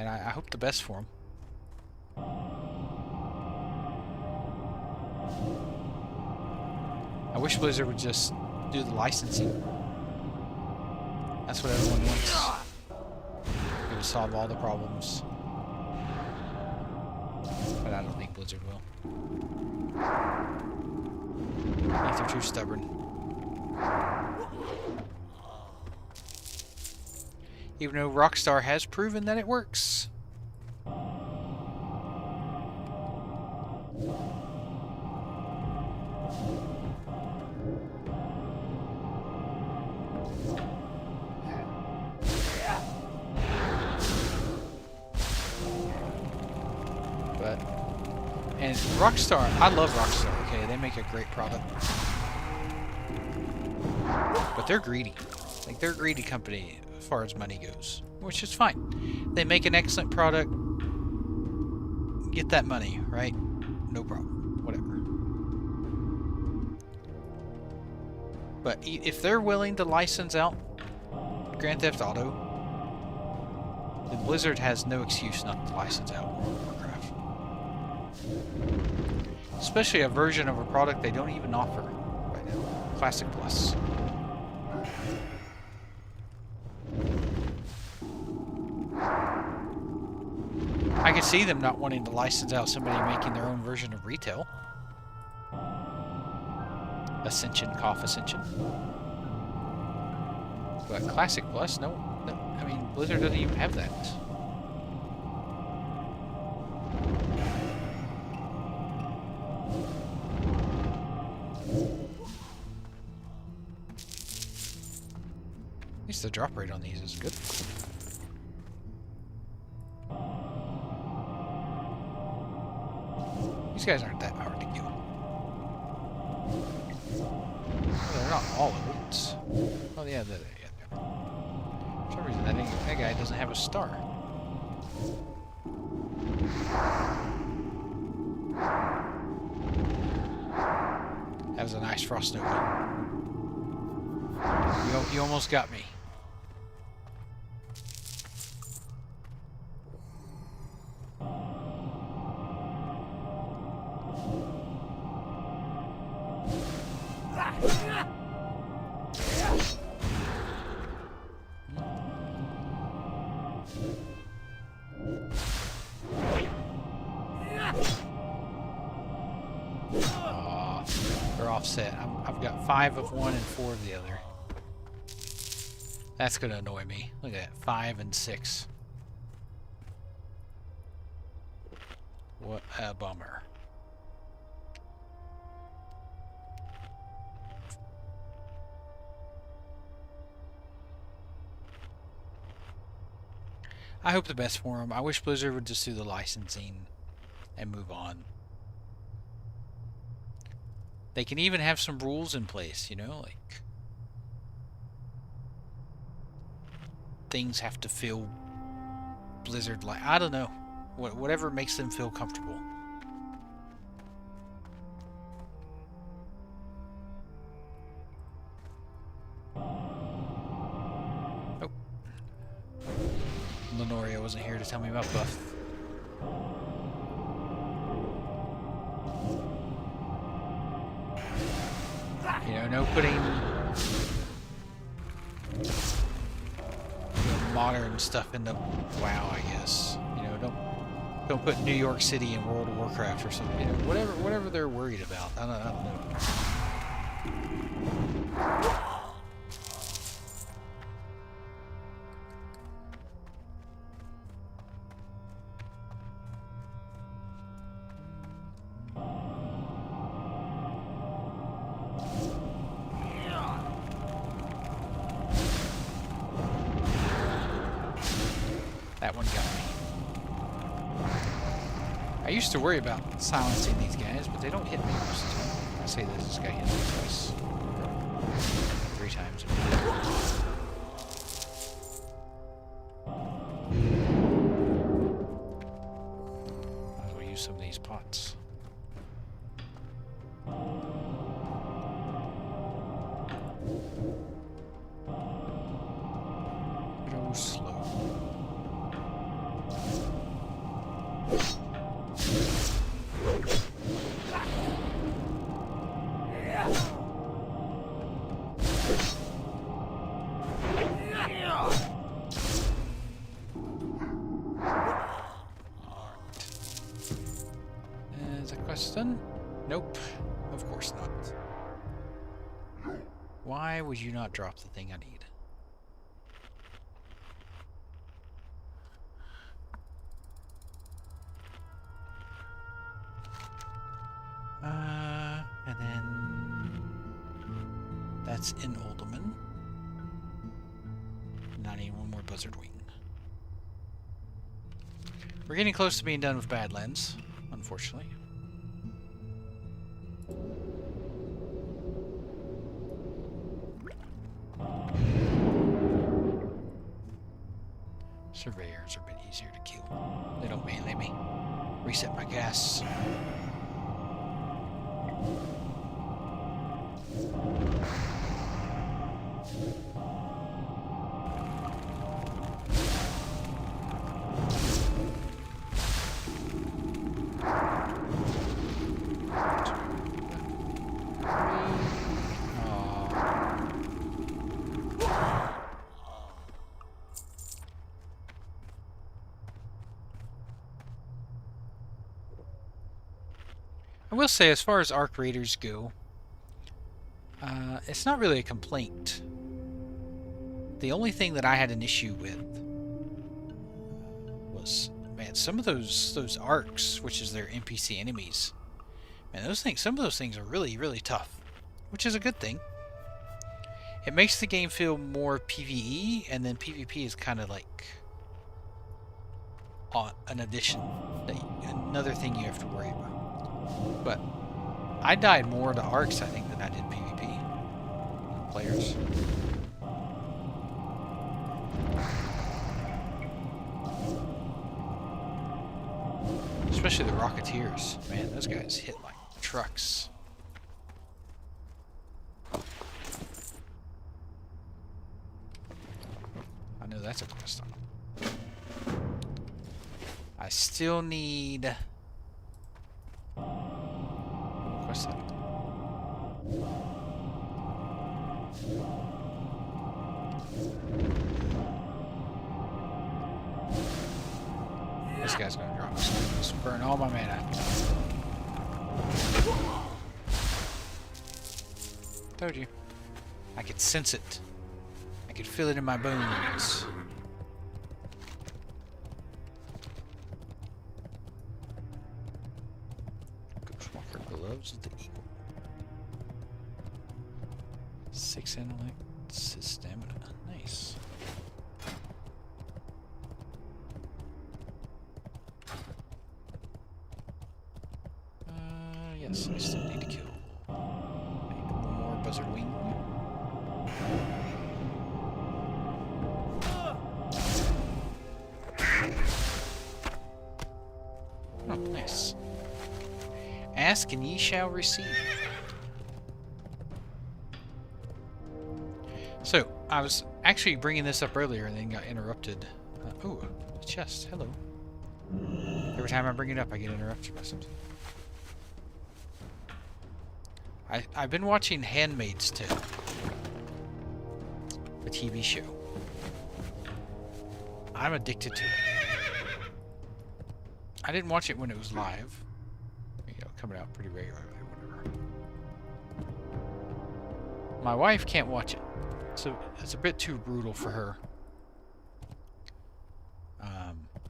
I hope the best for them. I wish Blizzard would just do the licensing. That's what everyone wants. It would solve all the problems. But I don't think Blizzard will. I think they're too stubborn. Even though Rockstar has proven that it works. And Rockstar, I love Rockstar, okay? They make a great product. But they're greedy. Like, they're a greedy company as far as money goes. Which is fine. They make an excellent product. Get that money, right? No problem. Whatever. But if they're willing to license out Grand Theft Auto, then Blizzard has no excuse not to license out World of Warcraft. Especially a version of a product they don't even offer right now. Classic Plus. I could see them not wanting to license out somebody making their own version of retail. Ascension, Cough Ascension. But Classic Plus, no. I mean, Blizzard doesn't even have that. At least the drop rate on these is good. These guys aren't that hard to kill. Well, they're not all of it. Oh yeah, they are. For some reason, that guy doesn't have a star. That was a nice Frost Nova. You almost got me. They're offset. I've got 5 of one and 4 of the other. That's gonna annoy me. Look at that, 5 and 6. What a bummer. I hope the best for them. I wish Blizzard would just do the licensing and move on. They can even have some rules in place, you know, like things have to feel Blizzard like. I don't know. Whatever makes them feel comfortable. Oh. Lenoria wasn't here to tell me about Buff. You know, no putting modern stuff into WoW, I guess. You know, don't put New York City in World of Warcraft or something. You know, whatever they're worried about. I don't know. That one got me. I used to worry about silencing these guys, but they don't hit me most of the time. I say this guy hit me twice. 3 times. Of course not. Why would you not drop the thing I need? And then that's in Olderman. Now I need one more Buzzard Wing. We're getting close to being done with Badlands, unfortunately. Surveyors are a bit easier to kill. They don't melee me. Reset my gas. I will say, as far as arc raiders go, it's not really a complaint. The only thing that I had an issue with was, man, some of those arcs, which is their NPC enemies, man, some of those things are really, really tough, which is a good thing. It makes the game feel more PvE, and then PvP is kind of like an addition, another thing you have to worry about. But I died more to arcs, I think, than I did PvP players. Especially the Rocketeers. Man, those guys hit like trucks. I know that's a quest on. I still need... Quest on. This guy's gonna drop. Just burn all my mana. Told you. I could sense it. I could feel it in my bones. Walker gloves of the eagle. 6 intellect, 6 stamina. Nice. Yes, I still need to kill. I need one more buzzard wing. Oh, nice. Ask and ye shall receive. So, I was actually bringing this up earlier and then got interrupted. Oh, a chest. Hello. Every time I bring it up, I get interrupted by something. I've been watching Handmaid's Tale, the TV show. I'm addicted to it. I didn't watch it when it was live, you know, coming out pretty regularly, whatever. My wife can't watch it, so it's a bit too brutal for her.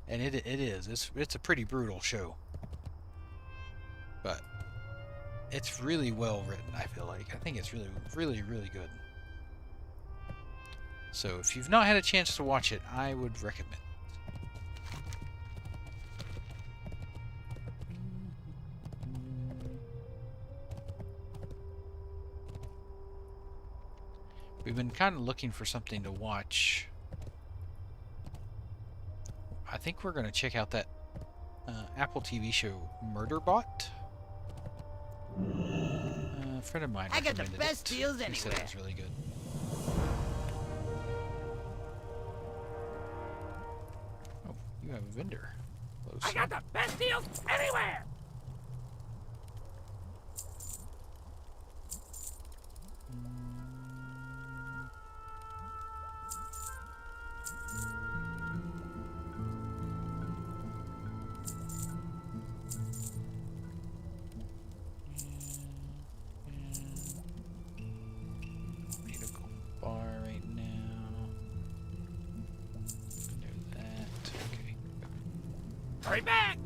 And it is. It's a pretty brutal show, but it's really well written, I feel like. I think it's really, really, really good. So if you've not had a chance to watch it, I would recommend. We've been kind of looking for something to watch. I think we're going to check out that Apple TV show, Murderbot. A friend of mine I got the recommended best it. deals He said it anywhere. was really good. Oh, you have a vendor. Hello, I sir. got the best deals anywhere. Hurry back!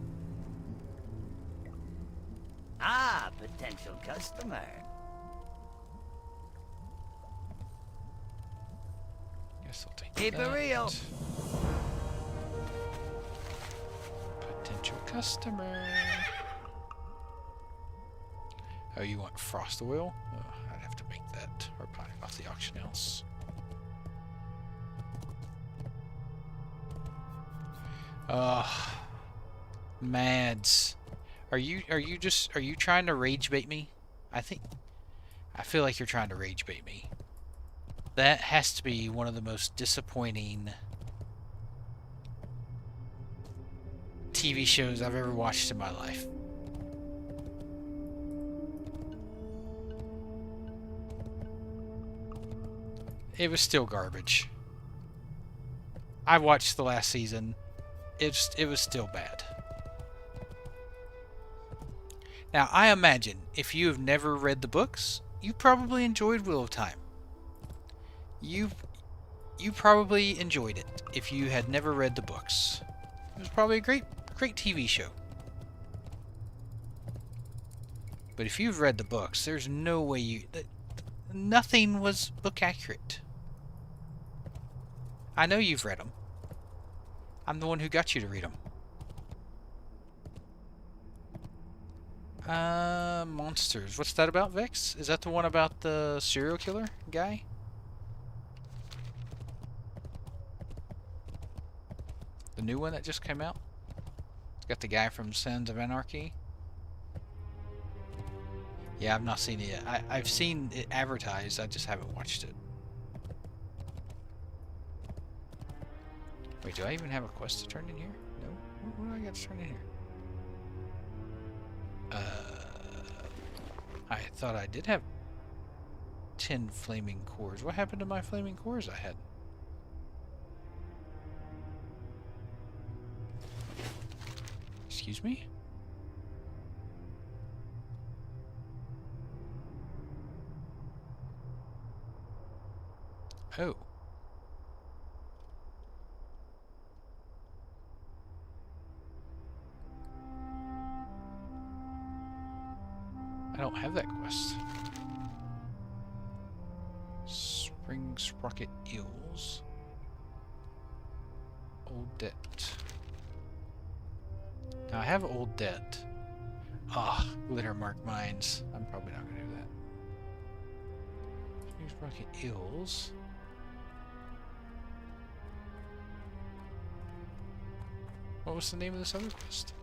Ah, potential customer. Guess I'll take Keep it that. real. Potential customer. Oh, you want frost oil? Oh, I'd have to make that, or buy it off the auction house. Mads, are you trying to rage bait me? I feel like you're trying to rage bait me. That has to be one of the most disappointing TV shows I've ever watched in my life. It was still garbage. I watched the last season. It was still bad. Now, I imagine if you have never read the books, you probably enjoyed Wheel of Time. You probably enjoyed it if you had never read the books. It was probably a great TV show. But if you've read the books, there's no way nothing was book accurate. I know you've read them. I'm the one who got you to read them. Monsters. What's that about, Vex? Is that the one about the serial killer guy? The new one that just came out? It's got the guy from Sons of Anarchy. Yeah, I've not seen it yet. I've seen it advertised, I just haven't watched it. Wait, do I even have a quest to turn in here? No? What do I got to turn in here? I thought I did have 10 flaming cores. What happened to my flaming cores I had? Excuse me? Oh. I don't have that quest. Spring Sprocket Eels. Old Debt. Now I have Old Debt. Ah, Glitter Mark Mines. I'm probably not going to do that. Spring Sprocket Eels. What was the name of this other quest?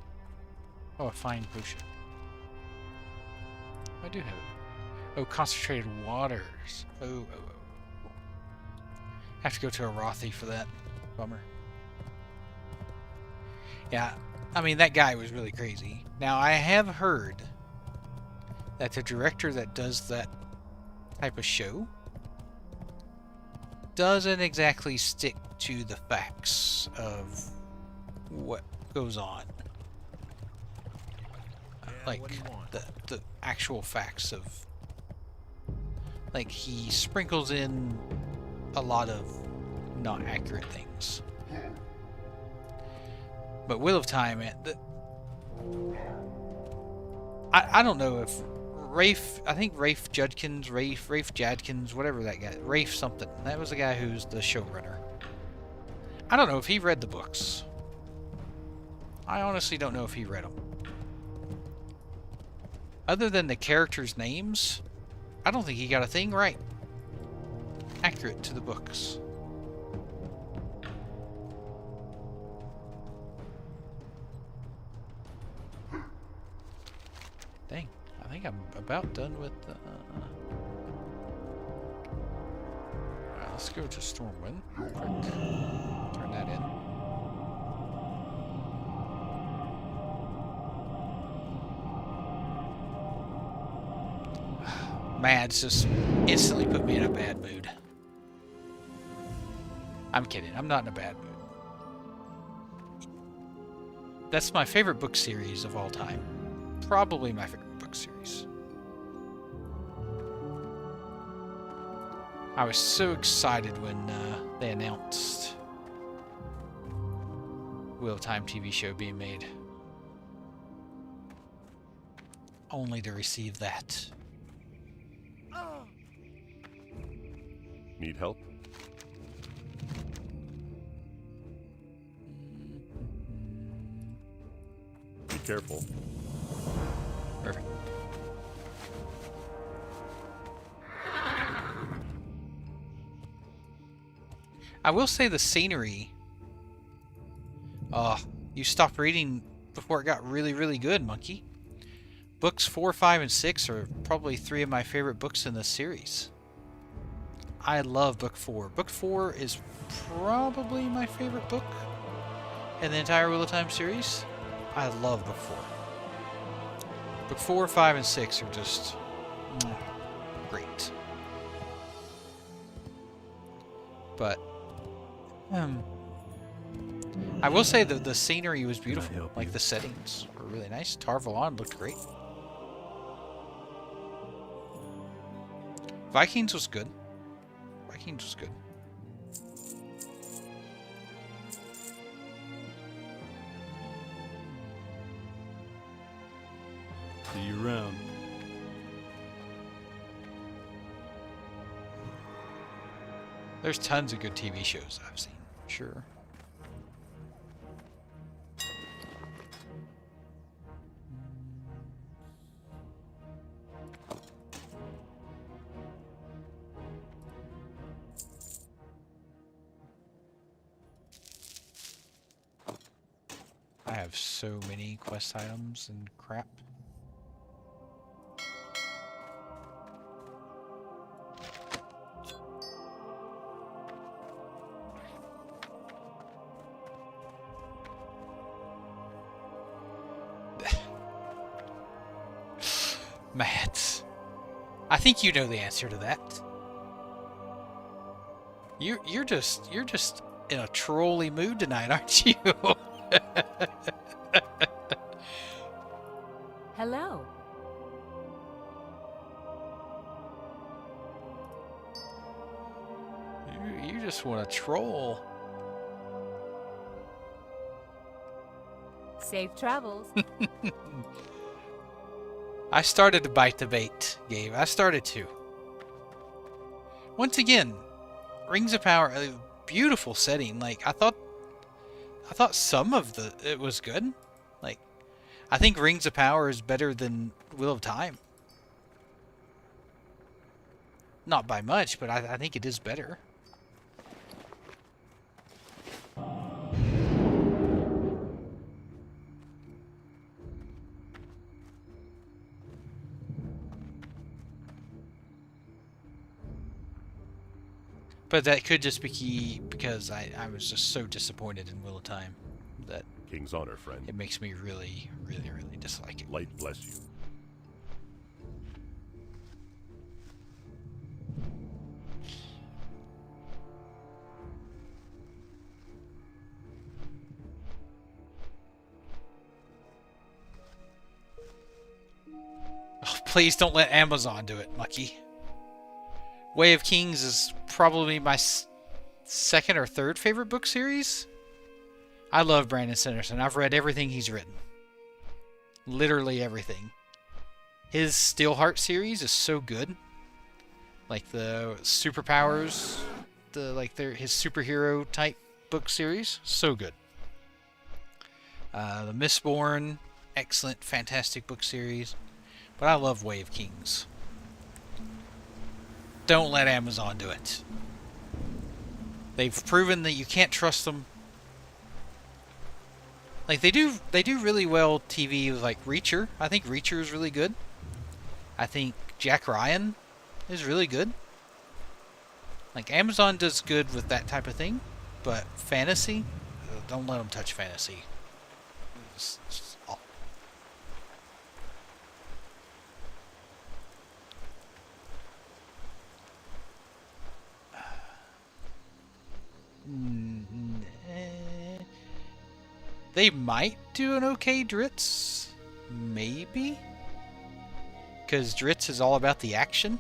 Oh, a fine potion. I do have it. Oh, concentrated waters. Oh. Have to go to a Rothy for that. Bummer. Yeah, I mean, that guy was really crazy. Now, I have heard that the director that does that type of show doesn't exactly stick to the facts of what goes on. Like the actual facts of, like, he sprinkles in a lot of not accurate things. But Wheel of Time, I don't know if I think Rafe Jadkins, whatever that guy, Rafe something. That was the guy who's the showrunner. I don't know if he read the books. I honestly don't know if he read them. Other than the characters' names, I don't think he got a thing right. Accurate to the books. Dang, I think I'm about done with the... Alright, let's go to Stormwind. Quick. Turn that in. Mads just instantly put me in a bad mood. I'm kidding. I'm not in a bad mood. That's my favorite book series of all time. Probably my favorite book series. I was so excited when they announced Wheel of Time TV show being made. Only to receive that. Need help? Be careful. Perfect. I will say the scenery. You stopped reading before it got really, really good, Monkey. Books 4, 5, and 6 are probably 3 of my favorite books in this series. I love Book 4. Book 4 is probably my favorite book in the entire Wheel of Time series. I love Book 4. Book 4, 5, and 6 are just great. But I will say that the scenery was beautiful. Like the settings were really nice. Tar Valon looked great. Vikings was good. Vikings was good. See you around. There's tons of good TV shows I've seen, sure. I have so many quest items and crap. Matt, I think you know the answer to that. You're just in a trolly mood tonight, aren't you? Hello. You just want to troll. Safe travels. I started to bite the bait, Gabe. I started to. Once again, Rings of Power, a beautiful setting. Like I thought some of it was good. Like I think Rings of Power is better than Wheel of Time. Not by much, but I think it is better. But that could just be because I was just so disappointed in Wheel of Time that King's honor, friend. it makes me really, really, really dislike it. Light bless you. Oh, please don't let Amazon do it, Mucky. Way of Kings is probably my second or third favorite book series. I love Brandon Sanderson. I've read everything he's written. Literally everything. His Steelheart series is so good. Like the superpowers, his superhero type book series, so good. The Mistborn, excellent, fantastic book series. But I love Way of Kings. Don't let Amazon do it. They've proven that you can't trust them. Like they do really well TV with like Reacher. I think Reacher is really good. I think Jack Ryan is really good. Like Amazon does good with that type of thing, but fantasy, don't let them touch fantasy. It's awful. They might do an okay Dritz. Maybe. Because Dritz is all about the action.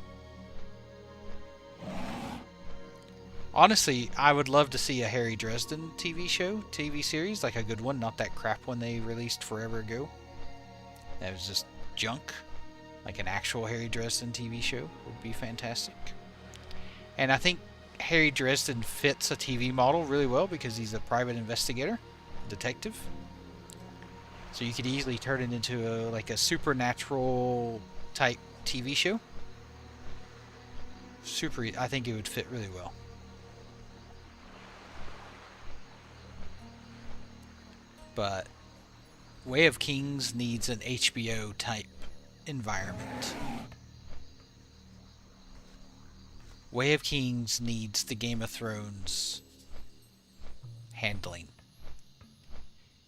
Honestly, I would love to see a Harry Dresden TV series, like a good one, not that crap one they released forever ago. That was just junk. Like an actual Harry Dresden TV show would be fantastic. And I think Harry Dresden fits a TV model really well because he's a private investigator, detective. So you could easily turn it into like a supernatural type TV show. I think it would fit really well. But Way of Kings needs an HBO type environment. Way of Kings needs the Game of Thrones handling.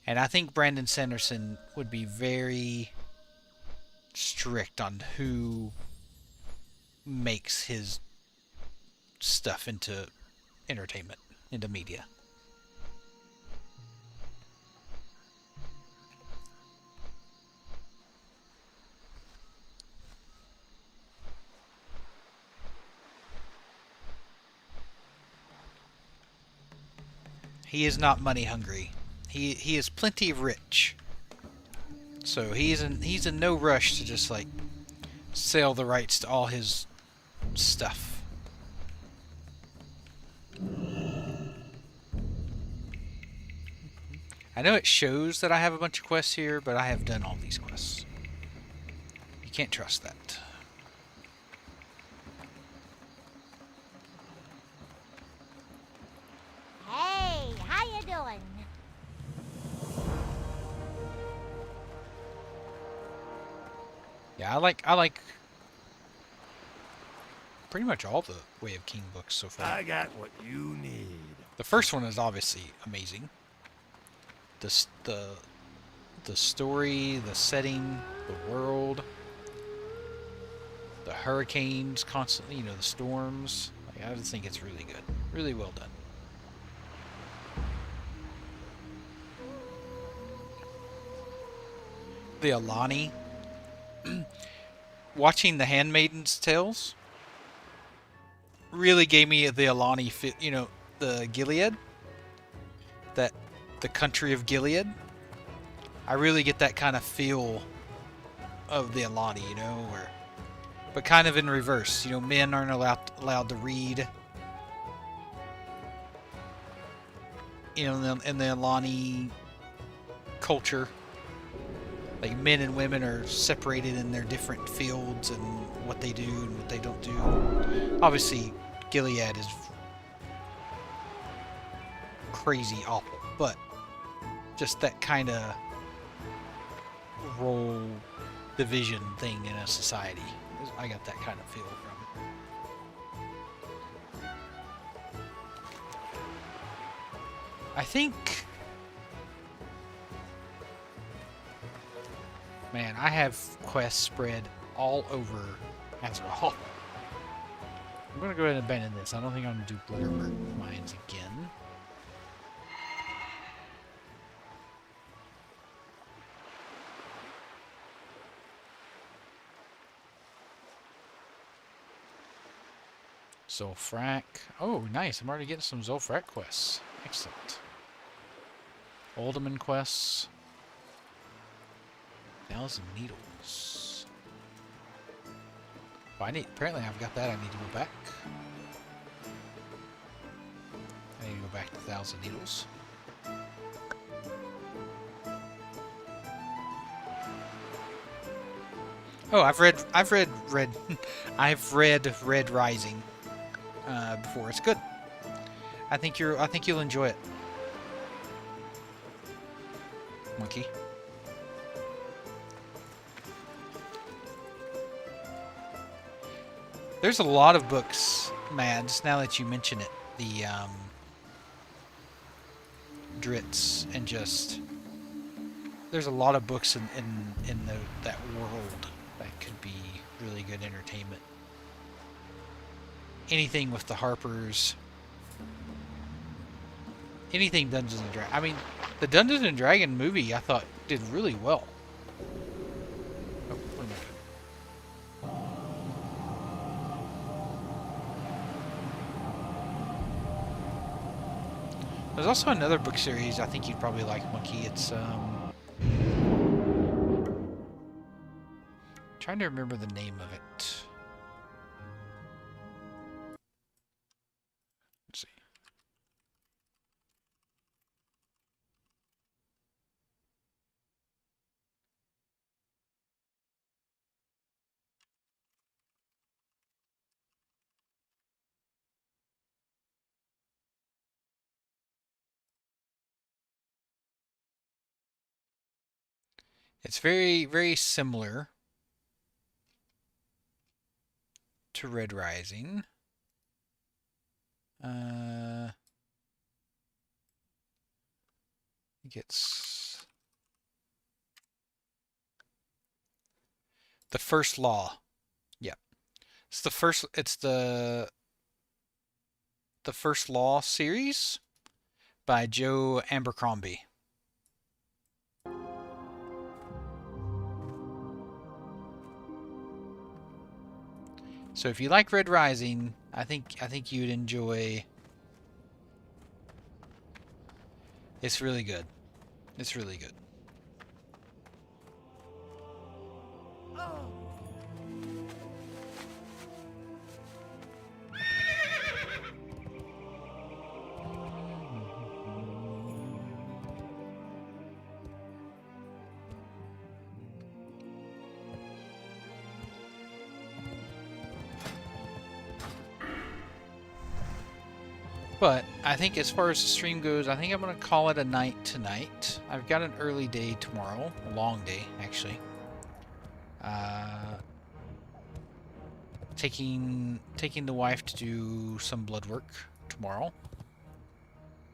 And I think Brandon Sanderson would be very strict on who makes his stuff into entertainment, into media. He is not money hungry. He is plenty rich. So he's in no rush to just like sell the rights to all his stuff. I know it shows that I have a bunch of quests here, but I have done all these quests. You can't trust that. Hey, how you doing? Yeah, I like pretty much all the Way of King books so far. I got what you need. The first one is obviously amazing. The story, the setting, the world, the hurricanes constantly, the storms. Like, I just think it's really good. Really well done. The Alani. Watching The Handmaid's Tales really gave me the Alani, the Gilead. The country of Gilead. I really get that kind of feel of the Alani, but kind of in reverse. Men aren't allowed to read. In the Alani culture, like men and women are separated in their different fields and what they do and what they don't do. Obviously, Gilead is crazy awful, but just that kind of role division thing in a society. I got that kind of feel from it. I think, man, I have quests spread all over Azeroth. I'm going to go ahead and abandon this. I don't think I'm going to do Blitterberg Mines again. Zulfrak. Oh, nice. I'm already getting some Zulfrak quests. Excellent. Alderman quests. 1,000 needles. Oh, apparently I've got that. I need to go back. I need to go back to 1,000 needles. Oh, I've read Red Rising before. It's good. I think you'll enjoy it. Monkey. There's a lot of books, Mads, now that you mention it. The Drits and just there's a lot of books in that world that could be really good entertainment. Anything with the Harpers, anything Dungeons and Dragons. I mean, the Dungeons and Dragon movie I thought did really well. Oh, what am I doing? There's also another book series I think you'd probably like, Monkey. It's trying to remember the name of it. Let's see. It's very, very similar to Red Rising. I think it's The First Law. Yeah. It's the First Law series by Joe Abercrombie. So if you like Red Rising, I think you'd enjoy. It's really good. It's really good. But I think as far as the stream goes, I think I'm going to call it a night tonight. I've got an early day tomorrow. A long day, actually. Taking the wife to do some blood work tomorrow.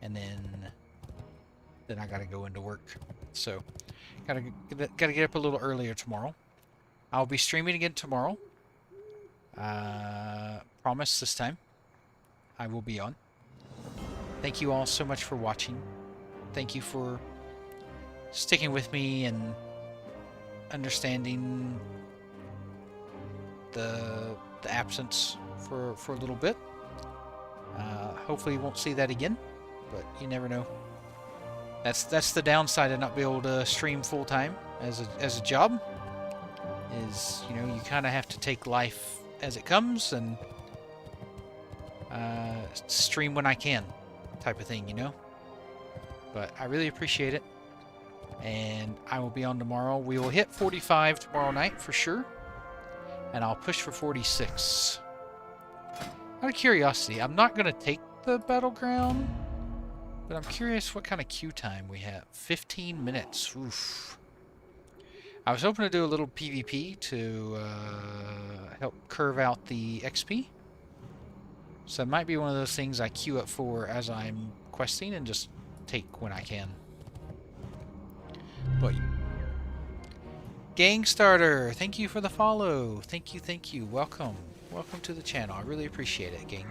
And then I got to go into work. So, got to get up a little earlier tomorrow. I'll be streaming again tomorrow. Promise this time. I will be on. Thank you all so much for watching. Thank you for sticking with me and understanding the absence for a little bit. Hopefully you won't see that again, but you never know. That's the downside of not being able to stream full time as a job. Is, you know, you kind of have to take life as it comes and stream when I can, type of thing, you know. But I really appreciate it, and I will be on tomorrow. We will hit 45 tomorrow night for sure, and I'll push for 46. Out of curiosity, I'm not gonna take the battleground, but I'm curious what kind of queue time we have. 15 minutes. Oof. I was hoping to do a little PvP to help curve out the XP. So it might be one of those things I queue up for as I'm questing and just take when I can. But Gang Starter, thank you for the follow. Thank you. Welcome to the channel. I really appreciate it, gang.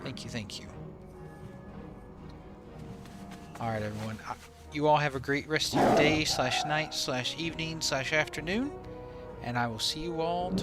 Thank you. Alright, everyone. You all have a great rest of your day / night / evening / afternoon. And I will see you all tomorrow.